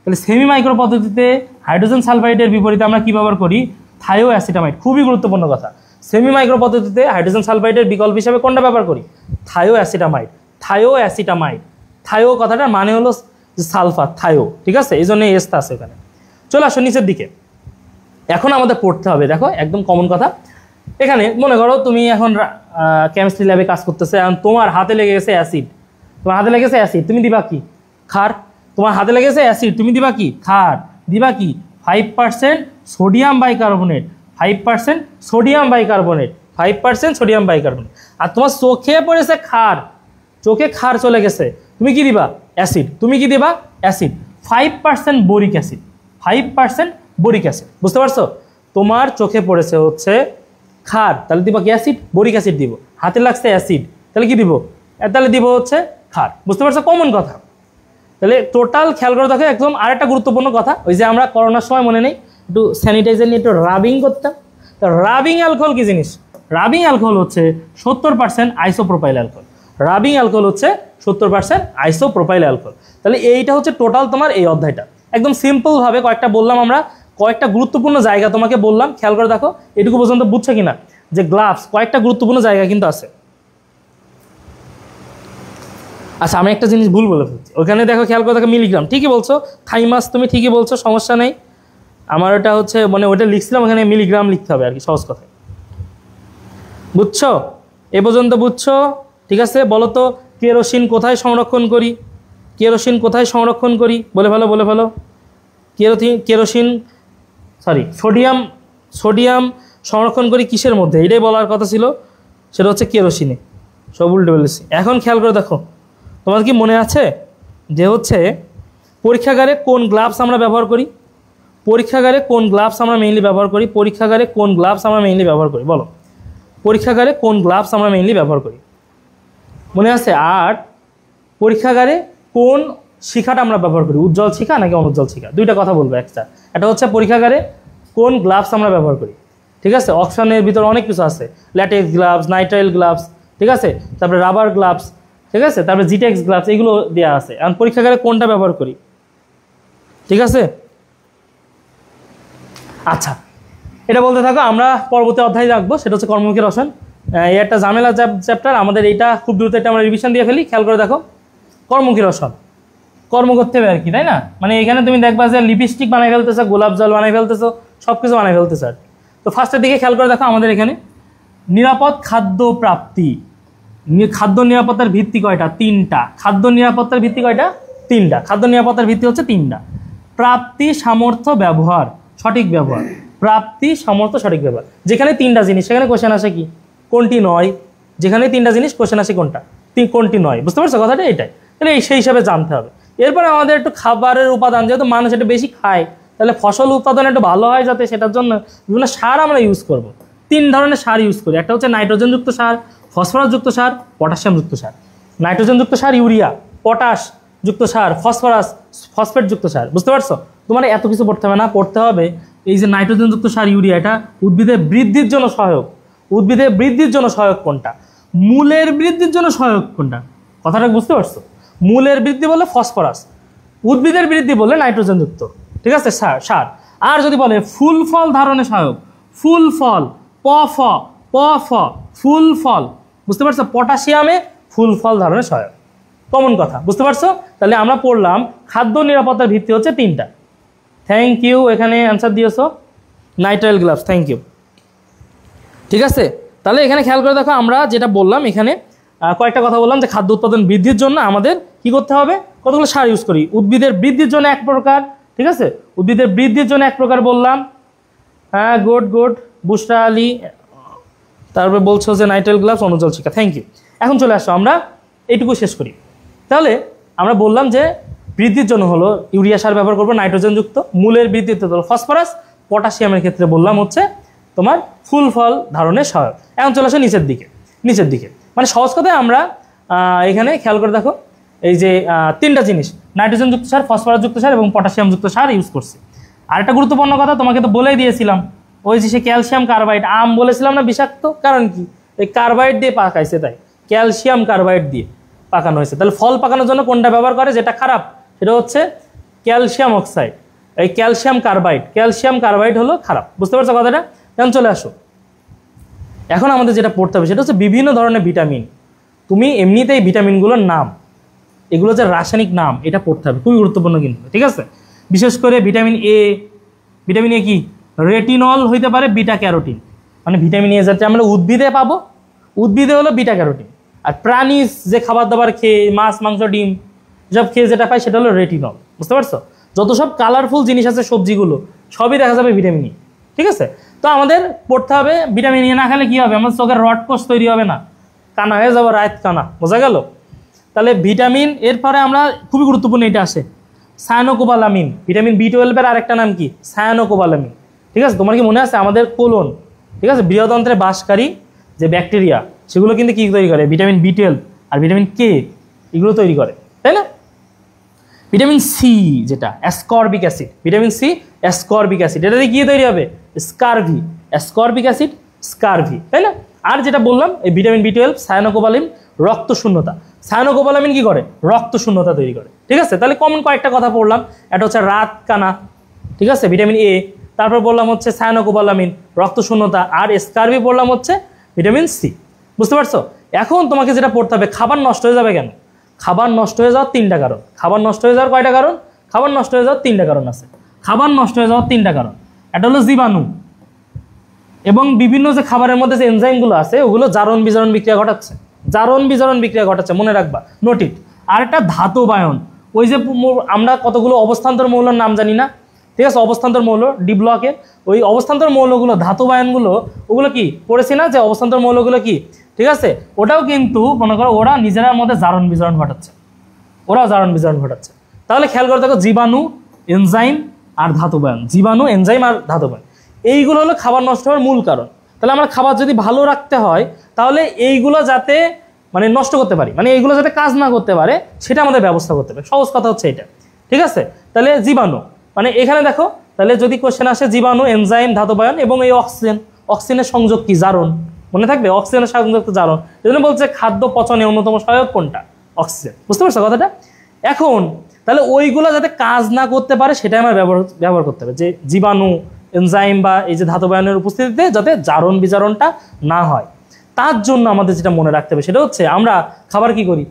তাহলে সেমি মাইক্রো পদ্ধতিতে হাইড্রোজেন সালফাইডের বিপরীতে আমরা কি ব্যবহার করি? থায়োঅ্যাসিটামাইড। খুবই গুরুত্বপূর্ণ কথা, সেমি মাইক্রো পদ্ধতিতে হাইড্রোজেন সালফাইডের বিকল্প হিসাবে কোনটা ব্যবহার করি? থায়োঅ্যাসিটামাইড। থায়োঅ্যাসিটামাইড, থায়ো কথাটার মানে হলো যে সালফার, থায়ো, ঠিক আছে, এই জন্য এসটা আছে এখানে। চলে আসো নিচের দিকে। এখন আমাদের পড়তে হবে, দেখো একদম কমন কথা। এখানে মনে করো তুমি এখন কেমিস্ট্রি ল্যাবে কাজ করতেছে, এখন তোমার হাতে লেগে গেছে অ্যাসিড, তোমার হাতে লেগেছে অ্যাসিড, তুমি দিবা কি? ক্ষার। তোমার হাতে লেগেছে অ্যাসিড, তুমি দিবা কি? ক্ষার। দিবা কি? 5% sodium bicarbonate, 5% sodium bicarbonate, 5% sodium bicarbonate. আর তোমার চোখে পড়েছে ক্ষার, চোখে ক্ষার চলে গেছে, তুমি কি দিবা? অ্যাসিড। তুমি কি দিবা? Acid. 5% boric acid, 5% boric acid. বুঝতে পারছো? তোমার চোখে পড়েছে হচ্ছে ক্ষার, তাহলে দিবা কি? অ্যাসিড। বোরিক অ্যাসিড দিব। হাতে লাগছে অ্যাসিড, তাহলে কি দিব? তাহলে দিব হচ্ছে ক্ষার। বুঝতে পারছো? কমন কথা। তাহলে টোটাল খেয়াল করে দেখো একদম আরেকটা গুরুত্বপূর্ণ কথা, ওই যে আমরা করোনার সময় মনে নেই একটু স্যানিটাইজার নিয়ে একটু রাবিং করতাম, তো রাবিং অ্যালকোহল কি জিনিস? রাবিং অ্যালকোহল হচ্ছে 70% আইসোপ্রোপাইল অ্যালকোহল। রাবিং অ্যালকোহল হচ্ছে 70% আইসোপ্রোপাইল অ্যালকোহল। তাহলে এইটা হচ্ছে টোটাল তোমার এই অধ্যায়টা। একদম সিম্পলভাবে কয়েকটা বললাম আমরা, কয়েকটা গুরুত্বপূর্ণ জায়গা তোমাকে বললাম, খেয়াল করে দেখো এটুকু পর্যন্ত বুঝছো কিনা যে গ্লাভস কয়েকটা গুরুত্বপূর্ণ জায়গা কিন্তু আছে। আচ্ছা আমি একটা জিনিস ভুল বলে ফেলছি, ওখানে দেখো খেয়াল করে দেখো মিলিগ্রাম, ঠিকই বলছো, থাইমাস তুমি ঠিকই বলছো, সমস্যা নেই। আমার ওটা হচ্ছে মানে ওটা লিখছিলাম, ওখানে মিলিগ্রাম লিখতে হবে আর কি, সহজ কথায়। বুঝছো? এ পর্যন্ত বুঝছো? ঠিক আছে, বলো তো কেরোসিন কোথায় সংরক্ষণ করি? কেরোসিন কোথায় সংরক্ষণ করি? বলে ফেলো বলে ফেলো। কেরোসিন সোডিয়াম সংরক্ষণ করি কিসের মধ্যে? এটাই বলার কথা ছিল, সেটা হচ্ছে কেরোসিনে। সব উল্টে বলেছি। এখন খেয়াল করে দেখো, তোমার কি মনে আছে যে হচ্ছে পরীক্ষাগারে কোন গ্লাভস আমরা ব্যবহার করি? পরীক্ষাগারে কোন গ্লাভস আমরা মেইনলি ব্যবহার করি? পরীক্ষাগারে কোন গ্লাভস আমরা মেইনলি ব্যবহার করি বলো? পরীক্ষাগারে কোন গ্লাভস আমরা মেইনলি ব্যবহার করি? মনে আছে? আর পরীক্ষাগারে কোন শিখাটা আমরা ব্যবহার করি? উজ্জ্বল শিখা নাকি অনুজ্জ্বল শিখা? দুইটা কথা বলবো একটা। এটা হচ্ছে পরীক্ষাগারে কোন গ্লাভস আমরা ব্যবহার করি, ঠিক আছে? অপশনের ভিতরে অনেক কিছু আছে, ল্যাটেক্স গ্লাভস, নাইট্রাইল গ্লাভস, ঠিক আছে, তারপরে রাবার গ্লাভস, ঠিক আছে, তারপরে জিটেক্স গ্লাভস, এগুলো দেওয়া আছে। এখন পরীক্ষাগারে কোনটা ব্যবহার করি, ঠিক আছে? আচ্ছা এটা বলতে থাকো, আমরা পরবর্তী অধ্যায় রাখবো, সেটা হচ্ছে কর্মমুখী রসায়ন। এই একটা ঝামেলা চ্যাপ্টার আমাদের, এইটা খুব দ্রুত এটা আমরা রিভিশন দিয়ে ফেলি। খেয়াল করে দেখো, কর্মমুখী রসায়ন কর্ম করতে হবে আর কি, তাই না? মানে এখানে তুমি দেখবা যে লিপস্টিক বানাই ফেলতেছো, গোলাপ জল বানাই ফেলতেছো, সব কিছু বানাই ফেলতেছো আর। তো ফার্স্টের দিকে খেয়াল করে দেখো, আমাদের এখানে নিরাপদ খাদ্য প্রাপ্তি, খাদ্য নিরাপত্তার ভিত্তি কয়টা? 3টা। খাদ্য নিরাপত্তার ভিত্তি কয়টা? 3টা। খাদ্য নিরাপত্তার ভিত্তি হচ্ছে 3টা। প্রাপ্তি, সামর্থ্য, ব্যবহার, সঠিক ব্যবহার। প্রাপ্তি, সামর্থ্য, সঠিক ব্যবহার। যেখানে 3টা জিনিস, সেখানে কোশ্চেন আসে কি? কোনটি নয়? যেখানে 3টা জিনিস, কোশ্চেন আসে কোনটা? কোনটি নয়। বুঝতে পারছো কথাটা? এটাই। তাহলে সেই হিসাবে জানতে হবে। এরপরে আমাদের একটু খাবারের উপাদান, যেহেতু মানুষ এটা বেশি খায়, তাহলে ফসল উৎপাদন একটু ভালো হয় যাতে, সেটার জন্য বিভিন্ন সার আমরা ইউজ করব। 3 ধরনের সার ইউজ করি। একটা হচ্ছে নাইট্রোজেনযুক্ত সার, ফসফরাসযুক্ত সার, পটাশিয়ামযুক্ত সার। নাইট্রোজেনযুক্ত সার ইউরিয়া, পটাশযুক্ত সার ফসফরাস, ফসফেটযুক্ত সার। বুঝতে পারছো? তোমার এত কিছু পড়তে হবে না, পড়তে হবে এই যে নাইট্রোজেনযুক্ত সার ইউরিয়া, এটা উদ্ভিদের বৃদ্ধির জন্য সহায়ক। উদ্ভিদের বৃদ্ধির জন্য সহায়ক কোনটা? মূলের বৃদ্ধির জন্য সহায়ক কোনটা? কথাটা বুঝতে পারছো? মূলের বৃদ্ধি বলে ফসফরাস, উদ্ভিদের বৃদ্ধি বলে নাইট্রোজেনযুক্ত, ঠিক আছে, সার। আর যদি বলে ফুল ফল ধারণে সহায়ক, ফুল ফল, ফুল ফল, বুঝতে পারছো? পটাশিয়ামে ফুল ফল ধারণে সহায়ক। কমন কথা, বুঝতে পারছো? তাহলে আমরা পড়লাম খাদ্য নিরাপত্তার ভিত্তি হচ্ছে 3টা। থ্যাংক ইউ, এখানে অ্যান্সার দিয়েছো, নাইট্রাইল গ্লাভস, থ্যাংক ইউ। ঠিক আছে, তাহলে এখানে খেয়াল করে দেখো, আমরা যেটা বললাম এখানে কয়েকটা কথা বললাম যে খাদ্য উৎপাদন বৃদ্ধির জন্য আমাদের কি করতে হবে? কতগুলো সার ইউজ করি। উদ্ভিদের বৃদ্ধির জন্য 1 প্রকার, ঠিক আছে, উদ্ভিদের বৃদ্ধির জন্য 1 প্রকার বললাম। হ্যাঁ, গুড, বুশরা আলী। তারপরে বলছো যে নাইট্রাইল গ্লাভস, অনুজ্জ্বল শিখা, থ্যাংক ইউ। এখন চলে আসো, আমরা এইটুকু শেষ করি। তাহলে আমরা বললাম যে বৃদ্ধির জন্য হলো ইউরিয়া সার ব্যবহার করবো, নাইট্রোজেনযুক্ত। মূলের বৃদ্ধিতে হলো ফসফরাস, পটাশিয়ামের ক্ষেত্রে বললাম হচ্ছে তোমার ফুল ফল ধারণের সহায়ক। এখন চলে আসো নিচের দিকে। মানে সহজ কথায় আমরা এখানে খেয়াল করে দেখো, এই যে 3টা জিনিস, নাইট্রোজেনযুক্ত সার, ফসফরাসযুক্ত সার এবং পটাশিয়ামযুক্ত সার ইউজ করছি। আরেকটা গুরুত্বপূর্ণ কথা তোমাকে তো বলেই দিয়েছিলাম, ওই যে সে ক্যালসিয়াম কার্বাইড, আম বলেছিলাম না বিষাক্ত, কারণ কি? এই কার্বাইড দিয়ে পাকাইছে, তাই ক্যালসিয়াম কার্বাইড দিয়ে পাকানো হয়েছে। তাহলে ফল পাকানোর জন্য কোনটা ব্যবহার করে? যেটা খারাপ, সেটা হচ্ছে ক্যালসিয়াম অক্সাইড, এই ক্যালসিয়াম কার্বাইড হলো খারাপ। বুঝতে পারছো কথাটা? এখন চলে আসো, এখন আমাদের যেটা পড়তে হবে সেটা হচ্ছে বিভিন্ন ধরনের ভিটামিন। তুমি এমনিতেই ভিটামিনগুলোর নাম, এগুলো যে রাসায়নিক নাম, এটা পড়তে হবে, খুবই গুরুত্বপূর্ণ কিন্তু, ঠিক আছে? বিশেষ করে ভিটামিন এ কি? রেটিনল হইতে পারে বিটা ক্যারোটিন, মানে ভিটামিন এ যাতে আমরা উদ্ভিদে পাবো, উদ্ভিদে হলো বিটা ক্যারোটিন। আর প্রাণী যে খাবার দাবার খেয়ে, মাছ মাংস ডিম সব খেয়ে যেটা পায় সেটা হলো রেটিনল। বুঝতে পারছো? যত সব কালারফুল জিনিস আছে, সবজিগুলো সবই দেখা যাবে ভিটামিন ই, ঠিক আছে? তো আমাদের পড়তে হবে ভিটামিন ই না খেলে কি হবে? আমার চোখের রড কোষ তৈরি হবে না, কানা হয়ে যাবো, রাত কানা। বোঝা গেল? তাহলে ভিটামিন, এরপরে আমরা খুবই গুরুত্বপূর্ণ এটা আসে সায়ানোকোবালামিন। ভিটামিন B12 আরেকটা নাম কি? সায়ানোকোবালামিন, ঠিক আছে? তোমার কি মনে আছে আমাদের কোলন, ঠিক আছে, বৃহদন্ত্রে বাসকারী যে ব্যাকটেরিয়া, সেগুলো কিন্তু কি তৈরি করে? ভিটামিন B12 আর ভিটামিন K, এগুলো তৈরি করে, তাই না? ভিটামিন সি যেটা ascorbic acid, vitamin C ascorbic acid, এটা দিয়ে কি তৈরি হবে? স্কারভি, অ্যাসকর্বিক অ্যাসিড স্কারভি, তাই না? আর যেটা বললাম এই ভিটামিন B12 সায়ানোকোবালামিন রক্ত শূন্যতা, সায়ানোকোবালামিন কি করে? রক্ত শূন্যতা তৈরি করে, ঠিক আছে? তাহলে কমন কয়েকটা কথা পড়লাম, এটা হচ্ছে রাত কানা, ঠিক আছে, ভিটামিন এ, তারপর বললাম হচ্ছে সায়ানোকোবালামিন রক্ত শূন্যতা, আর স্কারভি বললাম হচ্ছে ভিটামিন সি। বুঝতে পারছো? এখন তোমাকে যেটা পড়তে হবে, খাবার নষ্ট হয়ে যাবে কেন? খাবার নষ্ট হয়ে যাওয়ার 3টা কারণ। খাবার নষ্ট হয়ে যাওয়ার কয়টা কারণ? খাবার নষ্ট হয়ে যাওয়ার 3টা কারণ আছে। খাবার নষ্ট হয়ে যাওয়ার 3টা কারণ, এটা হলো জীবাণু এবং বিভিন্ন যে খাবারের মধ্যে যে এনজাইমগুলো আছে ওগুলো জারণ বিজারণ বিক্রিয়া ঘটাচ্ছে, জারণ বিজারণ বিক্রিয়া ঘটাচ্ছে, মনে রাখবা, নোটিট। আর একটা ধাতবায়ন, ওই যে আমরা কতগুলো অবস্থান্তর মৌলের নাম জানি না, ঠিক আছে, অবস্থান্তর মৌল ডি ব্লকের, ওই অবস্থান্তর মৌলগুলো ধাতবায়নগুলো ওগুলো কি পড়েছি না যে অবস্থান্তর মৌলগুলো কি, ঠিক আছে, ওটাও কিন্তু মনে করো ওরা নিজেরার মধ্যে জারণ বিজারণ ঘটাচ্ছে, ওরাও জারণ বিজারণ ঘটাচ্ছে। তাহলে খেয়াল করে দেখো, জীবাণু, এনজাইম আর ধাতবায়ন, জীবাণু, এনজাইম আর ধাতবায়ন, এইগুলো হলো খাবার নষ্ট হওয়ার মূল কারণ। তাহলে আমরা খাবার যদি ভালো রাখতে হয় তাহলে এইগুলো যাতে মানে নষ্ট করতে পারি, মানে এইগুলো যাতে কাজ না করতে পারে সেটা আমাদের ব্যবস্থা করতে হবে। সহজ কথা হচ্ছে এটা, ঠিক আছে? তাহলে জীবাণু মানে এখানে দেখো, তাহলে যদি কোশ্চেন আসে জীবাণু, এনজাইম, ধাতবায়ন এবং এই অক্সিজেন, অক্সিজেনের সংযোগ কি? জারণ, মনে থাকবে, অক্সিজেনের সংযোগ জারণ। এই জন্য বলছে খাদ্য পচনে অন্যতম সহায়ক কোনটা? অক্সিজেন। বুঝতে পারছো কথাটা? এখন তাহলে ওইগুলো যাতে কাজ না করতে পারে সেটাই আমার ব্যবহার করতে হবে, যে জীবাণু, এনজাইম বা এই যে ধাতবায়নের উপস্থিতিতে যাতে জারণ বিজারণটা না হয়, তার জন্য আমাদের যেটা মনে রাখতে হবে সেটা হচ্ছে আমরা খাবার কি করি?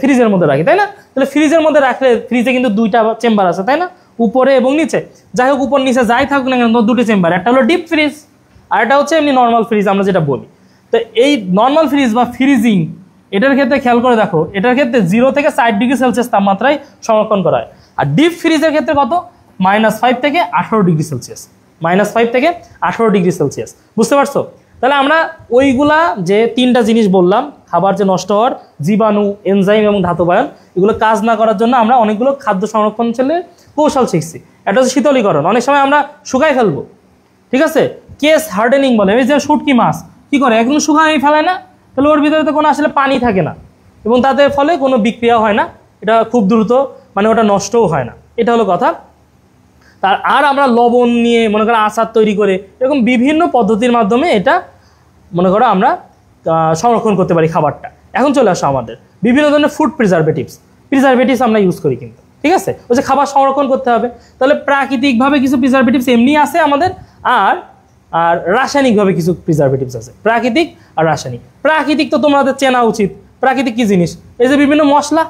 ফ্রিজের মধ্যে রাখি, তাই না? তাহলে ফ্রিজের মধ্যে রাখলে ফ্রিজে কিন্তু 2টা চেম্বার আছে, তাই না? উপরে এবং নিচে, যাই হোক উপর নিচে যাই থাকুক না কেন 2টি চেম্বার, একটা হলো ডিপ ফ্রিজ আর একটা হচ্ছে এমনি নর্মাল ফ্রিজ আমরা যেটা বলি। তো এই নর্মাল ফ্রিজ বা ফ্রিজিং এটার ক্ষেত্রে খেয়াল করে দেখো, এটার ক্ষেত্রে 0 থেকে 60 ডিগ্রি সেলসিয়াস তাপমাত্রায় সংরক্ষণ করা হয়। আর ডিপ ফ্রিজের ক্ষেত্রে কত? -5 থেকে 18 ডিগ্রি সেলসিয়াস, -5 থেকে 18 ডিগ্রি সেলসিয়াস। বুঝতে পারছো? তাহলে আমরা ওইগুলা যে 3টা জিনিস বললাম, খাবার যে নষ্ট হওয়ার, জীবাণু, এনজাইম এবং ধাতবায়ন, এগুলো কাজ না করার জন্য আমরা অনেকগুলো খাদ্য সংরক্ষণশীলের কৌশল শিখছি। এটা হচ্ছে শীতলীকরণ, অনেক সময় আমরা শুকাই ফেলবো, ঠিক আছে, কেস হার্ডেনিং বলে। এই যে শুটকি মাছ কি করে, একদম শুকাই ফেলে না, তাহলে ওর ভিতরে তো কোনো আসলে পানি থাকে না এবং তাদের ফলে কোনো বিক্রিয়া হয় না, এটা খুব দ্রুত মানে ওটা নষ্টও হয় না, এটা হলো কথা। আর আমরা লবণ নিয়ে মনে করো আচার তৈরি করে এরকম বিভিন্ন পদ্ধতির মাধ্যমে এটা মনে করো আমরা সংরক্ষণ করতে পারি খাবারটা। এখন চলে আসো আমাদের বিভিন্ন ধরনের ফুড প্রিজারভেটিভস আমরা ইউজ করি কিন্তু, ঠিক আছে, ওই যে খাবার সংরক্ষণ করতে হবে, তাহলে প্রাকৃতিকভাবে কিছু প্রিজারভেটিভস এমনি আছে আমাদের, আর রাসায়নিকভাবে কিছু প্রিজারভেটিভস আছে, প্রাকৃতিক আর রাসায়নিক। প্রাকৃতিক তো তোমাদের চেনা উচিত, প্রাকৃতিক কি জিনিস? এই যে বিভিন্ন মশলা,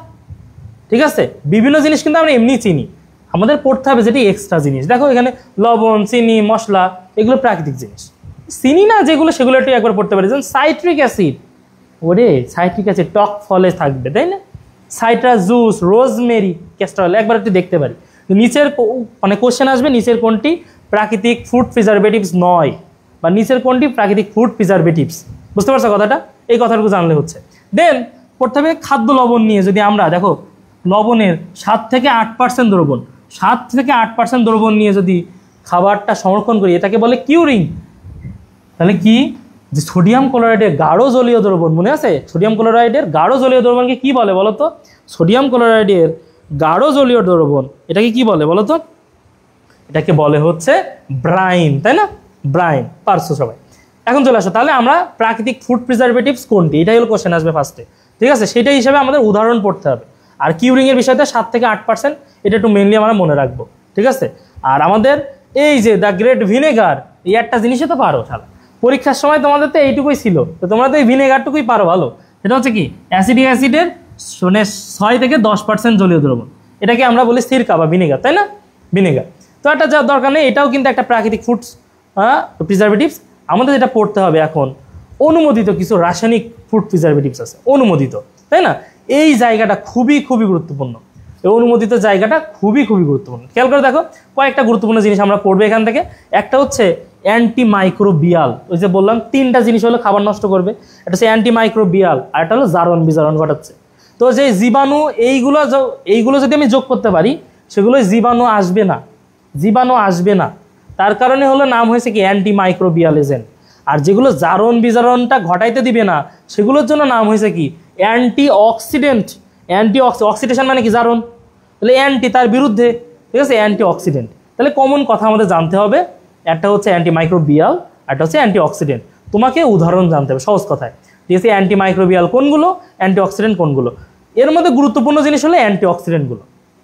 ঠিক আছে, বিভিন্ন জিনিস কিন্তু আমরা এমনি চিনি, আমাদের পড়তে হবে যেটি এক্সট্রা জিনিস। দেখো এখানে লবণ, চিনি, মশলা, এগুলো প্রাকৃতিক জিনিস। চিনি না যেগুলো সেগুলো একটু একবার পড়তে পারি, যেমন সাইট্রিক অ্যাসিড, ওরে সাইট্রিক অ্যাসিড টক ফলে থাকবে, তাই না? Citrus juice, rosemary, castor oil, একবার একটু দেখতে পারি। নিচের মানে কোশ্চেন আসবে নিচের কোনটি প্রাকৃতিক ফুড প্রিজারভেটিভস নয়, বা নিচের কোনটি প্রাকৃতিক ফুড প্রিজারভেটিভস। বুঝতে পারছো কথাটা? এই কথাটুকু জানলে হচ্ছে। দেন পড়তে হবে খাদ্য লবণ নিয়ে। যদি আমরা দেখো লবণের 7 থেকে 8% দ্রবণ, 7 থেকে 8% দ্রবণ নিয়ে যদি খাবারটা সংরক্ষণ করি, এটাকে বলে কিউরিং। তাহলে কি, যে সোডিয়াম ক্লোরাইডের গাঢ় জলীয় দ্রবণ, মনে আছে? সোডিয়াম ক্লোরাইডের গাঢ় জলীয় দ্রবণকে কি বলে বলো তো? সোডিয়াম ক্লোরাইডের গাঢ় জলীয় দ্রবণ এটাকে কি বলে বলো তো? এটাকে বলে হচ্ছে ব্রাইন, তাই না? ব্রাইন, পারছো সবাই? এখন চলে আসো, তাহলে আমরা প্রাকৃতিক ফুড প্রিজারভেটিভস কোনটি, এটাই হলো কোশ্চেন আসবে ফার্স্টে, ঠিক আছে? সেটাই হিসেবে আমাদের উদাহরণ পড়তে হবে। আর কিউরিংয়ের বিষয়টা 7 থেকে 8%, এটা একটু মেনলি আমরা মনে রাখবো, ঠিক আছে? আর আমাদের এই যে দ্য গ্রেট ভিনেগার, এই একটা জিনিসে তো পারো শালা, পরীক্ষার সময় তোমাদের তো এইটুকুই ছিল, তো তোমরা তো এই ভিনেগারটুকুই পারো ভালো। সেটা হচ্ছে কি, অ্যাসিডিক অ্যাসিডের 6 থেকে 10% জলীয় দ্রবণ, এটাকে আমরা বলি সিরকা বা ভিনেগার, তাই না? ভিনেগার। তো এটা যা দরকার নেই, এটাও কিন্তু একটা প্রাকৃতিক ফুডস প্রিজারভেটিভস। আমাদের যেটা পড়তে হবে এখন, অনুমোদিত কিছু রাসায়নিক ফুড প্রিজারভেটিভস আছে, অনুমোদিত, তাই না? এই জায়গাটা খুবই গুরুত্বপূর্ণ, এই অনুমোদিত জায়গাটা খুবই গুরুত্বপূর্ণ। খেয়াল করে দেখো, কয়েকটা গুরুত্বপূর্ণ জিনিস আমরা পড়বো এখান থেকে। একটা হচ্ছে অ্যান্টিমাইক্রোবিয়াল, ওই যে বললাম 3টা জিনিস হলো খাবার নষ্ট করবে, এটা হচ্ছে অ্যান্টিমাইক্রোবিয়াল, আর একটা হলো জারণ বিজারণ ঘটাচ্ছে। তো যে জীবাণু, এইগুলো যদি আমি যোগ করতে পারি, সেগুলোই জীবাণু আসবে না, তার কারণে হলো নাম হয়েছে কি অ্যান্টিমাইক্রোবিয়াল এজেন্ট। আর যেগুলো জারণ বিজারণটা ঘটাইতে দিবে না, সেগুলোর জন্য নাম হয়েছে কি অ্যান্টিঅক্সিডেন্ট। অক্সিডেশন মানে কি? জারণ। তাহলে অ্যান্টি তার বিরুদ্ধে, ঠিক আছে, অ্যান্টি অক্সিডেন্ট। তাহলে কমন কথা আমাদের জানতে হবে, একটা হচ্ছে অ্যান্টি মাইক্রোবিয়াল, একটা হচ্ছে অ্যান্টি অক্সিডেন্ট। তোমাকে উদাহরণ জানতে হবে সহজ কথায়, ঠিক আছে। অ্যান্টি মাইক্রোবিয়াল কোনগুলো, অ্যান্টি অক্সিডেন্ট কোনগুলো। এর মধ্যে গুরুত্বপূর্ণ জিনিস হলো অ্যান্টি অক্সিডেন্টগুলো।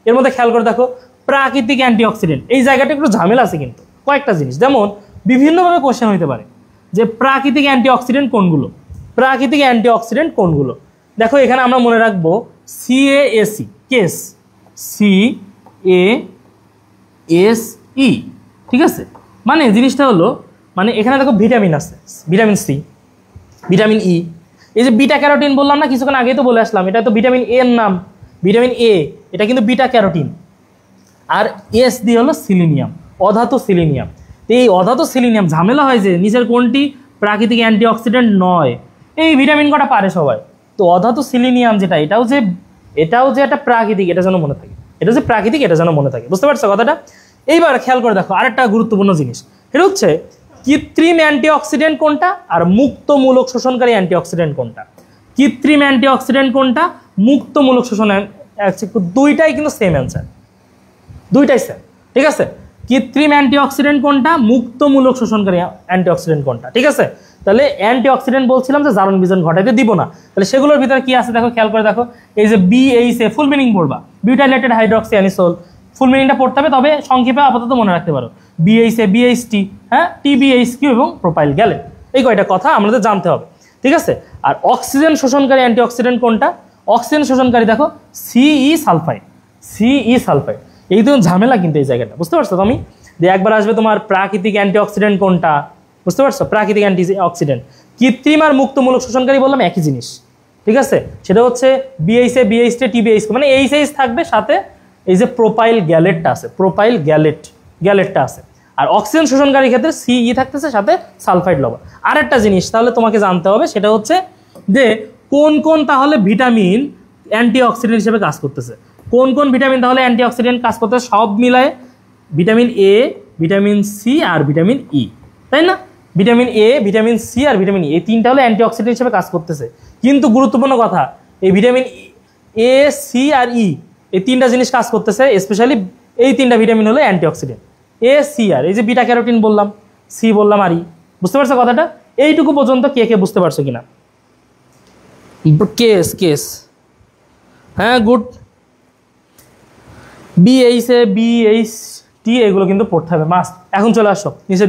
এর মধ্যে খেয়াল করে দেখো, প্রাকৃতিক অ্যান্টি অক্সিডেন্ট, এই জায়গাটা একটু ঝামেলা আছে কিন্তু কয়েকটা জিনিস, যেমন বিভিন্নভাবে কোশ্চেন হইতে পারে যে প্রাকৃতিক অ্যান্টি অক্সিডেন্ট কোনগুলো, প্রাকৃতিক অ্যান্টি অক্সিডেন্ট কোনগুলো। দেখো এখানে আমরা মনে রাখবো CASE, কেস, CASE, ঠিক আছে। মানে জিনিসটা হলো, মানে এখানে দেখো ভিটামিন আছে, ভিটামিন সি, ভিটামিন ই, এই যে বিটা ক্যারোটিন বললাম না কিছুক্ষণ আগেই তো বলে আসলাম, এটা তো ভিটামিন এ এর নাম, ভিটামিন এ, এটা কিন্তু বিটা ক্যারোটিন। আর এস দিয়ে হলো সিলিনিয়াম, অধাতু সিলিনিয়াম। এই অধাতু সিলিনিয়াম ঝামেলা হয় যে নিচের কোনটি প্রাকৃতিক অ্যান্টিঅক্সিডেন্ট নয়, এই ভিটামিন কটা পারে সবাই। তো অধাতু সিলিনিয়াম যেটা, এটাও যে একটা প্রাকৃতিক, এটা যেন মনে থাকে, এটা যে প্রাকৃতিক এটা যেন মনে থাকে, বুঝতে পারছো কথাটা। এইবার খেয়াল করে দেখো আরেকটা গুরুত্বপূর্ণ জিনিস, এটা হচ্ছে কৃত্রিম অ্যান্টিঅক্সিডেন্ট কোনটা আর মুক্তমূলক শোষণকারী অ্যান্টিঅক্সিডেন্ট কোনটা। কৃত্রিম অ্যান্টিঅক্সিডেন্ট কোনটা, মুক্তমূলক শোষণ, দুইটাই কিন্তু সেম অ্যান্সার, দুইটাই সেম, ঠিক আছে। কৃত্রিম অ্যান্টিঅক্সিডেন্ট কোনটা, মুক্তমূলক শোষণকারী অ্যান্টিঅক্সিডেন্ট কোনটা, ঠিক আছে। তাহলে অ্যান্টিঅক্সিডেন্ট বলছিলাম যে জারণ বিজন ঘটাইতে দিব না, তাহলে সেগুলোর ভিতরে কি আছে দেখো, খেয়াল করে দেখো, এই যে BHA ফুল মিনিং পড়বা, বিউটাইলেটেড হাইড্রক্সি অ্যানিসোল, ফুল মিনিংটা পড়তে হবে, তবে সংক্ষেপে আপাতত মনে রাখতে পারো, BHA, BHT, হ্যাঁ, TBHQ এবং প্রোপাইল গ্যালেট, এই কয়টা কথা আমাদের জানতে হবে, ঠিক আছে। আর অক্সিজেন শোষণকারী অ্যান্টিঅক্সিডেন্ট কোনটা, অক্সিজেন শোষণকারী দেখো CE সালফাইড, CE সালফাইড। এই তো ঝামেলা কিন্তু এই জায়গাটা, বুঝতে পারছো তুমি, যে একবার আসবে তোমার প্রাকৃতিক অ্যান্টিঅক্সিডেন্ট কোনটা, বুঝতে পারছো, প্রাকৃতিক অ্যান্টিঅক্সিডেন্ট। কৃত্রিম আর মুক্তমূলক শোষণকারী বললাম একই জিনিস, ঠিক আছে, সেটা হচ্ছে BHA, BHT, TBHQ, মানে এইচ থাকবে, সাথে এই যে প্রোপাইল গ্যালেটটা আছে, প্রোপাইল গ্যালেটটা আছে। আর অক্সিজেন শোষণকারী ক্ষেত্রে CE থাকতেছে, সাথে সালফাইড লবণ। আর একটা জিনিস তাহলে তোমাকে জানতে হবে, সেটা হচ্ছে যে কোন কোন তাহলে ভিটামিন অ্যান্টিঅক্সিডেন্ট হিসেবে কাজ করতেছে, কোন কোন ভিটামিন তাহলে অ্যান্টিঅক্সিডেন্ট কাজ করতেছে, সব মিলায় ভিটামিন A, ভিটামিন C আর ভিটামিন E, তাই না। ভিটামিন A, ভিটামিন C আর ভিটামিন E, এই তিনটা হলো অ্যান্টিঅক্সিডেন্ট হিসেবে কাজ করতেছে। কিন্তু গুরুত্বপূর্ণ কথা, এই ভিটামিন A, C আর E, এই তিনটা জিনিস কাজ করতেছে, স্পেশালি এই তিনটা ভিটামিন হলো অ্যান্টিঅক্সিডেন্ট, A, C আর এই যে বিটা ক্যারোটিন বললাম, C বললাম আর E, বুঝতে পারছো কথাটা। এইটুকু পর্যন্ত কে বুঝতে পারছো কিনা, কেস, হ্যাঁ, গুড। BHA, BHT এগুলো কিন্তু পড়তে হবে মাস্ট। এখন চলে আসো নিচের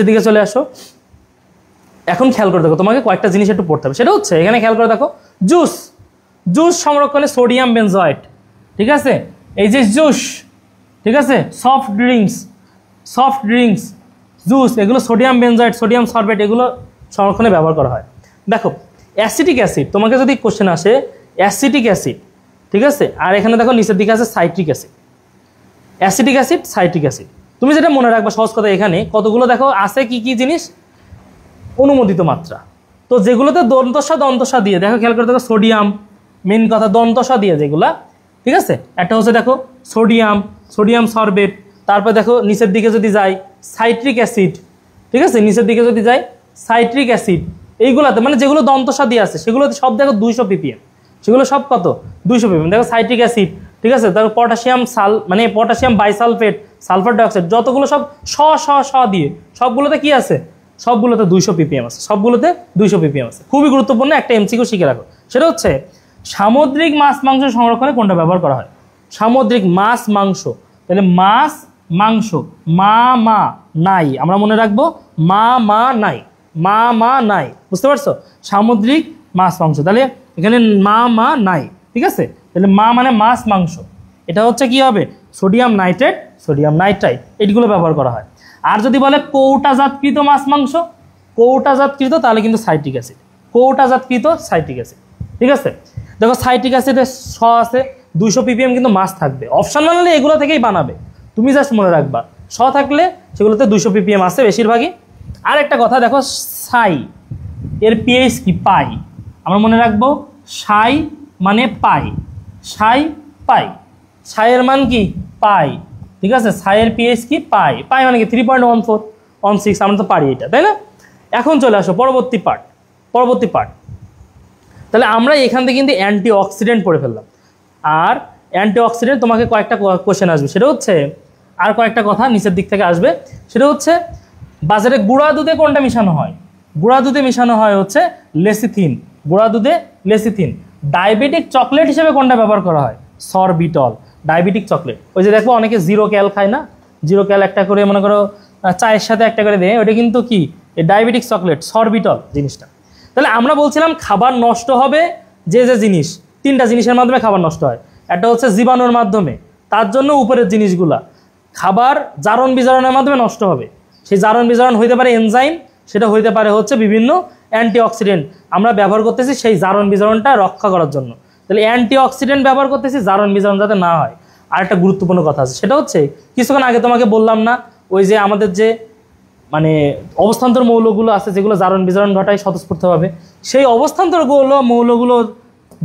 দিকে চলে আসো। এখন খেয়াল করে দেখো, তোমাকে কয়েকটা জিনিস একটু পড়তে হবে, সেটা হচ্ছে এখানে খেয়াল করে দেখো, জুস সংরক্ষণে সোডিয়াম বেনজয়েট, ঠিক আছে, এই যে জুস, ঠিক আছে, সফট ড্রিঙ্কস, জুস, এগুলো সোডিয়াম বেনজয়েট, সোডিয়াম সরবেট, এগুলো সংরক্ষণে ব্যবহার করা হয়। দেখো অ্যাসিটিক অ্যাসিড, তোমাকে যদি কোশ্চেন আসে অ্যাসিটিক অ্যাসিড, ঠিক আছে, আর এখানে দেখো নিচের দিকে আছে citric acid, acetic acid, citric acid. তুমি যেটা মনে রাখবা সহজ কথা, এখানে কতগুলো দেখো আছে, কি জিনিস, অনুমোদিত মাত্রা। তো যেগুলোতে দন্তসা দিয়ে দেখো, খেয়াল করে দেখো, সোডিয়াম, মেন কথা দন্তসা দিয়ে যেগুলা, ঠিক আছে, একটা হচ্ছে দেখো সোডিয়াম সরবেট, তারপর দেখো নিচের দিকে যদি যাই সাইট্রিক অ্যাসিড, ঠিক আছে, নিচের দিকে যদি যাই সাইট্রিক অ্যাসিড, এইগুলাতে মানে যেগুলো দন্তসা দিয়ে আছে সেগুলোতে সব দেখো 200 ppm, সেগুলো সব কত 200 ppm। দেখো সাইট্রিক অ্যাসিড, ঠিক আছে, তারপর পটাশিয়াম বাইসালফেট, সালফার ডাইঅক্সাইড, যতগুলো সব স দিয়ে সবগুলোতে কি আছে, সবগুলোতে 200 ppm আছে, সবগুলোতে 200 ppm আছে। খুবই গুরুত্বপূর্ণ একটা MCQ শিখে রাখো, সেটা হচ্ছে সামুদ্রিক মাছ মাংস সংরক্ষণে কোনটা ব্যবহার করা হয়, সামুদ্রিক মাছ মাংস। তাহলে মাছ মাংস, মা নাই, আমরা মনে রাখবো মা নাই, বুঝতে পারছো, সামুদ্রিক মাছ মাংস। তাহলে এখানে মা নাই, ঠিক আছে, তাহলে মানে মাছ মাংস, এটা হচ্ছে কি হবে, সোডিয়াম নাইট্রেট, সোডিয়াম নাইট্রাইট, এইগুলো ব্যবহার করা হয়। আর যদি বলে কৌটাজাতকৃত মাছ মাংস, কৌটাজাতকৃত, তাহলে কিন্তু সাইট্রিক অ্যাসিড, কৌটাজাতকৃত সাইট্রিক অ্যাসিড, ঠিক আছে। দেখো সাইট্রিক অ্যাসিডে আছে 200 ppm, কিন্তু মাছ থাকবে, অপশন বানালে এগুলো থেকেই বানাবে, তুমি জাস্ট মনে রাখবা থাকলে সেগুলোতে 200 ppm আছে বেশিরভাগই। আর একটা কথা দেখো, সাই এর pH কি, পাই, আমরা মনে রাখবো সাই মানে পাই, সাইয়ের মান কি, পাই, ঠিক আছে, সাইয়ের pH কি, পাই মানে কি 3.1416, আমরা তো পারি এটা, তাই না। এখন চলে আসো পরবর্তী পার্ট। তাহলে আমরা এখান থেকে কিন্তু অ্যান্টিঅক্সিডেন্ট পড়ে ফেললাম, আর অ্যান্টিঅক্সিডেন্ট তোমাকে কয়েকটা কোশ্চেন আসবে, সেটা হচ্ছে আর কয়েকটা কথা নিচের দিক থেকে আসবে। সেটা হচ্ছে বাজারে গুঁড়া দুধে কোনটা মিশানো হয়? গুঁড়া দুধে মিশানো হয় হচ্ছে লেসিথিন, গুঁড়া দুধে লেসিথিন। ডায়াবেটিক চকলেট হিসেবে কোনটা ব্যবহার করা হয়? Sorbitol, diabetic chocolate. ওই যে দেখো অনেকে জিরো ক্যাল খায় না, জিরো ক্যাল একটা করে মনে করো চায়ের সাথে একটা করে দেয়, ওটা কিন্তু কি ডায়াবেটিক চকলেট, সরবিটল জিনিসটা। তাহলে আমরা বলছিলাম খাবার নষ্ট হবে যে যে জিনিস, তিনটা জিনিসের মাধ্যমে খাবার নষ্ট হয়। একটা হচ্ছে জীবাণুর মাধ্যমে, তার জন্য উপরের জিনিসগুলা। খাবার জারণ বিজারণের মাধ্যমে নষ্ট হবে, সেই জারণ বিজারণ হইতে পারে এনজাইম, সেটা হইতে পারে হচ্ছে বিভিন্ন অ্যান্টিঅক্সিডেন্ট আমরা ব্যবহার করতেছি সেই জারণ বিজারণটা রক্ষা করার জন্য। তাহলে অ্যান্টিঅক্সিডেন্ট ব্যবহার করতেছি জারণ বিজারণ যাতে না হয়। আর একটা গুরুত্বপূর্ণ কথা আছে, সেটা হচ্ছে কিছুক্ষণ আগে তোমাকে বললাম না, ওই যে আমাদের যে মানে অবস্থান্তর মৌলগুলো আছে যেগুলো জারণ বিজারণ ঘটায় স্বতঃস্ফূর্তভাবে, সেই অবস্থান্তর মৌলগুলোর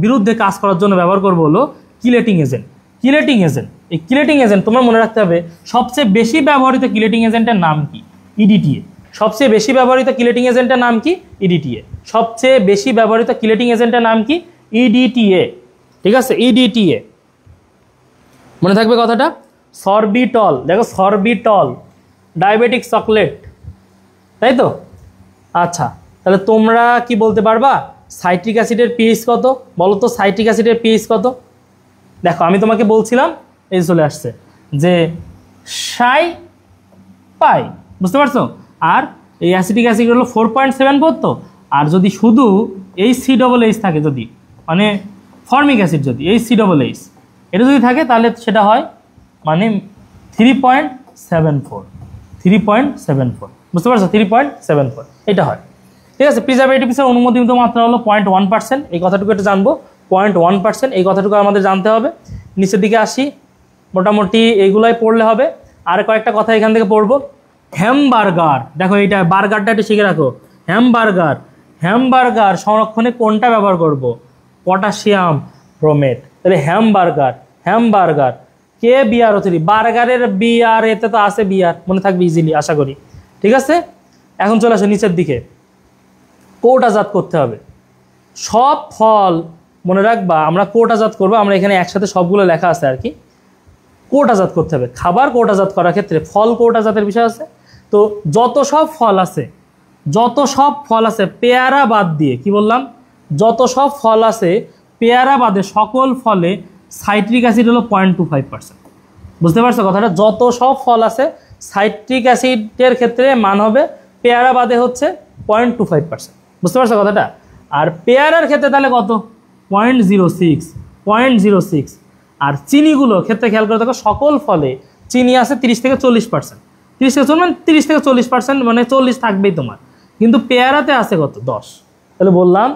বিরুদ্ধে কাজ করার জন্য ব্যবহার করবো হলো কিলেটিং এজেন্ট। কিলেটিং এজেন্ট, এই কিলেটিং এজেন্ট তোমার মনে রাখতে হবে সবচেয়ে বেশি ব্যবহৃত কিলেটিং এজেন্টের নাম কি? ইডিটিএ। সবচেয়ে বেশি ব্যবহৃত কিলেটিং এজেন্টের নাম কি? ইডিটিএ। সবচেয়ে বেশি ব্যবহৃত কিলেটিং এজেন্টের নাম কি? ইডিটিএ। ঠিক আছে, ইডিটিএ মনে থাকবে কথাটা। সরবিটল, দেখো সরবিটল ডায়াবেটিক চকলেট, তাই তো? আচ্ছা, তাহলে তোমরা কি বলতে পারবা সাইট্রিক অ্যাসিডের পিএইচ কত? বলো তো সাইট্রিক অ্যাসিডের পিএইচ কত? দেখো আমি তোমাকে বলছিলাম, এই চলে আসছে যে সাই পাই, বুঝতে পারছো? আর এই অ্যাসিটিক অ্যাসিড হলো 4.74 তো। আর যদি শুধু HCOH থাকে, যদি মানে ফর্মিক অ্যাসিড, যদি HCOH এটা যদি থাকে তাহলে সেটা হয় মানে 3.74, 3.74, বুঝতে পারছো? 3.74 এটা হয়। ঠিক আছে, প্রিজারভেটিভসের অনুমোদিত মাত্রা হলো 0.1%, এই কথাটুকু একটু জানবো। 0.1% এই কথাটুকু আমাদের জানতে হবে। নিচের দিকে আসি, মোটামুটি এইগুলাই পড়লে হবে। আর কয়েকটা কথা এখান থেকে পড়বো। হ্যামবার্গার, দেখো এইটা বার্গারটা একটু শিখে রাখো। হ্যামবার্গার, হ্যামবার্গার সংরক্ষণে কোনটা ব্যবহার করব? পটাশিয়াম ব্রোমেট। তাহলে হ্যামবার্গার, হ্যামবার্গার কে বিআর হচ্ছে বার্গারের বিআর, এতে তো আছে বিআর, মনে থাকবে ইজিলি আশা করি। ঠিক আছে, এখন চলে আসো নিচের দিকে। কোটাজাত করতে হবে সব ফল, মনে রাখবা আমরা কোটাজাত করবো, আমরা এখানে একসাথে সবগুলো লেখা আছে আর কি। কোটাজাত করতে হবে, খাবার কোটাজাত করার ক্ষেত্রে ফল কোটাজাতের বিষয় আছে। তো যত সব ফল আছে, যত সব ফল আছে পেয়ারা বাদ দিয়ে, কি বললাম? যত সব ফল আছে পেয়ারা বাদে সকল ফলে সাইট্রিক অ্যাসিড হলো 0.25%, বুঝতে পারছো কথাটা? যত সব ফল আছে সাইট্রিক অ্যাসিডের ক্ষেত্রে মান হবে পেয়ারা বাদে হচ্ছে 0.25%, বুঝতে পারছো কথাটা? আর পেয়ারার ক্ষেত্রে তাহলে কত? 0.06, 0.06। আর চিনিগুলোর ক্ষেত্রে খেয়াল করে দেখো, সকল ফলে চিনি আছে 30 থেকে 40%, 30 থেকে 40%, মানে 40 থাকবেই তোমার। কিন্তু পেয়ারাতে আছে কত? 10। তাহলে বললাম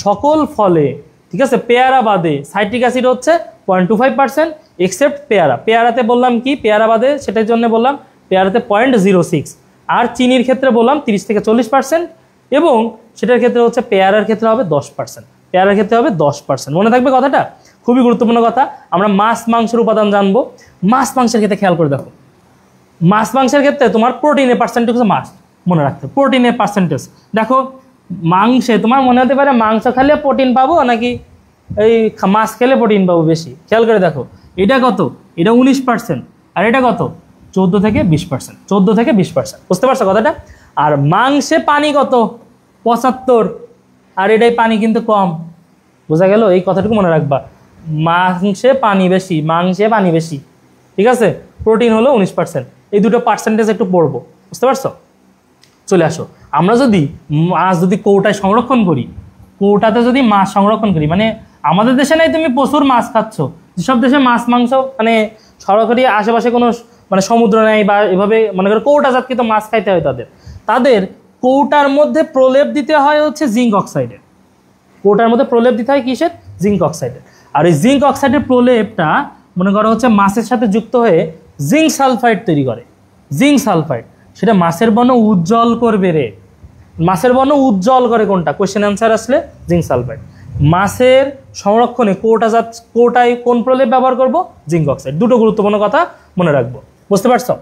সকল ফলে, ঠিক আছে, পেয়ারা বাদে সাইট্রিক অ্যাসিড হচ্ছে 0.25% এক্সেপ্ট পেয়ারা। পেয়ারাতে বললাম কি, পেয়ারা বাদে সেটার জন্য বললাম পেয়ারাতে 0.06। আর চিনির ক্ষেত্রে বললাম 30 থেকে 40%, এবং সেটার ক্ষেত্রে হচ্ছে পেয়ারার ক্ষেত্রে হবে 10%, পেয়ারার ক্ষেত্রে হবে 10%। মনে থাকবে কথাটা, খুবই গুরুত্বপূর্ণ কথা। আমরা মাছ মাংসের উপাদান জানবো। মাছ মাংসের ক্ষেত্রে খেয়াল করে দেখো, মাছ মাংসের ক্ষেত্রে তোমার প্রোটিনের পার্সেন্টেজ মাছ মনে রাখতে, প্রোটিনের পার্সেন্টেজ দেখো। মাংসে তোমার মনে হতে পারে মাংস খেলে প্রোটিন পাবো নাকি এই মাছ খেলে প্রোটিন পাবো বেশি, খেয়াল করে দেখো এটা কত? এটা 19%, আর এটা কত? 14 থেকে 20%, 14 থেকে 20%, বুঝতে পারছো কথাটা? আর মাংসে পানি কত? 75, আর এটাই পানি কিন্তু কম, বোঝা গেল? এই কথাটুকু মনে রাখবা, মাংসে পানি বেশি, মাংসে পানি বেশি, ঠিক আছে? প্রোটিন হলো 19%, এই দুটো পার্সেন্টেজ একটু পড়বো, বুঝতে পারছো? চলে আসো, আমরা যদি মাছ যদি কৌটায় সংরক্ষণ করি, কৌটাতে যদি মাছ সংরক্ষণ করি, মানে আমাদের দেশে নাই তুমি প্রচুর মাছ খাচ্ছ, যেসব দেশে মাছ মাংস মানে সরাসরি আশেপাশে কোনো মানে সমুদ্র নেই বা এভাবে মনে করো কৌটাজাতকৃত মাছ খাইতে হয়, তাদের কৌটার মধ্যে প্রলেপ দিতে হয় হচ্ছে জিঙ্ক অক্সাইডের। কৌটার মধ্যে প্রলেপ দিতে হয় কিসের? জিঙ্ক অক্সাইডের। আর এই জিঙ্ক অক্সাইডের প্রলেপটা মনে করো হচ্ছে মাছের সাথে যুক্ত হয়ে জিঙ্ক সালফাইড তৈরি করে। জিঙ্ক সালফাইড সেটা মাছের বর্ণ উজ্জ্বল করবে রে, মাছের বর্ণ উজ্জ্বল করে কোনটা? কোশ্চেন অ্যান্সার আসলে জিঙ্ক সালফাইড। মাছের সংরক্ষণে কৌটায় কোন প্রলেপ ব্যবহার করব? Zinc oxide. দুটো গুরুত্বপূর্ণ কথা মনে রাখবো, বুঝতে পারছো?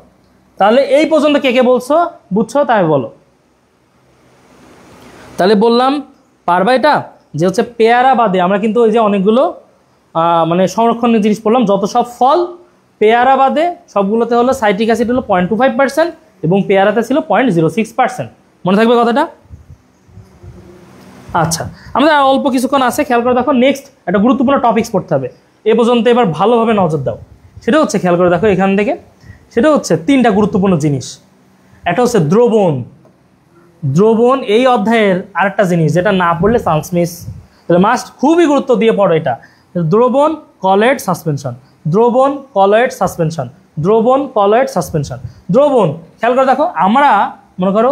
তাহলে এই পর্যন্ত কে কে বলছো, বুঝছো? তাই বলো। তাহলে বললাম পারবা এটা, যে হচ্ছে পেয়ারা বাদে আমরা কিন্তু ওই যে অনেকগুলো মানে সংরক্ষণের জিনিস পড়লাম, যত সব ফল, পেয়ারা বাদে সবগুলোতে হলো সাইট্রিক অ্যাসিড হলো 0.25% এবং পেয়ারাতে ছিল 0.06%। মনে থাকবে কথাটা? আচ্ছা, আমাদের আর অল্প কিছুক্ষণ আছে, খেয়াল করে দেখো। নেক্সট একটা গুরুত্বপূর্ণ টপিকস পড়তে হবে এ পর্যন্ত, এবার ভালোভাবে নজর দাও। সেটা হচ্ছে, খেয়াল করে দেখো এখান থেকে, সেটা হচ্ছে 3টা গুরুত্বপূর্ণ জিনিস। একটা হচ্ছে দ্রবণ। দ্রবণ এই অধ্যায়ের আরেকটা জিনিস যেটা না পড়লে চান্স মিস, তাহলে মাস্ট খুবই গুরুত্ব দিয়ে পড়ো এটা। দ্রবণ, কলয়েড, সাসপেনশন। দ্রবণ, কলয়েড, সাসপেনশন। দ্রবণ, কলয়েড, সাসপেনশন। দ্রবণ, খেয়াল করে দেখো, আমরা মনে করো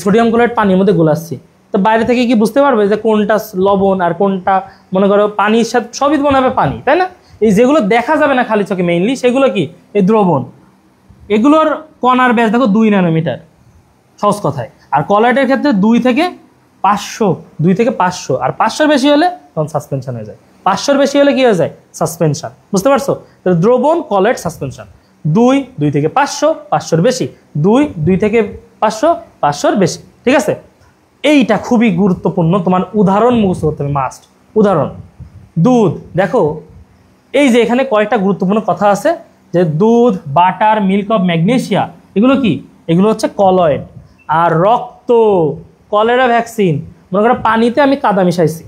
সোডিয়াম ক্লোরাইড পানির মধ্যে গোলাচ্ছি, তো বাইরে থেকে কি বুঝতে পারবে যে কোনটা লবণ আর কোনটা মনে করো পানির সাথে, সবই মনে হবে পানি, তাই না? এই যেগুলো দেখা যাবে না খালি চোখে মেইনলি, সেগুলো কি এই দ্রবণ। এগুলোর কণার ব্যাস দেখো 2 ন্যানোমিটার, সহজ কথায়। আর কলয়েডের ক্ষেত্রে 2 থেকে 500, আর 500-র বেশি হলে তখন সাসপেনশন হয়ে যায়। 500-র বেশি হলে কি হয়ে যায়? সাসপেনশন। বুঝতে পারছো? তাহলে দ্রবণ, কলয়েড, সাসপেনশন। 2 থেকে 500, 500-র বেশি। 2 থেকে 500, 500-র বেশি। ঠিক আছে? এইটা খুবই গুরুত্বপূর্ণ, তোমার উদাহরণ মুখস্থ করতে হবে মাস্ট। উদাহরণ, দুধ। দেখো এই যে এখানে কয়েকটা গুরুত্বপূর্ণ কথা আছে, যে দুধ, বাটার, মিল্ক অফ ম্যাগনেসিয়া, এগুলো কি? এগুলো হচ্ছে কলয়েড। আর রক্ত, কলেরা ভ্যাকসিন, মনে করো পানিতে আমি কাদা মিশাইছি,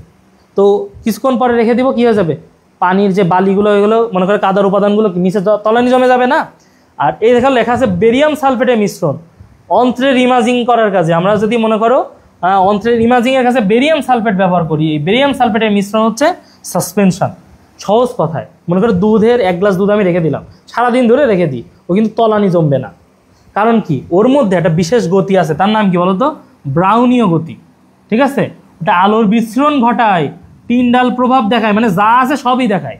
তো কিছুক্ষণ পরে রেখে দিব, কি হয়ে যাবে? পানির যে বালিগুলো, এগুলো মনে করো কাদার উপাদানগুলো নিচে তলানি জমে যাবে না? আর এই দেখা লেখা আছে বেরিয়াম সালফেটের মিশ্রণ অন্ত্রের ইমাজিং করার কাজে। আমরা যদি মনে করো অন্ত্রের ইমাজিংয়ের কাছে বেরিয়াম সালফেট ব্যবহার করি, এই বেরিয়াম সালফেটের মিশ্রণ হচ্ছে সাসপেনশন। সহজ কথায় মনে করো দুধের 1 গ্লাস দুধ আমি রেখে দিলাম, সারাদিন ধরে রেখে দিই, ও কিন্তু তলানি জমবে না। কারণ কি? ওর মধ্যে একটা বিশেষ গতি আছে, তার নাম কি বলতো? ব্রাউনীয় গতি। ঠিক আছে? ওটা আলোর বিস্ফোরণ ঘটায়, টিন্ডাল প্রভাব দেখায়, মানে যা আছে সবই দেখায়।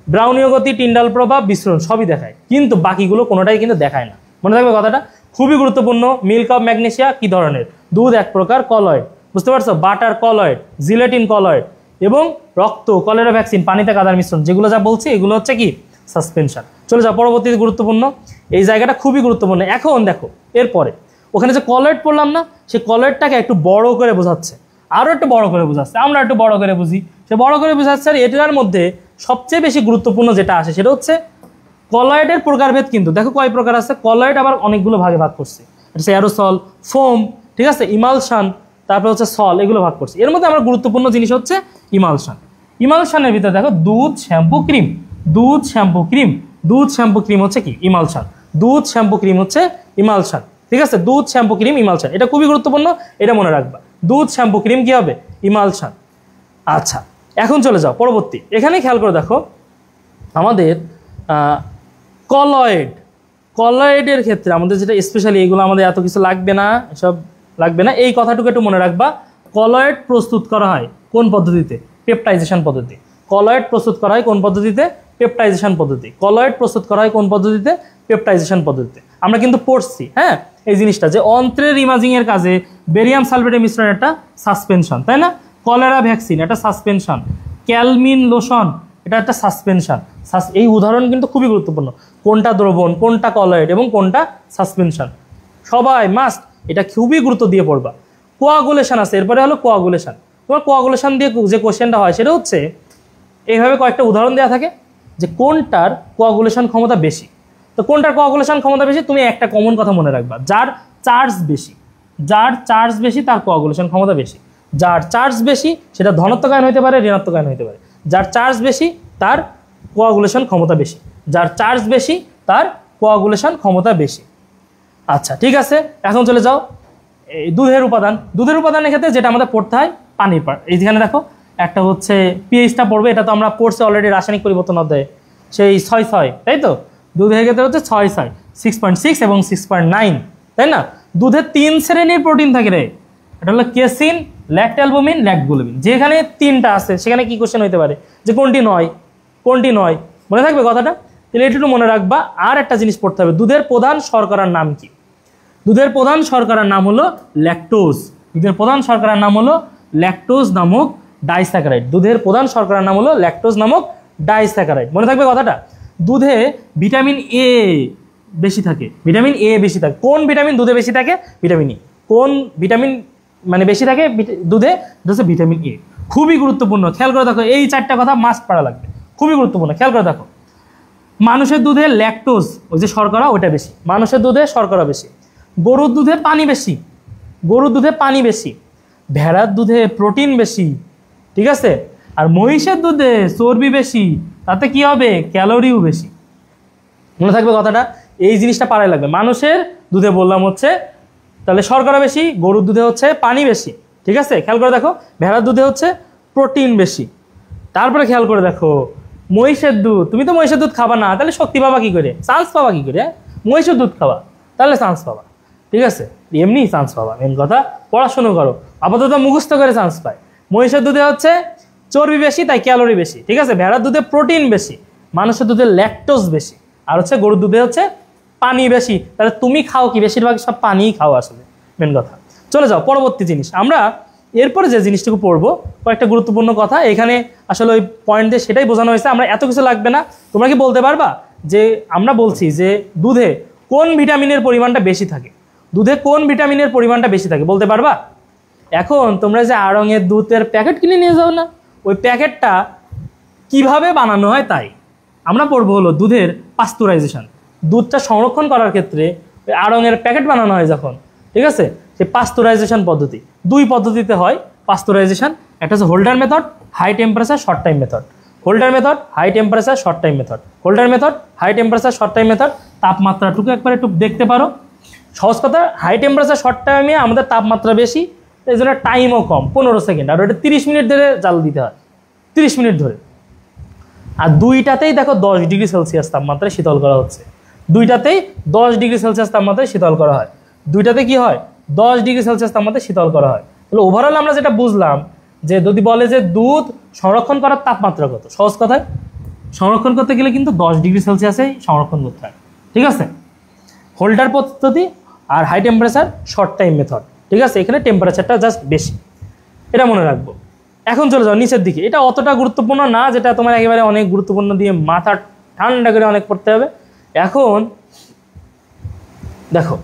ব্রাউনীয় গতি, টিন্ডাল প্রভাব, বিস্ফোরণ সবই দেখায়, কিন্তু বাকিগুলো কোনোটাই কিন্তু দেখায় না। মনে থাকবে কথাটা, খুবই গুরুত্বপূর্ণ। মিল্ক অফ ম্যাগনেসিয়া কি ধরনের? দুধ এক প্রকার কলয়েড। বুঝতে পারছো? বাটার কলয়েড, জিলেটিন কলয়েড, এবং রক্ত, কলেরা ভ্যাকসিন, পানিতে কাদার মিশ্রণ, যেগুলো যা বলছি এগুলো হচ্ছে কি? সাসপেনশন। চলে যাও পরবর্তীতে গুরুত্বপূর্ণ, এই জায়গাটা খুবই গুরুত্বপূর্ণ। এখন দেখো এরপরে ওখানে যে কলয়েড পড়লাম না, সেই কলয়েডটাকে একটু বড় করে বোঝাচ্ছে, আরও একটু বড় করে বোঝাচ্ছে, আমরা একটু বড় করে বুঝি, সে বড় করে বোঝাচ্ছে। আর এটার মধ্যে সবচেয়ে বেশি গুরুত্বপূর্ণ যেটা আসে সেটা হচ্ছে কলয়েডের প্রকারভেদ। কিন্তু দেখো কয় প্রকার আছে, কলয়েড আবার অনেকগুলো ভাগে ভাগ করছে। এটা হচ্ছে অ্যারোসল, ফোম, ঠিক আছে, ইমালশন, তারপরে হচ্ছে সল, এগুলো ভাগ করছে। এর মধ্যে আমরা গুরুত্বপূর্ণ জিনিস হচ্ছে ইমালশন। ইমালশনের ভিতরে দেখো দুধ, শ্যাম্পু, ক্রিম। দুধ, শ্যাম্পু, ক্রিম। দুধ, শ্যাম্পু, ক্রিম হচ্ছে কি? ইমালশন। দুধ, শ্যাম্পু, ক্রিম হচ্ছে ইমালশন। ঠিক আছে? দুধ, শ্যাম্পু, ক্রিম, ইমালশন, এটা খুবই গুরুত্বপূর্ণ, এটা মনে রাখবা। দুধ, শ্যাম্পু, ক্রিম কি হবে? ইমালশন। আচ্ছা, এখন চলে যাও পরবর্তী। এখানে খেয়াল করে দেখো আমাদের কলয়েড। কলয়েডের ক্ষেত্রে আমাদের যেটা স্পেশালি, এগুলো আমাদের এত কিছু লাগবে না, এসব লাগবে না, এই কথাটুকু একটু মনে রাখবা। কলয়েড প্রস্তুত করা হয় কোন পদ্ধতিতে? পেপটাইজেশন পদ্ধতি। কলয়েড প্রস্তুত করা হয় কোন পদ্ধতিতে? পেপটাইজেশন পদ্ধতি। কলয়েড প্রস্তুত করা হয় কোন পদ্ধতিতে? পেপটাইজেশন পদ্ধতিতে। আমরা কিন্তু পড়ছি, হ্যাঁ, এই জিনিসটা, যে অন্ত্রের ইমাজিংয়ের কাজে বেরিয়াম সালফেটের মিশ্রণ একটা সাসপেনশন, তাই না? কলেরা ভ্যাকসিন একটা সাসপেনশন, ক্যালমিন লোশন এটা একটা সাসপেনশন। এই উদাহরণ কিন্তু খুবই গুরুত্বপূর্ণ, কোনটা দ্রবণ, কোনটা কলয়েড এবং কোনটা সাসপেনশন, সবাই মাস্ট এটা খুবই গুরুত্ব দিয়ে পড়বা। কোয়াগুলেশন আছে, এরপরে হলো কোয়াগুলেশন। তোমার কোয়াগুলেশন দিয়ে যে কোশ্চেনটা হয় সেটা হচ্ছে এইভাবে কয়েকটা উদাহরণ দেওয়া থাকে, যে কোনটার কোয়াগুলেশন ক্ষমতা বেশি। তো কোনটার কোয়াগুলেশন ক্ষমতা বেশি, তুমি একটা কমন কথা মনে রাখবা, যার চার্জ বেশি, যার চার্জ বেশি তার কোয়াগুলেশন ক্ষমতা বেশি। যার চার্জ বেশি সেটা ধনাত্মক আয়ন হতে পারে, ঋণাত্মক আয়ন হতে পারে। যার চার্জ বেশি তার কোয়াগুলেশন ক্ষমতা বেশি, যার চার্জ বেশি তার কোয়াগুলেশন ক্ষমতা বেশি। আচ্ছা, ঠিক আছে, এখন চলে যাও এই দুধের উপাদান। দুধের উপাদানের ক্ষেত্রে যেটা আমাদের পড়তে হয় পানির পার। এইখানে দেখো একটা হচ্ছে পিএইচটা পড়বে, এটা তো আমরা পড়ছি অলরেডি রাসায়নিক পরিবর্তন অধ্যায়ে, সেই 6, তাই তো? দুধের ক্ষেত্রে হচ্ছে 6, 6.6 এবং 6.9, তাই না? দুধে 3 শ্রেণীর প্রোটিন থাকে রে, এটা হলো কেসিন, ল্যাকট্যালবুমিন, ল্যাকট্যালবুমিন। যেখানে 3টা আছে সেখানে কি কোশ্চেন হতে পারে, যে কোনটি নয়, কোনটি নয়, মনে থাকবে কথাটা? তাহলে একটু মনে রাখবা। আর একটা জিনিস পড়তে হবে, দুধের প্রধান শর্করার নাম কি? দুধের প্রধান শর্করার নাম হলো ল্যাকটোজ। দুধের প্রধান শর্করার নাম হলো ল্যাকটোজ নামক ডাইস্যাকারাইড। দুধের প্রধান শর্করার নাম হলো ল্যাকটোজ নামক ডাইস্যাকারাইড। মনে থাকবে কথাটা? দুধে ভিটামিন এ বেশি থাকে, ভিটামিন এ বেশি থাকে। কোন ভিটামিন দুধে বেশি থাকে? Vitamin E. কোন ভিটামিন মানে বেশি থাকে দুধে? এটা হচ্ছে ভিটামিন এ। খুবই গুরুত্বপূর্ণ, খেয়াল করে দেখো, এই 4টা কথা মাস্ট পড়া লাগবে, খুবই গুরুত্বপূর্ণ, খেয়াল করে দেখো। মানুষের দুধে ল্যাকটোজ ওই যে শর্করা ওটা বেশি, মানুষের দুধে শর্করা বেশি। গরুর দুধে পানি বেশি, গরুর দুধে পানি বেশি। ভেড়ার দুধে প্রোটিন বেশি, ঠিক আছে। আর মহিষের দুধে চর্বি বেশি, তাতে কি হবে, ক্যালোরিও বেশি। মনে থাকবে কথাটা, এই জিনিসটা পাড়ায় লাগবে। মানুষের দুধে বললাম হচ্ছে তাহলে শর্করা বেশি, গরুর দুধে হচ্ছে পানি বেশি, ঠিক আছে। খেয়াল করে দেখো, ভেড়ার দুধে হচ্ছে প্রোটিন বেশি। তারপরে খেয়াল করে দেখো মহিষের দুধ, তুমি তো মহিষের দুধ খাবা না, তাহলে শক্তি পাবা কি করে, চান্স পাবা কি করে? মহিষের দুধ খাবা, তাহলে চান্স পাবা, ঠিক আছে। এমনি চান্স পাবা, মেন কথা পড়াশুনো করো, আপাতত মুখস্থ করে চান্স পায়। মহিষের দুধে হচ্ছে চর্বি বেশি, তাই ক্যালোরি বেশি, ঠিক আছে। ভেড়ার দুধে প্রোটিন বেশি, মানুষের দুধে ল্যাকটোজ বেশি, আর হচ্ছে গরুর দুধে হচ্ছে পানি বেশি। তাহলে তুমি খাও কি, বেশিরভাগ সব পানিই খাও আসলে, মেন কথা। চলে যাও পরবর্তী জিনিস। আমরা এরপরে যে জিনিসটুকু পড়বো কয়েকটা গুরুত্বপূর্ণ কথা এখানে আসলে ওই পয়েন্ট দিয়ে সেটাই বোঝানো হয়েছে। আমরা এত কিছু লাগবে না। তোমরা কি বলতে পারবা যে আমরা বলছি যে দুধে কোন ভিটামিনের পরিমাণটা বেশি থাকে, দুধে কোন ভিটামিনের পরিমাণটা বেশি থাকে, বলতে পারবা? এখন তোমরা যে আড়ঙের দুধের প্যাকেট কিনে নিয়ে যাও না, ওই প্যাকেটটা কিভাবে বানানো হয় তাই আমরা পড়বো হলো দুধের পাস্তুরাইজেশন। দুধটা সংরক্ষণ করার ক্ষেত্রে ওই আড়ঙের প্যাকেট বানানো হয় যখন, ঠিক আছে, সেই পাস্তুরাইজেশন পদ্ধতি। দুই পদ্ধতিতে হয় পাস্তুরাইজেশন, একটা হচ্ছে holder method, high temperature short time method. Holder method, high temperature short time method. Holder method, high temperature short time method. তাপমাত্রাটুকু একবার একটু দেখতে পারো। সহজ কথা, হাই টেম্পারেচার শর্ট টাইমে আমাদের তাপমাত্রা বেশি, এই জন্য টাইমও কম, 15 সেকেন্ড। আর ওটা 30 মিনিট ধরে জাল দিতে হয়, 30 মিনিট ধরে। আর দুইটাতেই দেখো 10 ডিগ্রি সেলসিয়াস তাপমাত্রায় শীতল করা হচ্ছে, দুইটাতেই 10 ডিগ্রি সেলসিয়াস তাপমাত্রায় শীতল করা হয়। দুইটাতে কি হয়, 10 ডিগ্রি সেলসিয়াস তাপমাত্রায় শীতল করা হয়। তাহলে ওভারঅল আমরা যেটা বুঝলাম যে যদি বলে যে দুধ সংরক্ষণ করার তাপমাত্রা কত, সহজ কথায় সংরক্ষণ করতে গেলে কিন্তু 10 ডিগ্রি সেলসিয়াসেই সংরক্ষণ করতে হয়, ঠিক আছে। হোল্ডার পদ্ধতি আর high temperature short time method, ঠিক আছে। এখানে টেম্পারেচারটা জাস্ট বেশি, এটা মনে রাখবো। এখন চলে যাও নিচের দিকে। এটা অতটা গুরুত্বপূর্ণ না যেটা তোমার একেবারে অনেক গুরুত্বপূর্ণ দিয়ে মাথা ঠান্ডা করে অনেক পড়তে হবে। এখন দেখো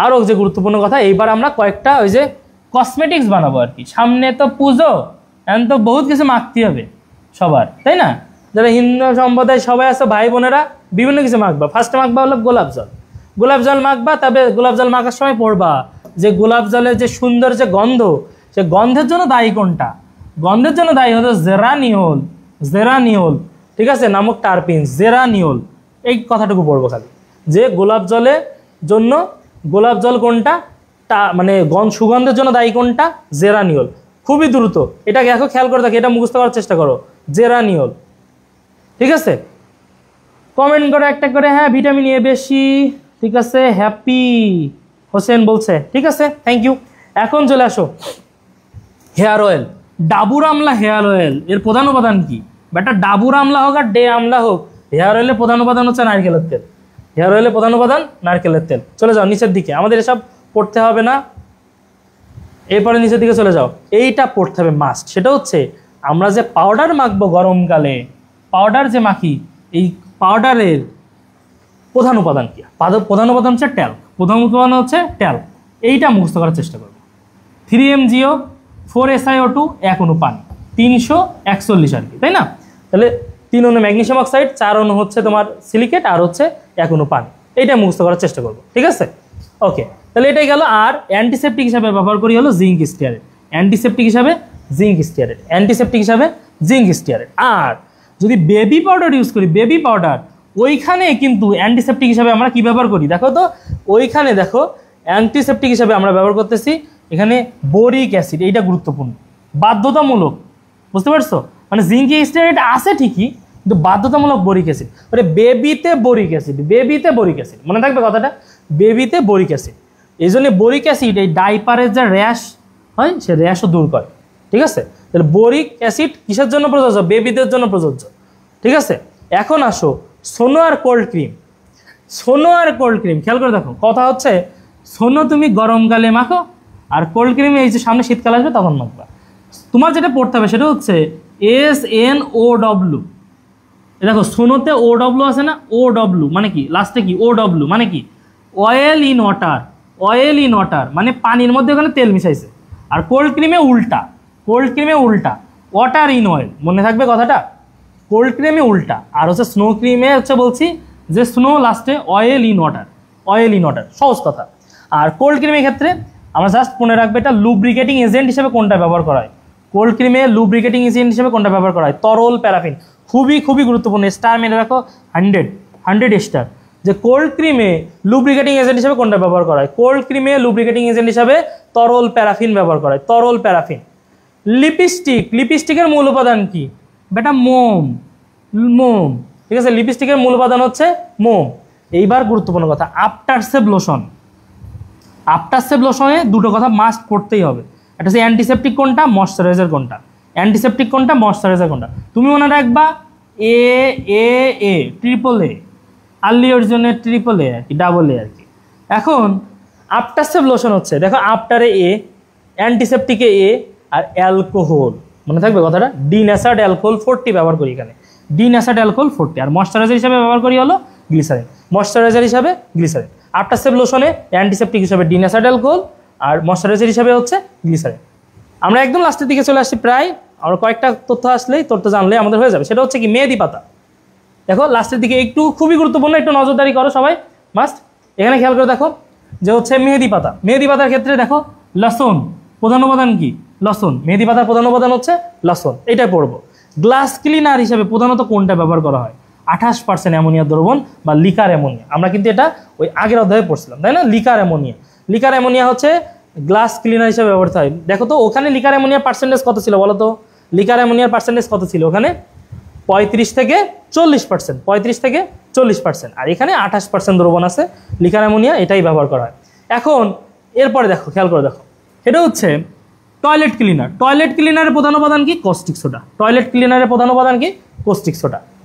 আরও যে গুরুত্বপূর্ণ কথা, এইবার আমরা কয়েকটা ওই যে কসমেটিক্স বানাবো আর কি। সামনে তো পুজো, এখন তো বহুত কিছু মাখতে হবে সবার, তাই না? যারা হিন্দু সম্প্রদায় সবাই আছে ভাই বোনেরা, বিভিন্ন কিছু মাখবা। ফার্স্টে মাখবা হলো গোলাপ জল, গোলাপ জল মাখবা। তবে গোলাপ জল মাখার সময় পড়বা যে গোলাপ জলের যে সুন্দর যে গন্ধ, সে গন্ধের জন্য দায়ী কোনটা? গন্ধের জন্য দায়ী হলো জেরানিওল, জেরানিওল, ঠিক আছে, নামক টারপিন, জেরানিওল। এই কথাটুকু পড়বো খালি, যে গোলাপ জলের জন্য গোলাপ জল কোনটা, মানে সুগন্ধের জন্য দায়ী কোনটা? জেরানিওল। খুবই দ্রুত এটাকে দেখো, খেয়াল করে দেখো, এটা মুখস্থ করার চেষ্টা করো, জেরানিওল, ঠিক আছে। কমেন্ট করে একটা করে, হ্যাঁ ভিটামিন এ বেশি, ঠিক আছে, হ্যাপি হোসেন বলছে, ঠিক আছে, থ্যাংক ইউ। এখন চলে আসো হেয়ার অয়েল, ডাবুর আমলা হেয়ার অয়েল। এর প্রধান উপাদান কি? বেটা ডাবুর আমলা হোক আর ডে আমলা হোক, হেয়ার অয়েলের প্রধান উপাদান হচ্ছে নারকেলের তেল। হেয়ার অয়েলের প্রধান উপাদান নারকেলের তেল। চলে যাও নিচের দিকে, আমাদের এসব পড়তে হবে না। এরপরে নিচের দিকে চলে যাও, এইটা পড়তে হবে মাস্ট। সেটা হচ্ছে আমরা যে পাউডার মাখবো গরমকালে, পাউডার যে মাখি, এই পাউডারের প্রধান উপাদান কি? প্রধান উপাদান হচ্ছে ট্যাল, প্রধান উপাদান হচ্ছে ট্যাল। এইটা মুখস্থ করার চেষ্টা করবো। 3mgO, 4SiO2, 1 অণু পানি, 341 আর কি, তাই না? তাহলে 3 অণু ম্যাগনেসিয়াম অক্সাইড, 4 অণু হচ্ছে তোমার সিলিকেট, আর হচ্ছে 1 অণু পানি। এইটা মুখস্থ করার চেষ্টা করবো, ঠিক আছে, ওকে। তাহলে এটাই গেল। আর অ্যান্টিসেপটিক হিসাবে ব্যবহার করি হলো জিঙ্ক স্টিয়ারেট, অ্যান্টিসেপটিক হিসাবে জিঙ্ক স্টিয়ারেট, অ্যান্টিসেপটিক হিসাবে জিঙ্ক স্টিয়ারেট। আর যদি বেবি পাউডার ইউজ করি, বেবি পাউডার, ওইখানে কিন্তু অ্যান্টিসেপটিক হিসাবে আমরা কি ব্যবহার করি দেখো তো, ওইখানে দেখো অ্যান্টিসেপটিক হিসাবে আমরা ব্যবহার করতেছি এখানে বোরিক অ্যাসিড। এইটা গুরুত্বপূর্ণ, বাধ্যতামূলক, বুঝতে পারছো? মানে জিঙ্ক স্টিয়ারেট আছে ঠিকই, কিন্তু বাধ্যতামূলক বোরিক অ্যাসিড। মানে বেবিতে বোরিক অ্যাসিড, বেবিতে বোরিক অ্যাসিড, মনে থাকবে কথাটা, বেবিতে বোরিক অ্যাসিড। এই জন্য বোরিক অ্যাসিড এই ডাইপারের যে র্যাশ হয়, সে র্যাশও দূর করে, ঠিক আছে। তাহলে বোরিক অ্যাসিড কিসের জন্য প্রযোজ্য? বেবিদের জন্য প্রযোজ্য, ঠিক আছে। এখন আসো সোনো আর কোল্ড ক্রিম, সোনো আর কোল্ড ক্রিম। খেয়াল করে দেখো, কথা হচ্ছে সোনো তুমি গরমকালে মাখো, আর কোল্ড ক্রিম এই যে সামনে শীতকাল আসবে তখন মাখবা। তোমার যেটা পড়তে হবে সেটা হচ্ছে SNOW। দেখো সোনোতে OW আছে না, OW মানে কি, লাস্টে কি OW মানে কি, oil in water, oil in water মানে পানির মধ্যে ওখানে তেল মিশাইছে। আর কোল্ড ক্রিমে উল্টা, কোল্ড ক্রিমে উল্টা, ওয়াটার ইন অয়েল। মনে থাকবে কথাটা, কোল্ড ক্রিমে উল্টা, আর হচ্ছে স্নো ক্রিমে হচ্ছে বলছি যে স্নো লাস্টে অয়েল ইন ওয়াটার, সহজ কথা। আর কোল্ড ক্রিমের ক্ষেত্রে আমরা জাস্ট মনে রাখবে এটা লুব্রিকেটিং এজেন্ট হিসেবে কোনটা ব্যবহার করা হয়। কোল্ড ক্রিমে লুব্রিকেটিং এজেন্ট হিসেবে কোনটা ব্যবহার করা হয়? তরল প্যারাফিন। খুবই গুরুত্বপূর্ণ, স্টার মেরে রাখো 100 স্টার। যে কোল্ড ক্রিমে লুব্রিকেটিং এজেন্ট হিসেবে কোনটা ব্যবহার করা হয়? কোল্ড ক্রিমে লুব্রিকেটিং এজেন্ট হিসেবে তরল প্যারাফিন ব্যবহার করা হয়, তরল প্যারাফিন। লিপস্টিকের মূল উপাদান কি বেটা? মোম। ঠিক আছে, লিপস্টিকের মূল উপাদান হচ্ছে মোম। এইবার গুরুত্বপূর্ণ কথা, আফটার সেভ লোশনে দুটো কথা মাস্ট পড়তেই হবে। একটা হচ্ছে অ্যান্টিসেপটিক কোনটা, ময়শ্চারাইজার কোনটা। অ্যান্টিসেপটিক কোনটা, ময়শ্চারাইজার কোনটা। তুমি মনে রাখবা ট্রিপল এ, আর্লি অর্জনের ট্রিপল এ আর কি, ডাবল এ আর কি। এখন আফটার সেভ লোশন হচ্ছে, দেখো আফটারে এ, অ্যান্টিসেপটিকে এ, আর অ্যালকোহল, মনে থাকবে কথাটা, ডিন্যাচার্ড অ্যালকোহল 40 ব্যবহার করি এখানে, ডিন্যাচার্ড অ্যালকোহল 40। আর ময়শ্চারাইজার হিসাবে ব্যবহার করি হলো গ্লিসারিন, ময়শ্চারাইজার হিসাবে গ্লিসারিন। আফটার সেভ লোশনে অ্যান্টিসেপটিক হিসাবে ডিন্যাচার্ড অ্যালকোহল, আর ময়শ্চারাইজার হিসাবে হচ্ছে গ্লিসারিন। আমরা একদম লাস্টের দিকে চলে আসছি প্রায়, আর কয়েকটা তথ্য আসলেই, তথ্য জানলে আমাদের হয়ে যাবে। সেটা হচ্ছে কি, মেহেদি পাতা। দেখো লাস্টের দিকে একটু খুবই গুরুত্বপূর্ণ, একটু নজরদারি করো সবাই মাস্ট। এখানে খেয়াল করে দেখো যে হচ্ছে মেহেদি পাতা। মেহেদি পাতার ক্ষেত্রে দেখো লসুন, প্রধান উপাদান কি? লসুন। মেহেদি পাতার প্রধান উপাদান হচ্ছে লসুন, এইটাই পড়বো। গ্লাস ক্লিনার হিসেবে প্রধানত কোনটা ব্যবহার করা হয়? 28% অ্যামোনিয়া দ্রবণ বা লিকার অ্যামোনিয়া। আমরা কিন্তু এটা ওই আগের অধ্যায়ে পড়ছিলাম, তাই না? লিকার অ্যামোনিয়া হচ্ছে গ্লাস ক্লিনার হিসেবে ব্যবহৃত হয়। দেখো তো ওখানে লিকার অ্যামোনিয়ার পার্সেন্টেজ কত ছিল বলো তো? লিকার অ্যামোনিয়ার পার্সেন্টেজ কত ছিল ওখানে? 35 থেকে 40%। আর এখানে 28% দ্রবণ আছে লিকার অ্যামোনিয়া, এটাই ব্যবহার করা হয়। এখন এরপরে দেখো, খেয়াল করে দেখো, এটা হচ্ছে টয়লেট ক্লিনারের প্রধান উপাদান কি? Caustic soda.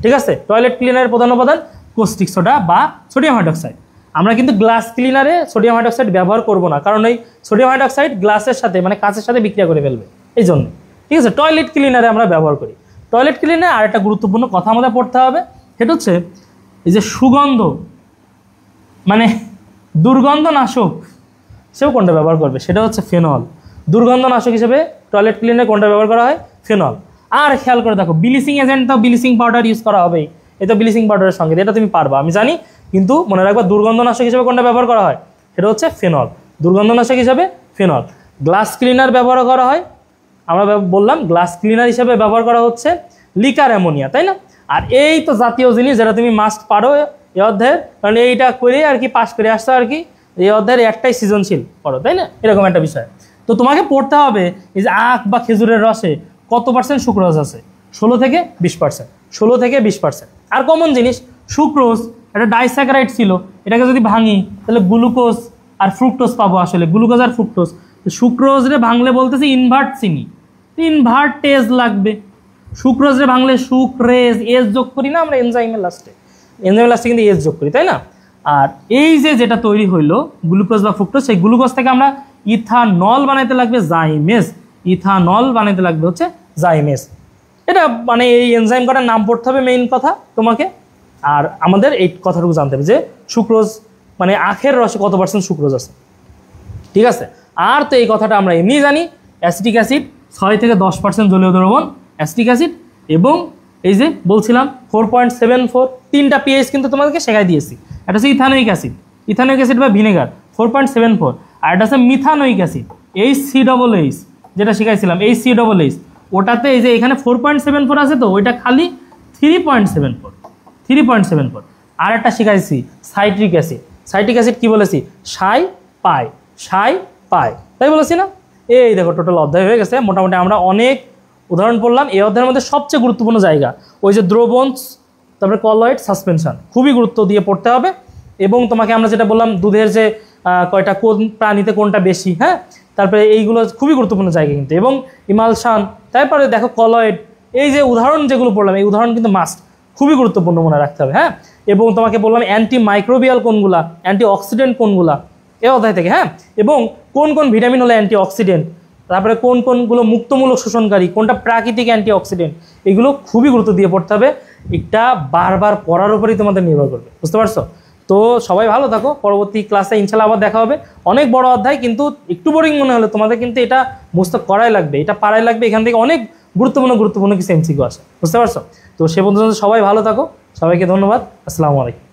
ঠিক আছে, টয়লেট ক্লিনারের প্রধান উপাদান কস্টিক সোডা বা সোডিয়াম হাইড্রক্সাইড। আমরা কিন্তু গ্লাস ক্লিনারে সোডিয়াম হাইড্রক্সাইড ব্যবহার করব না, কারণ এই সোডিয়াম হাইড্রক্সাইড গ্লাসের সাথে মানে কাঁচের সাথে বিক্রিয়া করে ফেলবে, এই জন্য। ঠিক আছে, টয়লেট ক্লিনারে আমরা ব্যবহার করি। টয়লেট ক্লিনারে আর একটা গুরুত্বপূর্ণ কথা আমাদের পড়তে হবে, সেটা হচ্ছে এই যে সুগন্ধ মানে দুর্গন্ধনাশক সেও কোনটা ব্যবহার করবে? সেটা হচ্ছে ফেনল। দুর্গন্ধনাশক হিসেবে টয়লেট ক্লিনারে কোনটা ব্যবহার করা হয়? ফেনল। আর খেয়াল করে দেখো, ব্লিচিং এজেন্ট তো ব্লিচিং পাউডার ইউজ করা হবেই, এই তো ব্লিচিং পাউডারের সঙ্গে, এটা তুমি পারবা আমি জানি, কিন্তু মনে রাখবা দুর্গন্ধনাশক হিসেবে কোনটা ব্যবহার করা হয়? সেটা হচ্ছে ফেনল। দুর্গন্ধনাশক হিসেবে ফেনল। গ্লাস ক্লিনার ব্যবহার করা হয়, আমরা বললাম গ্লাস ক্লিনার হিসেবে ব্যবহার করা হচ্ছে লিকার অ্যামোনিয়া, তাই না? আর এই তো জাতীয় জিনিস যেটা তুমি মাস্ট পারো এই অধ্যায়ের, কারণ এইটা করে আর কি পাস করে আসছো আর কি, এই অধ্যায়ের একটাই সৃজনশীল পড়ো, তাই না? এরকম একটা বিষয়। তো তোমাকে পড়তে হবে এই যে আখ বা খেজুরের রসে কত পার্সেন্ট সুক্রোজ আছে? 16 থেকে 20%। আর কমন জিনিস সুক্রোজ, একটা ডাইস্যাকারাইড ছিল, এটাকে যদি ভাঙি তাহলে গ্লুকোজ আর ফ্রুক্টোজ পাবো, আসলে গ্লুকোজ আর ফ্রুক্টোজ। সুক্রোজ রে ভাঙলে বলতেছে ইনভার্ট চিনি, ইনভার্টেজ লাগবে। সুক্রোজ রে ভাঙলে সুক্রেজ, এস যোগ করি না আমরা এনজাইমের লাস্টে কিন্তু এস যোগ করি, তাই না? আর এই যে যেটা তৈরি হইলো গ্লুকোজ বা ফ্রুক্টোজ, সেই গ্লুকোজ থেকে আমরা ইথানল বানাইতে লাগবে জাইমেস। এটা মানে এই এনজাইম কটার নাম পড়তে হবে, মেইন কথা তোমাকে। আর আমাদের এই কথাটুকু জানতে হবে যে সুক্রোজ মানে আখের রসে কত পার্সেন্ট সুক্রোজ আছে, ঠিক আছে? আর তো এই কথাটা আমরা এমনি জানি, অ্যাসিটিক অ্যাসিড 6 থেকে 10% জলীয় দ্রবণ অ্যাসিটিক অ্যাসিড, এবং এই যে বলছিলাম 4.74, 3টা পিএইচ কিন্তু তোমাদেরকে শেখাই দিয়েছি। এটা হচ্ছে ইথানোইক অ্যাসিড বা ভিনেগার 4.74, আর এটা হচ্ছে মিথানোইক অ্যাসিড HCOH, যেটা শিখাইছিলাম HCOH, ওটাতে এই যে এখানে 4.74 আছে, তো ওইটা খালি 3.74। আর একটা শিখাইছি সাইট্রিক অ্যাসিড কি বলেছি? সাই পাই, তাই বলেছি না? এই দেখো টোটাল অধ্যায় হয়ে গেছে। মোটামুটি আমরা অনেক উদাহরণ পড়লাম। এই অধ্যায়ের মধ্যে সবচেয়ে গুরুত্বপূর্ণ জায়গা ওই যে দ্রবণ, তারপরে কলয়েড, সাসপেনশন, খুবই গুরুত্ব দিয়ে পড়তে হবে। এবং তোমাকে আমরা যেটা বললাম দুধের যে কয়টা কোন প্রাণীতে কোনটা বেশি, হ্যাঁ, তারপরে এইগুলো খুবই গুরুত্বপূর্ণ জায়গা কিন্তু, এবং ইমালশান, তারপরে দেখো কলয়েড, এই যে উদাহরণ যেগুলো পড়লাম এই উদাহরণ কিন্তু মাস্ট, খুবই গুরুত্বপূর্ণ মনে রাখতে হবে, হ্যাঁ। এবং তোমাকে বললাম অ্যান্টি মাইক্রোবিয়াল কোনগুলা, অ্যান্টি অক্সিডেন্ট কোনগুলা এই অধ্যায় থেকে, হ্যাঁ। এবং কোন কোন ভিটামিন হলো অ্যান্টি অক্সিডেন্ট, তারপরে কোন কোনগুলো মুক্তমূলক শোষণকারী, কোনটা প্রাকৃতিক অ্যান্টি অক্সিডেন্ট, এগুলো খুবই গুরুত্ব দিয়ে পড়তে হবে। এটা বারবার পড়ার উপরেই তোমাদের নির্ভর করবে, বুঝতে পারছো? তো সবাই ভালো থাকো, পরবর্তী ক্লাসে ইনশাল্লাহ আবার দেখা হবে। অনেক বড় অধ্যায়, কিন্তু একটু বোরিং মনে হলে তোমাদের কিন্তু এটা মুখস্থ করাই লাগবে, এটা পারাই লাগবে। এখান থেকে অনেক গুরুত্বপূর্ণ কিছু এমসিকিউ আসে, বুঝতে পারছো? তো সে পর্যন্ত সবাই ভালো থাকো, সবাইকে ধন্যবাদ, আসসালামু আলাইকুম।